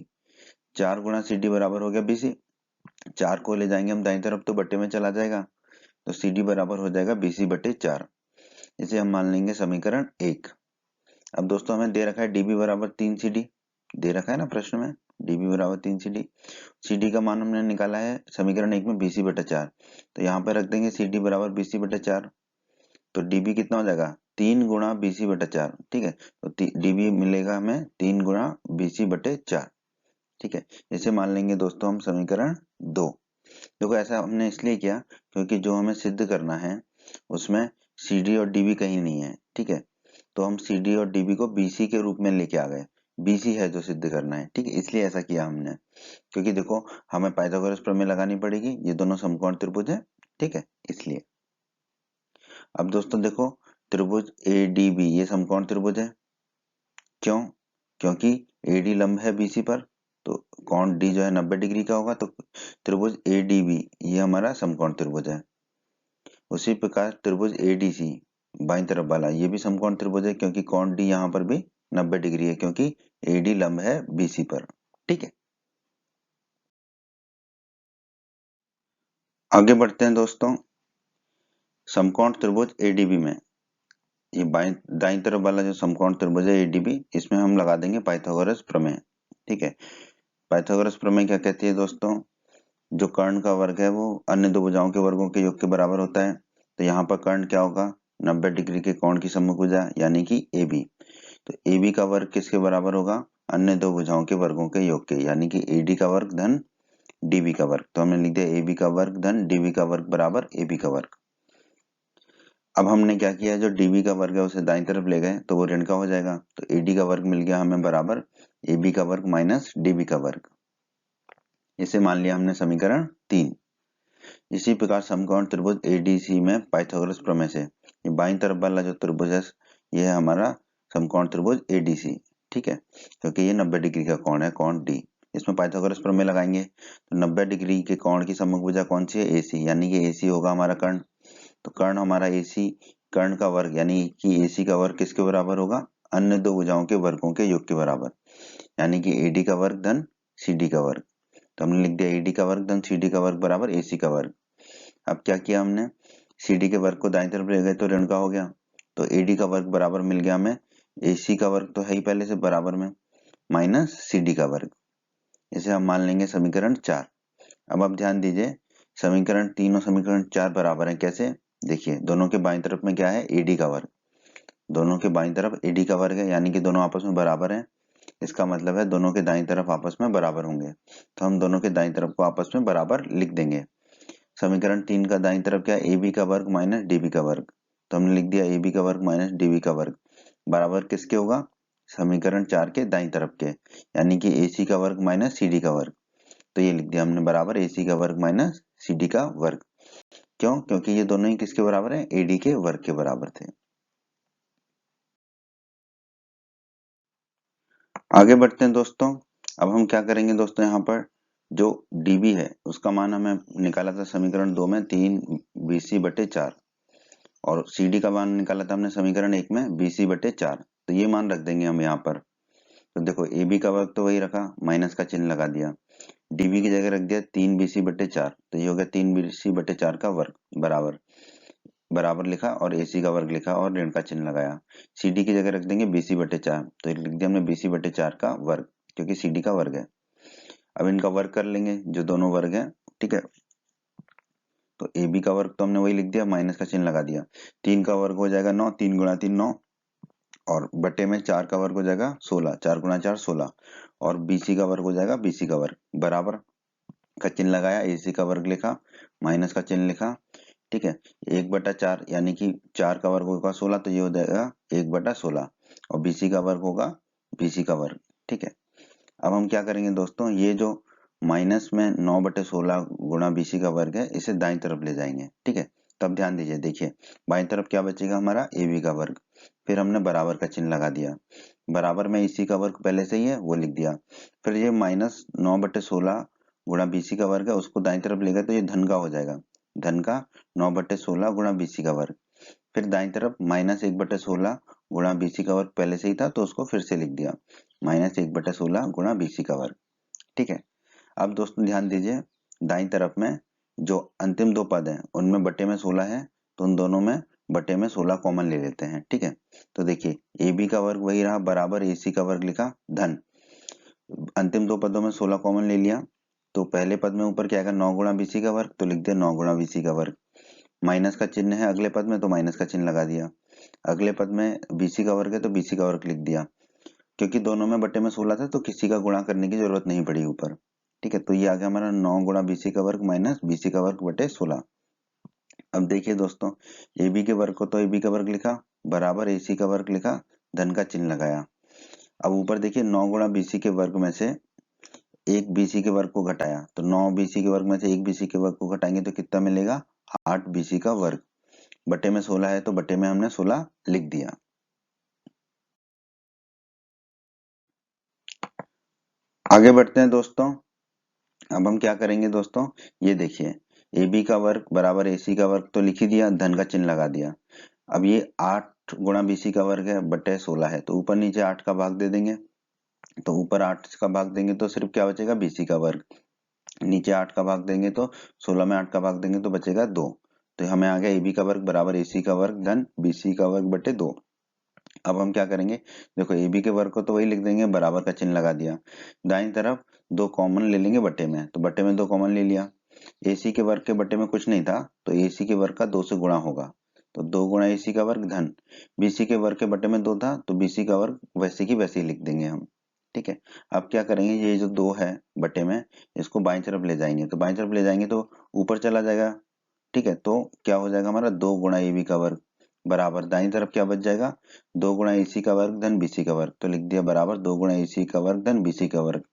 4 गुणा CD बराबर हो गया BC। 4 को ले जाएंगे हम दाईं तरफ तो बट्टे में चला जाएगा, तो CD बराबर हो जाएगा BC बटे 4। इसे हम मान लेंगे समीकरण 1। अब दोस्तों हमें दे रखा है DB बराबर 3 CD, दे रखा है ना प्रश्न में, DB बराबर 3 CD। CD का मान हमने निकाला है समीकरण 1 में BC बटा 4, तो यहाँ पर रख देंगे CD बराबर BC बटा 4। तो DB कितना हो जाएगा 3 गुणा BC बटा 4। ठीक है, तो DB मिलेगा हमें 3 गुणा BC बटे 4। ठीक है, इसे मान लेंगे दोस्तों हम समीकरण 2। देखो ऐसा हमने इसलिए किया क्योंकि जो हमें सिद्ध करना है उसमें CD और DB कहीं नहीं है। ठीक है, तो हम CD और DB को BC के रूप में लेके आ गए, BC है जो सिद्ध करना है। ठीक है, इसलिए ऐसा किया हमने, क्योंकि देखो हमें पाइथागोरस प्रमेय लगानी पड़ेगी, ये दोनों समकोण त्रिभुज है। ठीक है, इसलिए अब दोस्तों देखो त्रिभुज ADB ये समकोण त्रिभुज है। क्यों? क्योंकि AD लंब है BC पर, तो कोण D जो है 90 डिग्री का होगा, तो त्रिभुज ADB ये हमारा समकोण त्रिभुज है। उसी प्रकार त्रिभुज ADC बाईं तरफ वाला ये भी समकोण त्रिभुज है, क्योंकि कोण D यहाँ पर भी 90 डिग्री है, क्योंकि AD लंब है BC पर। ठीक है, आगे बढ़ते हैं दोस्तों। समकोण त्रिभुज ADB में ये दाईं तरफ वाला जो समकोण त्रिभुज है ADB, इसमें हम लगा देंगे पाइथागोरस प्रमेय। ठीक है, पाइथागोरस प्रमेय क्या कहती है दोस्तों, जो कर्ण का वर्ग है वो अन्य दो भुजाओं के वर्गों के योग के बराबर होता है। तो यहाँ पर कर्ण क्या होगा 90 डिग्री के कोण की समभुजा यानी कि AB। तो AB का वर्ग किसके बराबर होगा अन्य दो भुजाओं के वर्गों के योग के, यानी कि AD का वर्ग धन DB का वर्ग। तो हमने लिख दिया AB का वर्ग धन DB का वर्ग बराबर AB का वर्ग। अब हमने क्या किया, जो DB का वर्ग है उसे दाईं तरफ ले गए तो वो ऋण का हो जाएगा, तो AD का वर्ग मिल गया हमें बराबर AB का वर्ग माइनस DB का वर्ग। इसे मान लिया हमने समीकरण 3। इसी प्रकार समकोण त्रिभुज ADC में पाइथागोरस प्रमेय से ये बाईं तरफ वाला जो त्रिभुज है ये है हमारा समकोण त्रिभुज ADC। ठीक है, क्योंकि ये 90 डिग्री का कोण है, कोण D। इसमें पाइथागोरस प्रमेय लगाएंगे तो 90 डिग्री के कोण की समभुजा कौन सी है AC, यानी कि AC होगा हमारा कर्ण। तो कर्ण हमारा AC, कर्ण का वर्ग यानी कि AC का वर्ग किसके बराबर होगा अन्य दो भुजाओं के वर्गों के योग के बराबर, यानी कि AD का वर्ग धन CD का वर्ग। तो हमने लिख दिया AD का वर्ग धन CD का वर्ग बराबर AC का वर्ग। अब क्या किया हमने CD के वर्ग को दाईं तरफ ले गए तो ऋण का हो गया, तो AD का वर्ग बराबर मिल गया हमें AC का वर्ग तो है ही पहले से बराबर में माइनस CD का वर्ग। इसे हम मान लेंगे समीकरण 4। अब आप ध्यान दीजिए समीकरण 3 और समीकरण 4 बराबर है। कैसे? देखिए दोनों के बाईं तरफ में क्या है AD का वर्ग, दोनों के बाईं तरफ AD का वर्ग है, यानी कि दोनों आपस में बराबर है। इसका मतलब है दोनों के दाईं तरफ आपस में बराबर होंगे, तो हम दोनों के दाईं तरफ को आपस में बराबर लिख देंगे। समीकरण 3 का दाईं तरफ क्या है AB का वर्ग माइनस DB का वर्ग, तो हमने लिख दिया AB का वर्ग माइनस DB का वर्ग बराबर किसके होगा समीकरण 4 के दाईं तरफ के, यानी कि AC का वर्ग माइनस CD का वर्ग। तो ये लिख दिया हमने बराबर AC का वर्ग माइनस CD का वर्ग। क्यों? क्योंकि ये दोनों ही किसके बराबर है AD के वर्ग के बराबर थे। आगे बढ़ते हैं दोस्तों। अब हम क्या करेंगे दोस्तों, यहाँ पर जो DB है उसका मान हमें निकाला था समीकरण 2 में 3 BC बटे 4, और CD का मान निकाला था हमने समीकरण 1 में BC बटे 4। तो ये मान रख देंगे हम यहाँ पर। तो देखो AB का वर्ग तो वही रखा, माइनस का चिन्ह लगा दिया, DB की जगह रख दिया 3 BC बटे 4, तो ये हो गया 3 BC बटे 4 का वर्ग बराबर बराबर लिखा और AC का वर्ग लिखा और ऋण का चिन्ह लगाया। CD की जगह रख देंगे BC/4, तो लिख दिया हमने BC/4 का वर्ग, क्योंकि CD का वर्ग है। अब इनका वर्ग कर लेंगे, जो दोनों वर्ग है, ठीक है। तो AB का वर्ग तो हमने वही लिख दिया, माइनस का चिन्ह लगा दिया। 3 का वर्ग हो जाएगा 9, 3 गुणा 3 9, और बटे में 4 का वर्ग हो जाएगा 16, 4 गुणा 4 16, और BC का वर्ग हो जाएगा BC का वर्ग, बराबर का चिन्ह लगाया, AC का वर्ग लिखा, माइनस का चिन्ह लिखा, ठीक है। 1/4 यानी कि 4 का वर्ग होगा 16, तो ये हो जाएगा 1/16, और BC का वर्ग होगा BC का वर्ग, ठीक है। अब हम क्या करेंगे दोस्तों, ये जो माइनस में 9/16 गुणा BC का वर्ग है, इसे दाईं तरफ ले जाएंगे, ठीक है। तब ध्यान दीजिए, देखिए बाईं तरफ क्या बचेगा हमारा, AB का वर्ग, फिर हमने बराबर का चिन्ह लगा दिया, बराबर में AC का वर्ग पहले से ही है वो लिख दिया, फिर ये माइनस 9/16 गुणा BC का वर्ग है, उसको दाईं तरफ लेगा तो ये धन का हो जाएगा, धन का 9/16 गुणा BC का वर्ग, फिर दाईं तरफ माइनस 1/16 गुणा BC का वर्ग पहले से ही था, तो उसको फिर से लिख दिया, माइनस 1/16 गुणा BC का वर्ग, ठीक है। अब दोस्तों ध्यान दीजिए, दाईं तरफ में जो अंतिम दो पद हैं उनमें बटे में 16 है, तो उन दोनों में बटे में 16 कॉमन ले लेते हैं, ठीक है। तो देखिए AB का वर्ग वही रहा, बराबर AC का वर्ग लिखा, धन अंतिम दो पदों में 16 कॉमन ले लिया, तो पहले पद में ऊपर क्या आएगा, 9 गुणा BC का वर्ग, तो लिख दिया 9 गुणा BC का वर्ग, माइनस का चिन्ह है अगले पद में, तो माइनस का चिन्ह लगा दिया, अगले पद में BC का वर्ग है तो BC का वर्ग लिख दिया, क्योंकि दोनों में बटे में 16 था तो किसी का गुणा करने की जरूरत नहीं पड़ी ऊपर, ठीक है। तो ये आ गया हमारा 9 गुणा BC का वर्ग माइनस BC का वर्ग बटे 16। अब देखिए दोस्तों, AB के वर्ग को तो AB का वर्ग लिखा, बराबर AC का वर्ग लिखा, धन का चिन्ह लगाया। अब ऊपर देखिए 9 गुणा BC के वर्ग में से एक BC के वर्ग को घटाया, तो 9 BC के वर्ग में से एक BC के वर्ग को घटाएंगे तो कितना मिलेगा, 8 BC का वर्ग, बटे में 16 है तो बटे में हमने 16 लिख दिया। आगे बढ़ते हैं दोस्तों। अब हम क्या करेंगे दोस्तों, ये देखिए AB का वर्ग बराबर AC का वर्ग तो लिख ही दिया, धन का चिन्ह लगा दिया। अब ये 8 गुणा BC का वर्ग है बटे 16 है, तो ऊपर नीचे 8 का भाग दे देंगे, तो ऊपर 8 का भाग देंगे तो सिर्फ क्या बचेगा, BC का वर्ग, नीचे 8 का भाग देंगे तो 16 में 8 का भाग देंगे तो बचेगा 2, तो हमें आ गया AB का वर्ग बराबर AC का वर्ग धन BC का वर्ग बटे 2। अब हम क्या करेंगे, देखो AB के वर्ग को तो वही लिख देंगे, बराबर का चिन्ह लगा दिया, दाईं तरफ 2 कॉमन ले लेंगे बटे में, तो बटे में 2 कॉमन ले लिया, AC के वर्ग के बटे में कुछ नहीं था तो AC के वर्ग का 2 से गुणा होगा, तो 2 गुणा AC का वर्ग धन BC के वर्ग के बटे में 2 था तो BC का वर्ग वैसे की वैसे ही लिख देंगे हम, ठीक है। अब क्या करेंगे, ये जो 2 है बटे में, इसको बाईं तरफ ले जाएंगे, तो बाईं तरफ ले जाएंगे तो ऊपर चला जाएगा, ठीक है। तो क्या हो जाएगा हमारा 2 गुणा AB का वर्ग, बराबर दाईं तरफ क्या बच जाएगा, 2 गुणा AC का वर्ग धन BC का वर्ग, तो लिख दिया बराबर 2 गुणा AC का वर्ग धन BC का वर्ग।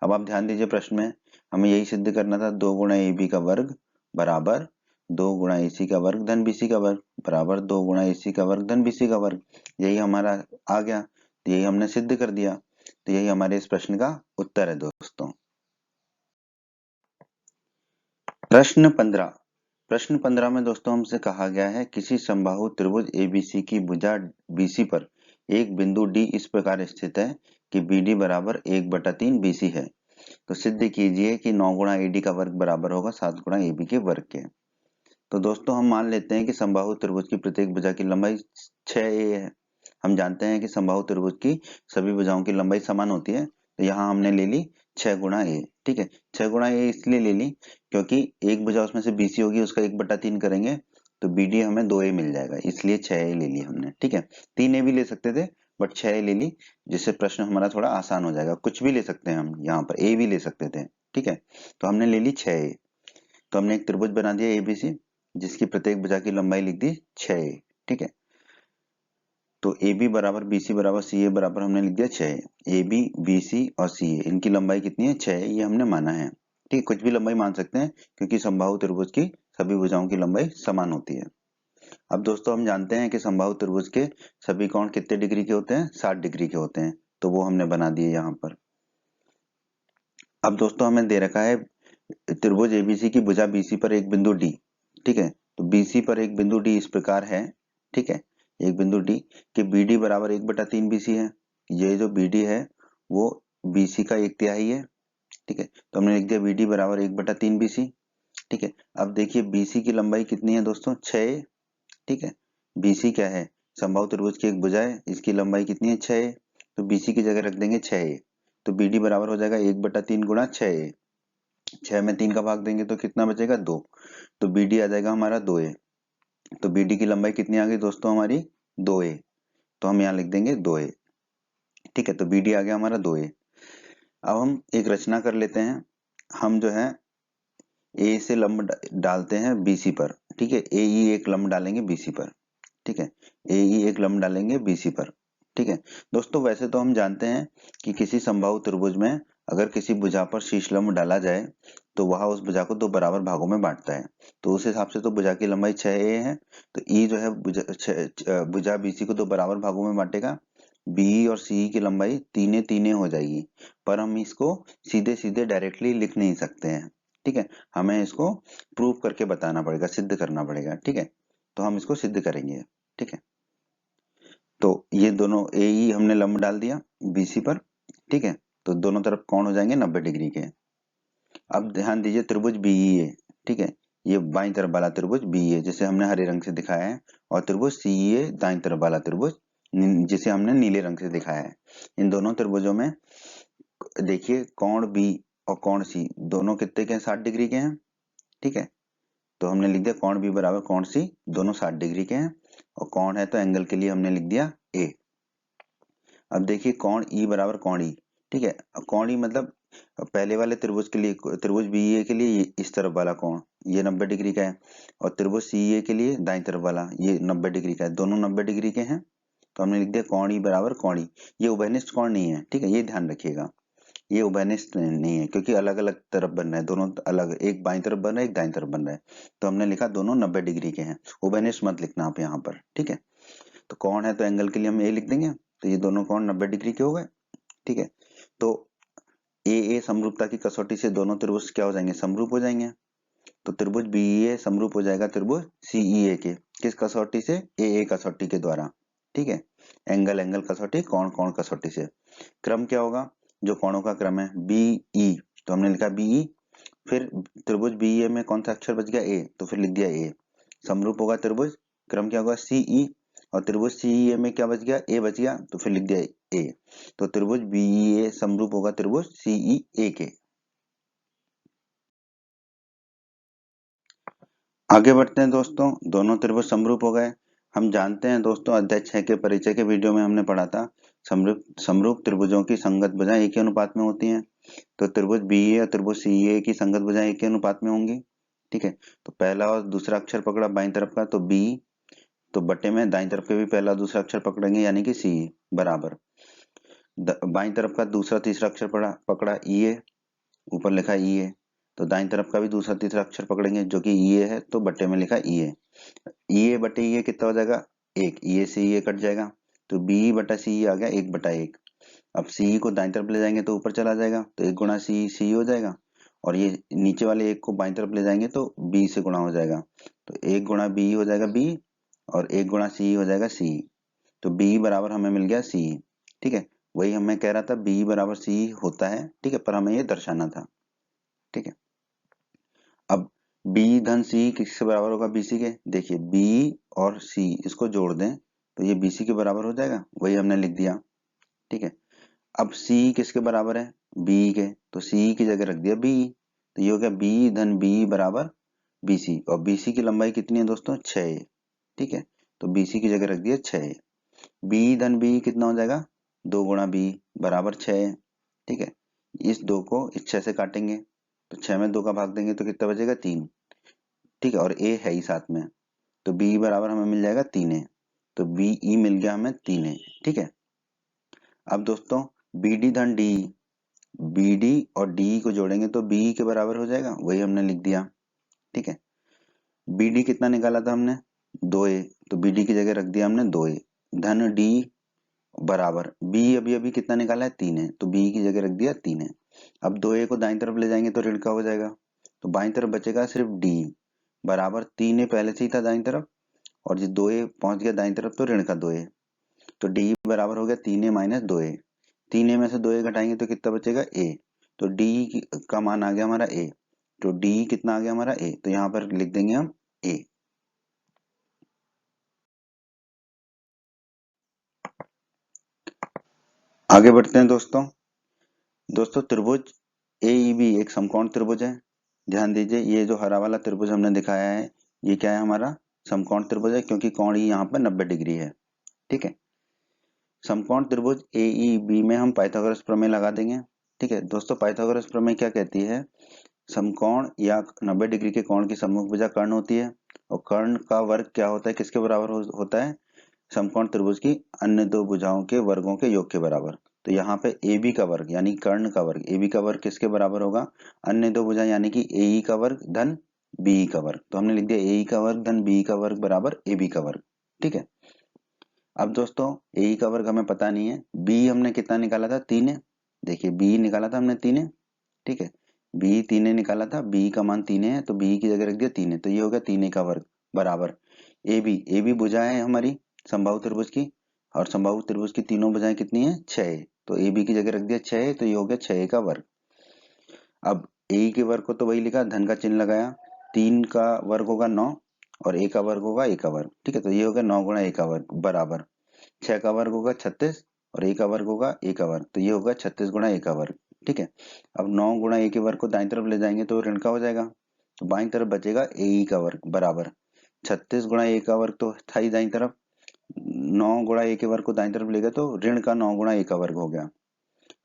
अब आप ध्यान दीजिए, प्रश्न में हमें यही सिद्ध करना था, 2 गुणा AB का वर्ग बराबर 2 गुणा AC का वर्ग धन BC का वर्ग, बराबर 2 गुणा AC का वर्ग धन BC का वर्ग, यही हमारा आ गया, तो यही हमने सिद्ध कर दिया, तो यही हमारे इस प्रश्न का उत्तर है दोस्तों। प्रश्न 15, प्रश्न 15 में दोस्तों हमसे कहा गया है, किसी समबाहु त्रिभुज ABC की भुजा BC पर एक बिंदु D इस प्रकार स्थित है कि BD बराबर 1/3 BC है, तो सिद्ध कीजिए कि 9 गुणा AD का वर्ग बराबर होगा 7 गुणा AB के वर्ग के। तो दोस्तों हम मान लेते हैं कि समबाहु त्रिभुज की प्रत्येक भुजा की लंबाई 6a है। हम जानते हैं कि समबाहु त्रिभुज की सभी भुजाओं की लंबाई समान होती है, तो यहाँ हमने ले ली 6 गुणा a, ठीक है। 6 गुणा a इसलिए ले ली क्योंकि एक भुजा उसमें से BC होगी, उसका 1/3 करेंगे तो BD हमें 2a मिल जाएगा, इसलिए 6a ले ली हमने, ठीक है। 3a भी ले सकते थे बट 6a ले ली, जिससे प्रश्न हमारा थोड़ा आसान हो जाएगा। कुछ भी ले सकते हैं हम, यहाँ पर a भी ले सकते थे, ठीक है। तो हमने ले ली 6a, तो हमने एक त्रिभुज बना दिया ABC जिसकी प्रत्येक भुजा की लंबाई लिख दी 6a, ठीक है। तो AB बराबर BC बराबर CA बराबर हमने लिख दिया 6a, AB BC और CA इनकी लंबाई कितनी है, 6 है, ये हमने माना है, ठीक। कुछ भी लंबाई मान सकते हैं क्योंकि समबाहु त्रिभुज की सभी भुजाओं की लंबाई समान होती है। अब दोस्तों हम जानते हैं कि समबाहु त्रिभुज के सभी कोण कितने डिग्री के होते हैं, 60 डिग्री के होते हैं, तो वो हमने बना दिए यहाँ पर। अब दोस्तों हमें दे रखा है त्रिभुज ABC की भुजा BC पर एक बिंदु D, ठीक है। तो BC पर एक बिंदु D इस प्रकार है, ठीक है, एक बिंदु D कि BD बराबर 1/3 BC है, ये जो BD है वो BC का 1/3 है, ठीक है। तो हमने लिख दिया BD बराबर 1/3 BC, ठीक है। अब देखिए BC की लंबाई कितनी है दोस्तों, 6, ठीक है। BC क्या है, समबाहु त्रिभुज की एक भुजा है, इसकी लंबाई कितनी है 6a, तो BC की जगह रख देंगे 6a, तो BD बराबर हो जाएगा 1/3 गुणा 6a, 6 में 3 का भाग देंगे तो कितना बचेगा 2, तो BD आ जाएगा हमारा 2a, तो BD की लंबाई कितनी आ गई दोस्तों हमारी 2a, तो हम यहाँ लिख देंगे 2a, ठीक है। तो BD आ गया हमारा 2a। अब हम एक रचना कर लेते हैं, हम जो है ए से लंब डालते हैं BC पर, ठीक है, AE एक लंब डालेंगे BC पर, ठीक है, AE एक लंब डालेंगे BC पर, ठीक है। दोस्तों वैसे तो हम जानते हैं कि किसी समबाहु त्रिभुज में अगर किसी भुजा पर शीर्ष लंब डाला जाए तो वह उस भुजा को 2 बराबर भागों में बांटता है, तो उस हिसाब से तो भुजा की लंबाई 6a है, तो E जो है भुजा BC को 2 बराबर भागों में बांटेगा, BE और CE की लंबाई 3a हो जाएगी, पर हम इसको सीधे सीधे डायरेक्टली लिख नहीं सकते हैं, ठीक है, हमें इसको प्रूव करके बताना पड़ेगा, सिद्ध करना पड़ेगा, ठीक है, तो हम इसको सिद्ध करेंगे, ठीक है। तो ये दोनों AE हमने लंब डाल दिया BC पर, ठीक है, तो दोनों तरफ कोण हो जाएंगे 90 डिग्री के। अब ध्यान दीजिए त्रिभुज BEA, ठीक है, ये बाईं तरफ वाला त्रिभुज BEA जिसे हमने हरे रंग से दिखाया है, और त्रिभुज CEA दाईं तरफ वाला त्रिभुज जिसे हमने नीले रंग से दिखाया है। इन दोनों त्रिभुजों में देखिए कोण B और कोण C दोनों कितने के हैं, 60 डिग्री के हैं, ठीक है, तो हमने लिख दिया कोण B बराबर कोण C, दोनों 60 डिग्री के हैं, और कोण है तो एंगल के लिए हमने लिख दिया A। अब देखिए कोण E बराबर कोण E, ठीक है, कोण E मतलब पहले वाले त्रिभुज के लिए, त्रिभुज BEA के लिए इस तरफ वाला कोण ये 90 डिग्री का है, और त्रिभुज CEA के लिए दाईं तरफ वाला ये 90 डिग्री का है, दोनों 90 डिग्री के हैं, तो हमने लिख दिया कोण E बराबर कोण E। ये उभयनिष्ठ कोण नहीं है, ठीक है, ये ध्यान रखिएगा, ये उभयनिष्ठ नहीं है क्योंकि अलग अलग तरफ बन रहा है, दोनों अलग, एक बाईं तरफ बन रहा है एक दाईं तरफ बन रहा है, तो हमने लिखा दोनों 90 डिग्री के हैं, उभयनिष्ठ मत लिखना आप यहाँ पर, ठीक है। तो कोण है तो एंगल के लिए हम ए लिख देंगे, तो ये दोनों कोण 90 डिग्री के हो गए, ठीक है। तो ए समरूपता की कसौटी से दोनों त्रिभुज क्या हो जाएंगे, समरूप हो जाएंगे, तो त्रिभुज BEA समरूप हो जाएगा त्रिभुज CEA के, किस कसौटी से, ए कसौटी के द्वारा, ठीक है, एंगल एंगल कसौटी, कोण कोण कसौटी से। क्रम क्या होगा, जो कोणों का क्रम है BE, तो हमने लिखा BE, फिर त्रिभुज BEA में कौन सा अक्षर बच गया A, तो फिर लिख दिया A, समरूप होगा त्रिभुज, क्रम क्या होगा CE, और त्रिभुज CEA में क्या बच गया, A बच गया, तो फिर लिख दिया A, तो त्रिभुज BEA समरूप होगा त्रिभुज CEA के। आगे बढ़ते हैं दोस्तों, दोनों त्रिभुज समरूप हो गए। हम जानते हैं दोस्तों अध्याय 6 के परिचय के वीडियो में हमने पढ़ा था समरूप त्रिभुजों की संगत भुजाएं एक ही अनुपात में होती हैं, तो त्रिभुज BEA और त्रिभुज CEA की संगत भुजाएं एक ही अनुपात में होंगी, ठीक है। तो पहला और दूसरा अक्षर पकड़ा बाईं तरफ का, तो B, तो बटे में दाईं तरफ के भी पहला दूसरा अक्षर पकड़ेंगे यानी कि CE बराबर, बाईं तरफ का दूसरा तीसरा अक्षर पकड़ा EA, ऊपर लिखा EA, तो दाईं तरफ का भी दूसरा तीसरा अक्षर पकड़ेंगे जो कि EA है, तो बटे में लिखा EA बटे EA कितना हो जाएगा 1, EA से EA कट जाएगा, तो BE बटा CE आ गया 1/1। अब CE को दाईं तरफ ले जाएंगे तो ऊपर चला जाएगा, तो 1 गुणा CE हो जाएगा, और ये नीचे वाले 1 को बाईं तरफ ले जाएंगे तो B से गुणा हो जाएगा, तो 1 गुणा BE हो जाएगा B, और 1 गुणा CE हो जाएगा CE, तो BE बराबर हमें मिल गया CE, ठीक है। वही हमें कह रहा था BE बराबर CE होता है, ठीक है, पर हमें ये दर्शाना था, ठीक है। अब B धन C किसके बराबर होगा, BC के, देखिए B और C इसको जोड़ दें तो ये BC के बराबर हो जाएगा, वही हमने लिख दिया, ठीक है। अब C किसके बराबर है, BE के, तो CE की जगह रख दिया BE, तो ये हो गया B धन BE बराबर BC, और BC की लंबाई कितनी है दोस्तों 6, ठीक है, तो BC की जगह रख दिया 6, B धन BE कितना हो जाएगा 2 गुणा B बराबर 6, ठीक है। इस 2 को इस 6 से काटेंगे तो 6 में 2 का भाग देंगे तो कितना बचेगा 3, ठीक है, और A है ही साथ में, तो B बराबर हमें मिल जाएगा 3A, तो BE मिल गया हमें 3A, ठीक है। अब दोस्तों BD धन DE, BD और DE को जोड़ेंगे तो BE के बराबर हो जाएगा, वही हमने लिख दिया, ठीक है। BD कितना निकाला था हमने 2A, तो BD की जगह रख दिया हमने 2A, धन D बराबर B अभी अभी कितना निकाला है 3 है, तो B की जगह रख दिया 3 है। अब 2A को दाईं तरफ ले जाएंगे तो ऋण का हो जाएगा, तो बाईं तरफ बचेगा सिर्फ D बराबर 3A पहले से ही था दाईं तरफ, और जो 2A पहुंच गया दाईं तरफ तो ऋण का 2A, तो D बराबर हो गया 3A माइनस 2A, 3A में से 2A घटाएंगे तो कितना बचेगा A, तो D का मान आ गया हमारा A, तो D कितना आ गया हमारा A, तो यहाँ पर लिख देंगे हम A। आगे बढ़ते हैं दोस्तों। त्रिभुज AEB एक समकोण त्रिभुज है। ध्यान दीजिए, ये जो हरा वाला त्रिभुज हमने दिखाया है ये क्या है, हमारा समकोण त्रिभुज है, क्योंकि कोण ही यहाँ पर 90 डिग्री है। ठीक है, समकोण त्रिभुज AEB में हम पाइथागोरस प्रमेय लगा देंगे। ठीक है दोस्तों, पाइथागोरस प्रमेय क्या कहती है, समकोण या 90 डिग्री के कोण की सम्मुख भुजा कर्ण होती है, और कर्ण का वर्ग क्या होता है, किसके बराबर होता है, समकोण त्रिभुज की अन्य दो भुजाओं के वर्गों के योग के बराबर। तो यहाँ पे AB का वर्ग यानी कर्ण का वर्ग, AB का वर्ग किसके बराबर होगा, अन्य दो भुजा यानी कि AE का वर्ग धन BE का वर्ग। तो हमने लिख दिया AE का वर्ग धन BE का वर्ग बराबर AB का वर्ग। ठीक है, अब दोस्तों AE का वर्ग हमें पता नहीं है, BE हमने कितना निकाला था, 3 है। देखिए BE निकाला था हमने 3 है। ठीक है, BE 3 है निकाला था, BE का मान 3 है, तो BE की जगह रख दिया 3 है, तो ये हो गया 3 का वर्ग बराबर AB भुजा है हमारी समबाहु त्रिभुज की, और समबाहु त्रिभुज की तीनों भुजाएं कितनी है, 6 है, तो AB की जगह रख दिया 6 है, तो ये हो गया 6 का वर्ग। अब AE के वर्ग को तो वही लिखा, धन का चिन्ह लगाया, 3 का वर्ग होगा 9 और A का वर्ग होगा A का वर्ग। ठीक है, तो ये हो गया 9 गुणा A का वर्ग बराबर 6 का वर्ग होगा 36 और A का वर्ग होगा A का वर्ग, तो ये होगा 36 गुणा A का वर्ग। ठीक है, अब 9 गुणा A के वर्ग को दाईं तरफ ले जाएंगे तो ऋण का हो जाएगा, तो बाईं तरफ बचेगा AE का वर्ग बराबर 36 गुणा A का वर्ग तो था ही दाईं तरफ, 9 गुणा A के वर्ग को दाईं तरफ ले गए तो ऋण का 9 गुणा A का वर्ग हो गया।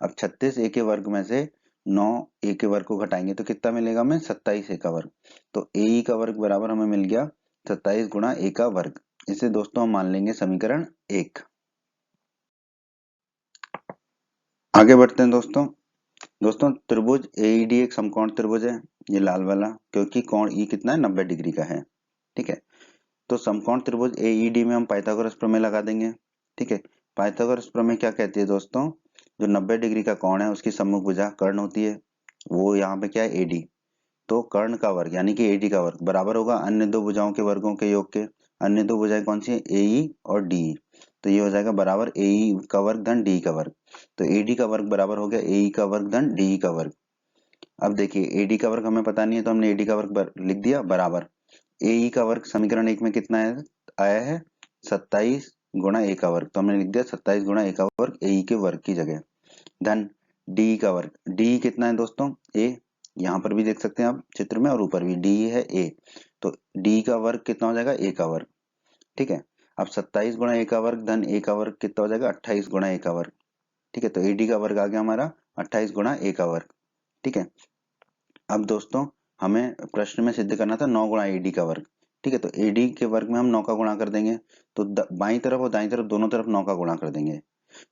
अब 36 A के वर्ग में से 9 A के वर्ग को घटाएंगे तो कितना मिलेगा हमें, 27 A का वर्ग। तो AE का वर्ग बराबर हमें मिल गया 27 गुणा A का वर्ग। इसे दोस्तों हम मान लेंगे समीकरण 1। आगे बढ़ते हैं दोस्तों त्रिभुज AED एक समकोण त्रिभुज है, ये लाल वाला, क्योंकि कोण E कितना है, 90 डिग्री का है। ठीक है, तो समकोण त्रिभुज AED में हम पाइथागोरस प्रमेय लगा देंगे। ठीक है, पाइथागोरस प्रमेय क्या कहती है दोस्तों, जो 90 डिग्री का कोण है उसकी सम्मुख भुजा कर्ण होती है, वो यहाँ पे क्या है AD, तो कर्ण का वर्ग यानी कि AD का वर्ग बराबर होगा अन्य दो भुजाओं के वर्गों के योग के। अन्य दो भुजाएं कौन सी है, AE और DE, तो ये हो जाएगा बराबर AE का वर्ग धन DE का वर्ग। तो AD का वर्ग बराबर हो गया AE का वर्ग धन DE का वर्ग। अब देखिए AD का वर्ग हमें पता नहीं है, तो हमने AD का वर्ग लिख दिया बराबर AE का वर्ग समीकरण 1 में कितना है, आया है 27 गुणा A का वर्ग, तो हमने लिख दिया 27 गुणा A का वर्ग AE के वर्ग की जगह धन DE का वर्ग। DE कितना है दोस्तों, A, यहाँ पर भी देख सकते हैं आप चित्र में, और ऊपर भी DE है A, तो DE का वर्ग कितना हो जाएगा, A का वर्ग। ठीक है, अब 27 गुणा A का वर्ग धन A का वर्ग कितना हो जाएगा, 28 गुणा A का वर्ग। ठीक है, तो AD का वर्ग आ गया हमारा 28 गुणा A का वर्ग। ठीक है, अब दोस्तों हमें प्रश्न में सिद्ध करना था 9 गुणा AD का वर्ग। ठीक है, तो AD के वर्ग में हम 9 का गुणा कर देंगे, तो बाईं तरफ और दाईं तरफ दोनों तरफ 9 का गुणा कर देंगे।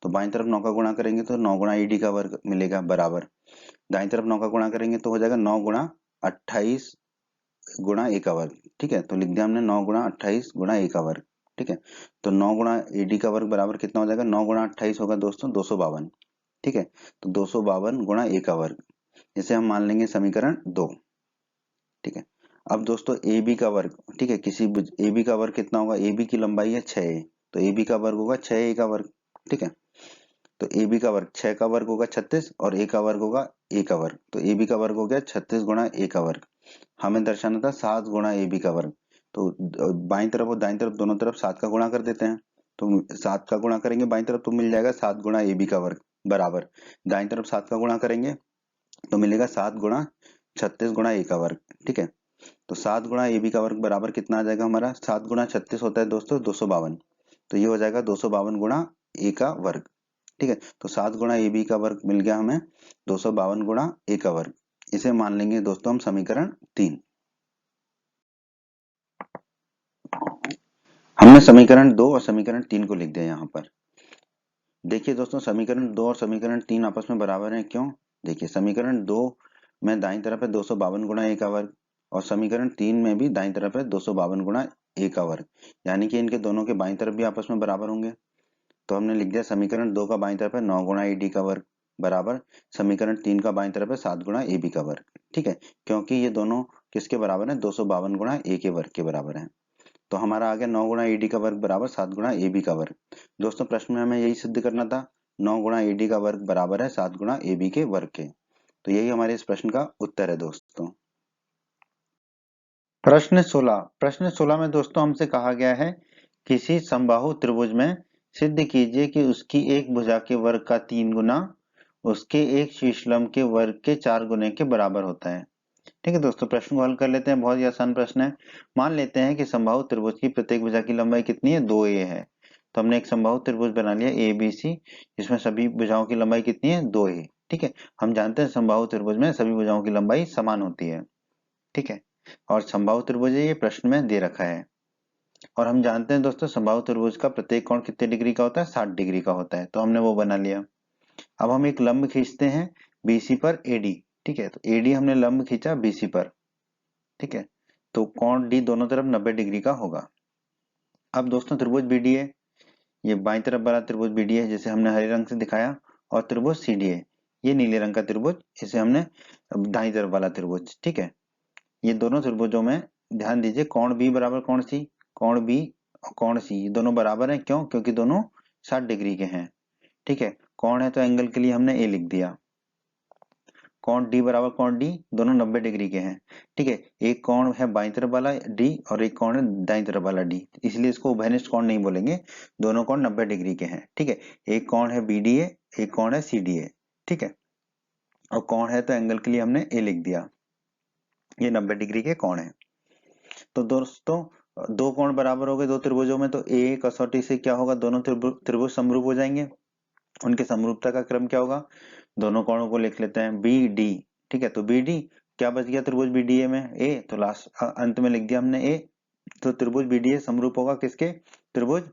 तो बाईं तरफ 9 का गुणा करेंगे तो 9 गुणा AD का वर्ग मिलेगा बराबर, दाईं तरफ 9 का गुणा करेंगे तो हो जाएगा 9 गुणा 28 गुणा A का वर्ग। ठीक है, तो लिख दिया हमने 9 गुणा 28 गुणा A का वर्ग। ठीक है, तो 9 गुणा AD का वर्ग बराबर कितना हो जाएगा, 9 गुणा 28 होगा दोस्तों 252। ठीक है, तो 252 गुणा A का वर्ग, इसे हम मान लेंगे समीकरण 2। ठीक है, अब दोस्तों AB का वर्ग, ठीक है, किसी AB का वर्ग कितना होगा, AB की लंबाई है 6A, तो AB का वर्ग होगा 6A का वर्ग। ठीक है, तो AB का वर्ग 6 का वर्ग होगा 36 और A का वर्ग होगा A का वर्ग, तो AB का वर्ग हो गया 36 गुणा A का वर्ग। हमें दर्शाना था 7 गुणा AB का वर्ग, तो बाईं तरफ और दाईं तरफ दोनों तरफ 7 का गुणा कर देते हैं, तो 7 का गुणा करेंगे बाईं तरफ तो मिल जाएगा 7 गुणा AB का वर्ग बराबर, दाईं तरफ 7 का गुणा करेंगे तो मिलेगा 7 गुणा 36 गुणा A का वर्ग। ठीक है, तो 7 गुणा AB का वर्ग बराबर कितना आ जाएगा हमारा, 7 गुणा 36 होता है दोस्तों 252, तो ये हो जाएगा 252 गुणा A का वर्ग। ठीक है, तो 7 गुणा AB का वर्ग मिल गया हमें 252 गुणा A का वर्ग, इसे मान लेंगे दोस्तों हम समीकरण 3। हमने समीकरण 2 और समीकरण 3 को लिख दिया यहाँ पर। देखिए दोस्तों समीकरण 2 और समीकरण 3 आपस में बराबर हैं, क्यों, देखिए समीकरण 2 में दाईं तरफ है 252 गुणा A का वर्ग, और समीकरण 3 में भी दाईं तरफ है 252 गुणा A का वर्ग, यानी कि इनके दोनों के बाईं तरफ भी आपस में बराबर होंगे। तो हमने लिख दिया समीकरण 2 का बाईं तरफ है 9 गुणा AD का वर्ग बराबर समीकरण 3 का बाईं तरफ है 7 गुणा AB का वर्ग। ठीक है, क्योंकि ये दोनों किसके बराबर है, 252 गुणा A के वर्ग के बराबर है, तो हमारा आ गया 9 गुणा AD का वर्ग बराबर 7 गुणा AB का वर्ग। दोस्तों प्रश्न में हमें यही सिद्ध करना था, 9 गुणा AD का वर्ग बराबर है 7 गुणा AB के वर्ग के, तो यही हमारे इस प्रश्न का उत्तर है दोस्तों। प्रश्न 16 में दोस्तों हमसे कहा गया है किसी समबाहु त्रिभुज में सिद्ध कीजिए कि उसकी एक भुजा के वर्ग का 3 गुना उसके एक शीर्षलंब के वर्ग के 4 गुने के बराबर होता है। ठीक है दोस्तों, प्रश्न को हल कर लेते हैं। बहुत ही आसान प्रश्न है। मान लेते हैं कि समबाहु त्रिभुज की प्रत्येक भुजा की लंबाई कितनी है, 2a है। तो हमने एक समबाहु त्रिभुज बना लिया ABC, जिसमें सभी भुजाओं की लंबाई कितनी है, 2a। ठीक है, हम जानते हैं समबाहु त्रिभुज में सभी भुजाओं की लंबाई समान होती है। ठीक है, और समबाहु त्रिभुज ये प्रश्न में दे रखा है। और हम जानते हैं दोस्तों समबाहु त्रिभुज का प्रत्येक कोण कितने डिग्री का होता है, 60 डिग्री का होता है। तो हमने वो बना लिया। अब हम एक लंब खींचते हैं BC पर AD। ठीक है, तो AD हमने लंब खींचा BC पर। ठीक है, तो कोण D दोनों तरफ 90 डिग्री का होगा। अब दोस्तों त्रिभुज BD है, ये बाईं तरफ वाला त्रिभुज BD है जिसे हमने हरे रंग से दिखाया, और त्रिभुज CD है, ये नीले रंग का त्रिभुज, इसे हमने दाईं तरफ वाला त्रिभुज। ठीक है, ये दोनों त्रिभुजों में ध्यान दीजिए कोण B बराबर कोण C, कोण B और कोण C दोनों बराबर हैं। क्यों? क्योंकि दोनों 60 डिग्री के हैं। ठीक है, कोण है तो एंगल के लिए हमने A लिख दिया। कोण D बराबर कोण D, दोनों 90 डिग्री के हैं। ठीक है, एक कोण है बाईं तरफ वाला D और एक कोण है दाईं तरफ वाला D, इसलिए इसको उभयनिष्ठ कोण नहीं बोलेंगे, दोनों कोण 90 डिग्री के हैं। ठीक है, एक कोण है BDA, एक कोण है CDA। ठीक है, और कोण है तो एंगल के लिए हमने A लिख दिया, ये 90 डिग्री के कोण है। तो दोस्तों दो कोण बराबर हो गए दो त्रिभुजों में, तो A कसौटी से क्या होगा, दोनों त्रिभुज समरूप हो जाएंगे। उनके समरूपता का क्रम क्या होगा, दोनों कोणों को लिख लेते हैं BD। ठीक है, तो BD क्या बच गया त्रिभुज BDA में, A, तो लास्ट अंत में लिख दिया हमने A। तो त्रिभुज BDA समरूप होगा किसके, त्रिभुज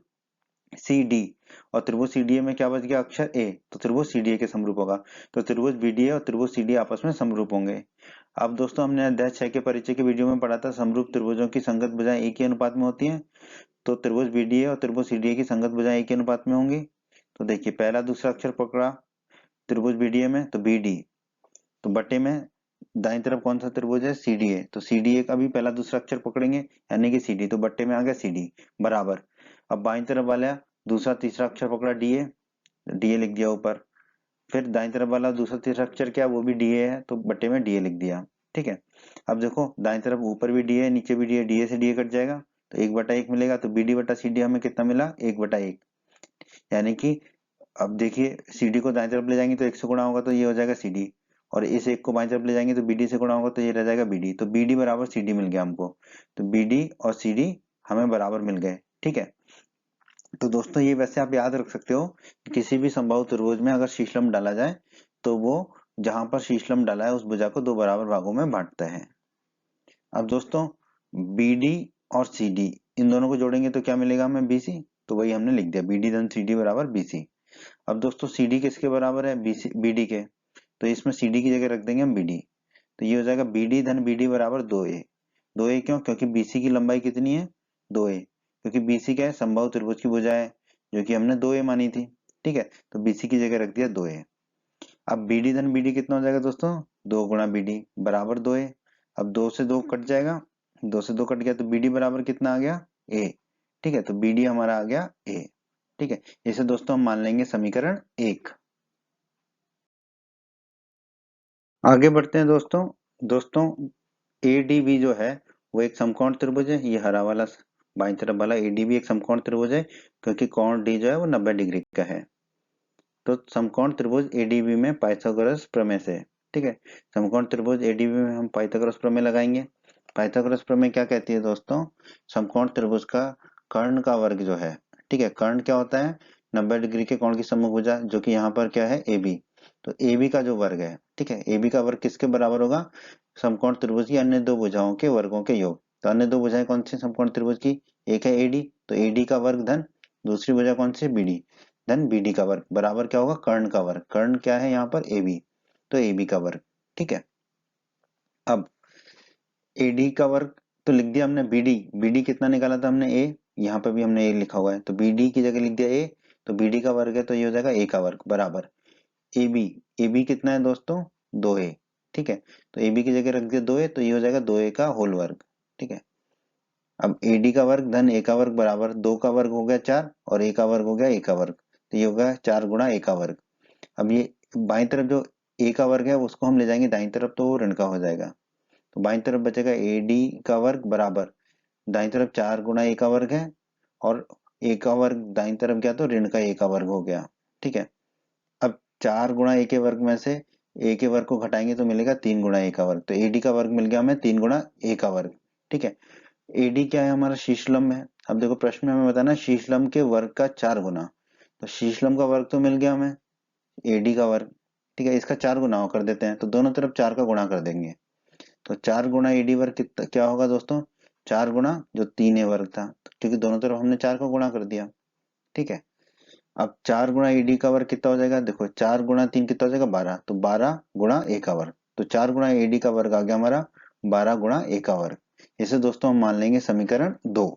CD, और त्रिभुज CDA में क्या बच गया, अक्षर A, तो त्रिभुज CDA के समरूप होगा। तो त्रिभुज BDA और त्रिभुज CD आपस में समरूप होंगे। अब दोस्तों हमने अध्याय 6 के परिचय के वीडियो में पढ़ा था समरूप त्रिभुजों की संगत भुजाएं एक ही अनुपात में होती हैं। तो त्रिभुज BDA और त्रिभुज CDA की संगत भुजाएं एक ही अनुपात में होंगी। तो देखिए पहला दूसरा अक्षर पकड़ा त्रिभुज BDA में तो BD, तो बटे में दाईं तरफ कौन सा त्रिभुज है, CDA, तो CDA का भी पहला दूसरा अक्षर पकड़ेंगे यानी कि CD, तो बट्टे में आ गया CD बराबर। अब बाईं तरफ वाला दूसरा तीसरा अक्षर पकड़ा DA, DA लिख दिया ऊपर। फिर दाईं तरफ वाला दूसरा तीसरा अक्षर क्या, वो भी DA है, तो बट्टे में DA लिख दिया। ठीक है, अब देखो दाईं तरफ ऊपर भी DA है नीचे भी DA, DA से DA कट जाएगा तो 1/1 मिलेगा, तो BD बटा CD हमें कितना मिला, 1/1। यानी कि अब देखिए CD को दाईं तरफ ले जाएंगे तो 1 से गुणा होगा तो ये हो जाएगा CD, और इस एक को बाईं तरफ ले जाएंगे तो BD से गुणा होगा तो ये रह जाएगा BD, तो BD बराबर CD मिल गया हमको। तो BD और CD हमें बराबर मिल गए। ठीक है, तो दोस्तों ये वैसे आप याद रख सकते हो कि किसी भी समबाहु त्रिभुज में अगर शीर्षलंब डाला जाए तो वो जहां पर शीर्षलंब डाला है उस भुजा को दो बराबर भागों में बांटता है। अब दोस्तों BD और CD इन दोनों को जोड़ेंगे तो क्या मिलेगा हमें, BC, तो वही हमने लिख दिया BD धन CD बराबर BC। अब दोस्तों CD किसके बराबर है, BD के, तो इसमें CD की जगह रख देंगे हम BD, तो ये हो जाएगा BD धन BD बराबर 2A। 2A क्यों, क्योंकि BC की लंबाई कितनी है, 2A, क्योंकि BC क्या है, समबाहु त्रिभुज की भुजा है जो कि हमने 2A मानी थी। ठीक है, तो BC की जगह रख दिया 2A। अब BD धन BD कितना हो जाएगा दोस्तों, 2 गुणा BD बराबर 2A। अब 2 से 2 कट जाएगा, 2 से 2 कट गया तो BD बराबर कितना आ गया, A। ठीक है, तो BD हमारा आ गया A। ठीक है, इसे दोस्तों हम मान लेंगे समीकरण 1। आगे बढ़ते हैं दोस्तों। दोस्तों ADB जो है वो एक समकोण त्रिभुज है, ये हरा वाला बाईं तरफ वाला ADB एक समकोण त्रिभुज है क्योंकि कोण D जो है वो 90 डिग्री का है। तो समकोण त्रिभुज ADB में पाइथागोरस प्रमेय से, ठीक है, समकोण त्रिभुज ADB में हम पाइथागोरस प्रमेय लगाएंगे। पाइथागोरस प्रमेय क्या कहती है दोस्तों, समकोण त्रिभुज का कर्ण का वर्ग जो है, ठीक है, कर्ण क्या होता है, 90 डिग्री के कोण की सम्मुख भुजा जो कि यहाँ पर क्या है AB, तो AB का जो वर्ग है, ठीक है, AB का वर्ग किसके बराबर होगा, समकोण त्रिभुज की अन्य दो भुजाओं के वर्गों के योग। तो अन्य दो भुजाएं कौन सी समकोण त्रिभुज की, एक है AD, तो AD का वर्ग धन दूसरी भुजा कौन सी, BD, धन BD का वर्ग बराबर क्या होगा, कर्ण का वर्ग, कर्ण क्या है यहाँ पर AB, तो AB का वर्ग। ठीक है, अब AD का वर्ग तो लिख दिया हमने, BD कितना निकाला था हमने A, यहाँ पर भी हमने A लिखा हुआ है तो BD की जगह लिख दिया A, तो BD का वर्ग है तो ये हो जाएगा A का वर्ग बराबर AB कितना है दोस्तों, 2A। ठीक है, तो AB की जगह रख दिया 2A तो ये हो जाएगा 2A का होल वर्ग। ठीक है, अब AD का वर्ग धन A का वर्ग बराबर 2 का वर्ग हो गया 4 और A का वर्ग हो गया A का वर्ग, तो ये होगा 4 गुणा A का वर्ग। अब ये बाईं तरफ जो A का वर्ग है उसको हम ले जाएंगे दाईं तरफ तो वो ऋण का हो जाएगा, तो बाईं तरफ बचेगा AD का वर्ग बराबर दाईं तरफ 4 गुणा A का वर्ग है और ए का वर्ग दाईं तरफ गया तो ऋण का ए का वर्ग हो गया। ठीक है, अब 4 गुणा ए के वर्ग में से ए के वर्ग को घटाएंगे तो मिलेगा 3 गुणा ए का वर्ग, तो एडी का वर्ग मिल गया हमें 3 गुणा ए का वर्ग। ठीक है, एडी क्या है हमारा शीर्षलंब है। अब देखो प्रश्न में हमें बताना शीर्षलंब के वर्ग का 4 गुना, तो शीर्षलंब का वर्ग तो मिल गया हमें एडी का वर्ग। ठीक है, इसका 4 गुना कर देते हैं, तो दोनों तरफ 4 का गुणा कर देंगे, तो 4 गुणा एडी वर्ग कितना क्या होगा दोस्तों, 4 गुणा जो 3 ए वर्ग था, क्योंकि दोनों तरफ हमने 4 का गुणा कर दिया। ठीक है, अब 4 गुणा एडी का वर्ग कितना हो जाएगा, देखो 4 गुणा 3 कितना हो जाएगा 12, तो 12 गुणा ए का वर्ग, तो 4 गुणा एडी का वर्ग आ गया हमारा 12 गुणा ए का वर्ग। इसे दोस्तों हम मान लेंगे समीकरण 2।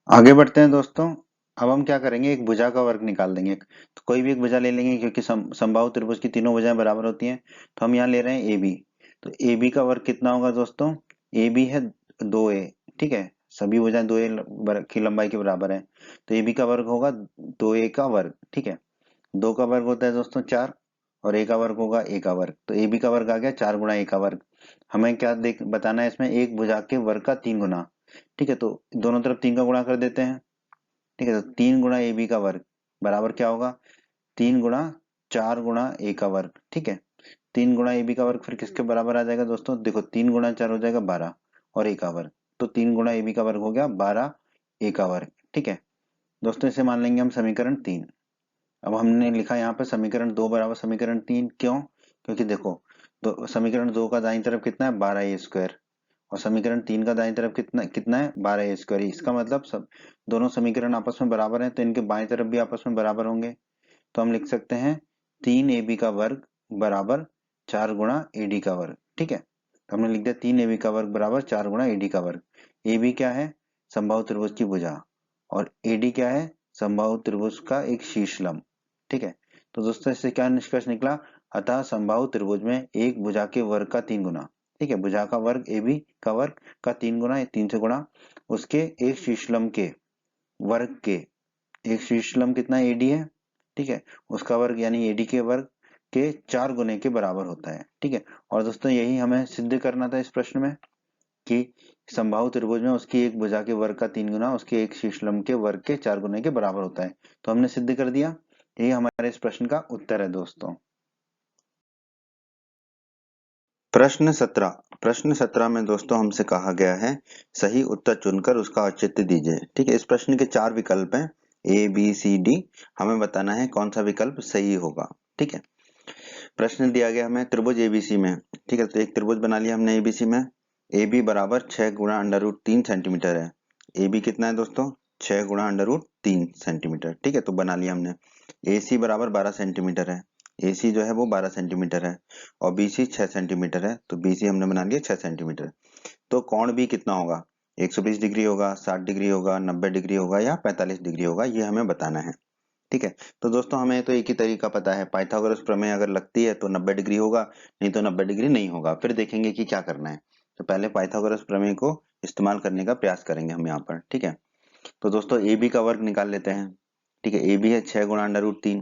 आगे बढ़ते हैं दोस्तों, अब हम क्या करेंगे, एक भुजा का वर्ग निकाल देंगे। तो कोई भी एक भुजा ले लेंगे, क्योंकि समबाहु त्रिभुज की तीनों भुजाएं बराबर होती हैं, तो हम यहाँ ले रहे हैं ए बी। तो ए बी का वर्ग कितना होगा दोस्तों, ए बी है 2a। ठीक है, सभी भुजाएं 2a की लंबाई के बराबर है, तो ए बी का वर्ग होगा 2a का वर्ग। ठीक है, 2 का वर्ग होता है दोस्तों 4, और a का वर्ग होगा a का वर्ग, तो ए बी का वर्ग आ गया 4 गुणा a का वर्ग। हमें क्या देख बताना है इसमें, एक भुजा के वर्ग का 3 गुना। ठीक है, तो दोनों तरफ 3 का गुणा कर देते हैं। ठीक है, तो 3 गुणा ए बी का वर्ग बराबर क्या होगा, 3 गुणा 4 गुणा ए का वर्ग। ठीक है, 3 गुणा ए बी का वर्ग फिर किसके बराबर आ जाएगा दोस्तों, देखो 3 गुणा 4 हो जाएगा 12, और ए का वर्ग, तो 3 गुणा ए बी का वर्ग हो गया 12 ए का वर्ग। ठीक है दोस्तों, इसे मान लेंगे हम समीकरण 3। अब हमने लिखा यहाँ पे समीकरण 2 बराबर समीकरण 3, क्यों, क्योंकि देखो समीकरण 2 का दाईं तरफ कितना है 12 ए स्क्वायर, और समीकरण 3 का दाईं तरफ कितना कितना है 12 ए स्क्वायर। इसका मतलब सब दोनों समीकरण आपस में बराबर हैं, तो इनके बाएं तरफ भी आपस में बराबर होंगे, तो हम लिख सकते हैं 3 ए बी का वर्ग बराबर 4 गुणा ए डी का वर्ग। ठीक है, तो हमने लिख दिया 3 ए बी का वर्ग बराबर 4 गुणा ए डी का वर्ग। ए बी क्या है, समबाहु त्रिभुज की भुजा, और ए डी क्या है, समबाहु त्रिभुज का एक शीर्षलंब। ठीक है, तो दोस्तों इससे क्या निष्कर्ष निकला, अतः समबाहु त्रिभुज में एक भुजा के वर्ग का 3 गुना। ठीक है, भुजा का वर्ग ए बी का वर्ग का 3 गुना, 3 से गुणा, उसके एक शीर्षलंब के वर्ग के, एक शीर्षलंब कितना एडी है। ठीक है, उसका वर्ग यानी एडी के वर्ग के 4 गुने के बराबर होता है। ठीक है, और दोस्तों यही हमें सिद्ध करना था इस प्रश्न में, कि समबाहु त्रिभुज में उसकी एक भुजा के वर्ग का 3 गुना उसके एक शीर्षलंब के वर्ग के 4 गुने के बराबर होता है, तो हमने सिद्ध कर दिया। यही हमारे इस प्रश्न का उत्तर है दोस्तों। प्रश्न 17 में दोस्तों हमसे कहा गया है सही उत्तर चुनकर उसका औचित्य दीजिए। ठीक है, इस प्रश्न के 4 विकल्प हैं ए बी सी डी, हमें बताना है कौन सा विकल्प सही होगा। ठीक है, प्रश्न दिया गया हमें त्रिभुज एबीसी में। ठीक है, तो एक त्रिभुज बना लिया हमने एबीसी में, ए बी बराबर 6 गुणा अंडर रूट 3 सेंटीमीटर है। ए बी कितना है दोस्तों, 6 गुणा अंडर रूट 3 सेंटीमीटर। ठीक है, तो बना लिया हमने। ए सी बराबर 12 सेंटीमीटर है, ए सी जो है वो 12 सेंटीमीटर है, और बी सी 6 सेंटीमीटर है, तो बी सी हमने बना लिया 6 सेंटीमीटर। तो कोण बी कितना होगा, 120 डिग्री होगा, 60 डिग्री होगा, 90 डिग्री होगा, या 45 डिग्री होगा, ये हमें बताना है। ठीक है, तो दोस्तों हमें तो एक ही तरीका पता है, पाइथागोरस प्रमेय अगर लगती है तो 90 डिग्री होगा, नहीं तो 90 डिग्री नहीं होगा। फिर देखेंगे कि क्या करना है, तो पहले पाइथागोरस प्रमेय को इस्तेमाल करने का प्रयास करेंगे हम यहाँ पर। ठीक है, तो दोस्तों ए बी का वर्ग निकाल लेते हैं। ठीक है, ए बी है 6 गुणा अंडर रूट 3,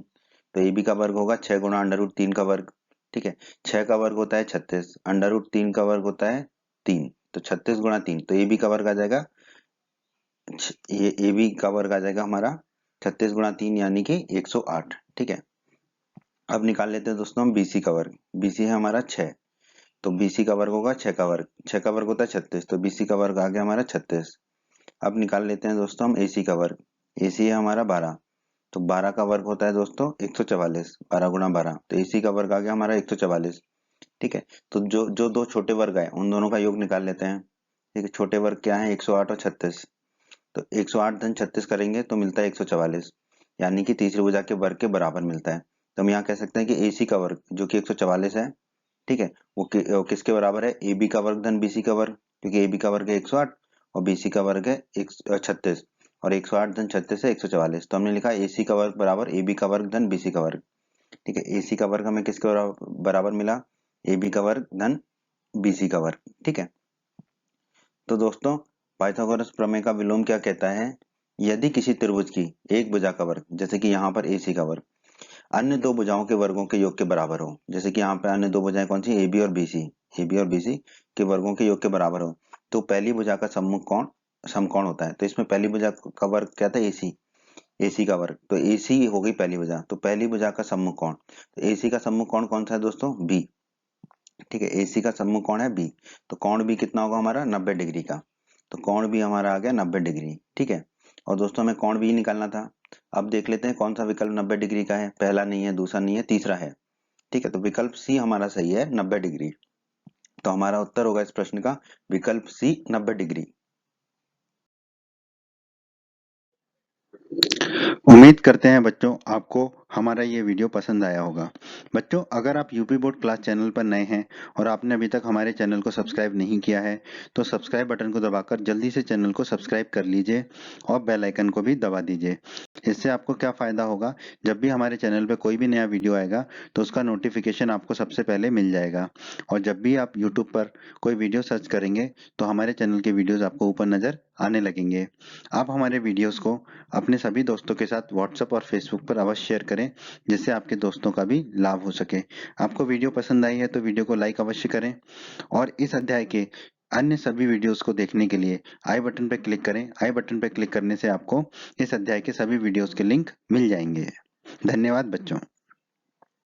तो ए बी का वर्ग होगा 6 गुणा अंडर रूट 3 का वर्ग। ठीक है, 6 का वर्ग होता है 36, अंडर रूट 3 का वर्ग होता है 3, तो 36 गुणा 3, तो ए बी का वर्ग आ जाएगा, ये ए बी का वर्ग आ जाएगा हमारा 36 गुणा 3 यानी कि 108। ठीक है, अब निकाल लेते हैं दोस्तों हम बीसी का वर्ग। बीसी है हमारा 6, तो बीसी का वर्ग होगा 6 का वर्ग, 6 का वर्ग होता है 36, तो बीसी का वर्ग आ गया हमारा 36। अब निकाल लेते हैं दोस्तों हम एसी का वर्ग। एसी है हमारा 12, तो 12 का वर्ग होता है दोस्तों 144, 12 गुणा 12, तो एसी का वर्ग आ गया हमारा 144। ठीक है, तो जो जो दो छोटे वर्ग आए उन दोनों का योग निकाल लेते हैं। ठीक है, छोटे वर्ग क्या है 108 और 36, तो 108 धन 36 करेंगे तो मिलता है 144, यानी कि तीसरी भुजा के वर्ग के बराबर मिलता है। तो हम यहाँ कह सकते हैं कि एसी का वर्ग जो कि 144 है, ठीक है, वो किसके बराबर है, ए बी का वर्ग धन बीसी का वर्ग, क्योंकि ए बी का वर्ग है 108 और बीसी का वर्ग है 36, और 108 धन 36 है 144, तो हमने लिखा एसी का वर्ग बराबर ए बी का वर्ग धन बीसी का वर्ग। ठीक है, एसी का वर्ग हमें किसके बराबर मिला, ए बी का वर्ग धन बीसी का वर्ग। ठीक है, तो दोस्तों पाइथागोरस प्रमेय का विलोम क्या कहता है, यदि किसी त्रिभुज की एक भुजा का वर्ग, जैसे कि यहाँ पर एसी का वर्ग, अन्य दो भुजाओं के वर्गों के योग के बराबर हो, जैसे कि यहाँ पे अन्य दो भुजाएं कौन सी, ए बी और बीसी, ए बी और बीसी के वर्गों के योग के बराबर हो, तो पहली भुजा का समकोण होता है। तो इसमें पहली भुजा का वर्ग क्या था? AC का वर्ग। तो AC हो गई पहली भुजा। तो पहली भुजा का समकोण, तो AC का समकोण कौन सा है दोस्तों? B। ठीक है, AC का समकोण है B। तो कोण B कितना होगा हमारा? 90 डिग्री का। तो कोण B हमारा आ गया 90 डिग्री। ठीक है, और दोस्तों हमें कोण B निकालना था। अब देख लेते हैं कौन सा विकल्प 90 डिग्री का है। पहला नहीं है, दूसरा नहीं है, तीसरा है। ठीक है, तो विकल्प C हमारा सही है, 90 डिग्री। तो हमारा उत्तर होगा इस प्रश्न का विकल्प C, 90 डिग्री। उम्मीद करते हैं बच्चों आपको हमारा ये वीडियो पसंद आया होगा। बच्चों, अगर आप यूपी बोर्ड क्लास चैनल पर नए हैं और आपने अभी तक हमारे चैनल को सब्सक्राइब नहीं किया है तो सब्सक्राइब बटन को दबाकर जल्दी से चैनल को सब्सक्राइब कर लीजिए और बेल आइकन को भी दबा दीजिए। इससे आपको क्या फ़ायदा होगा, जब भी हमारे चैनल पर कोई भी नया वीडियो आएगा तो उसका नोटिफिकेशन आपको सबसे पहले मिल जाएगा। और जब भी आप यूट्यूब पर कोई वीडियो सर्च करेंगे तो हमारे चैनल के वीडियोज़ आपको ऊपर नज़र आने लगेंगे। आप हमारे वीडियोज़ को अपने सभी दोस्तों के साथ व्हाट्सएप और फेसबुक पर अवश्य शेयर करें, जिससे आपके दोस्तों का भी लाभ हो सके। आपको वीडियो पसंद आई है तो वीडियो को लाइक अवश्य करें और इस अध्याय के अन्य सभी वीडियोस को देखने के लिए आई बटन पर क्लिक करें। आई बटन पर क्लिक करने से आपको इस अध्याय के सभी वीडियोस के लिंक मिल जाएंगे। धन्यवाद बच्चों।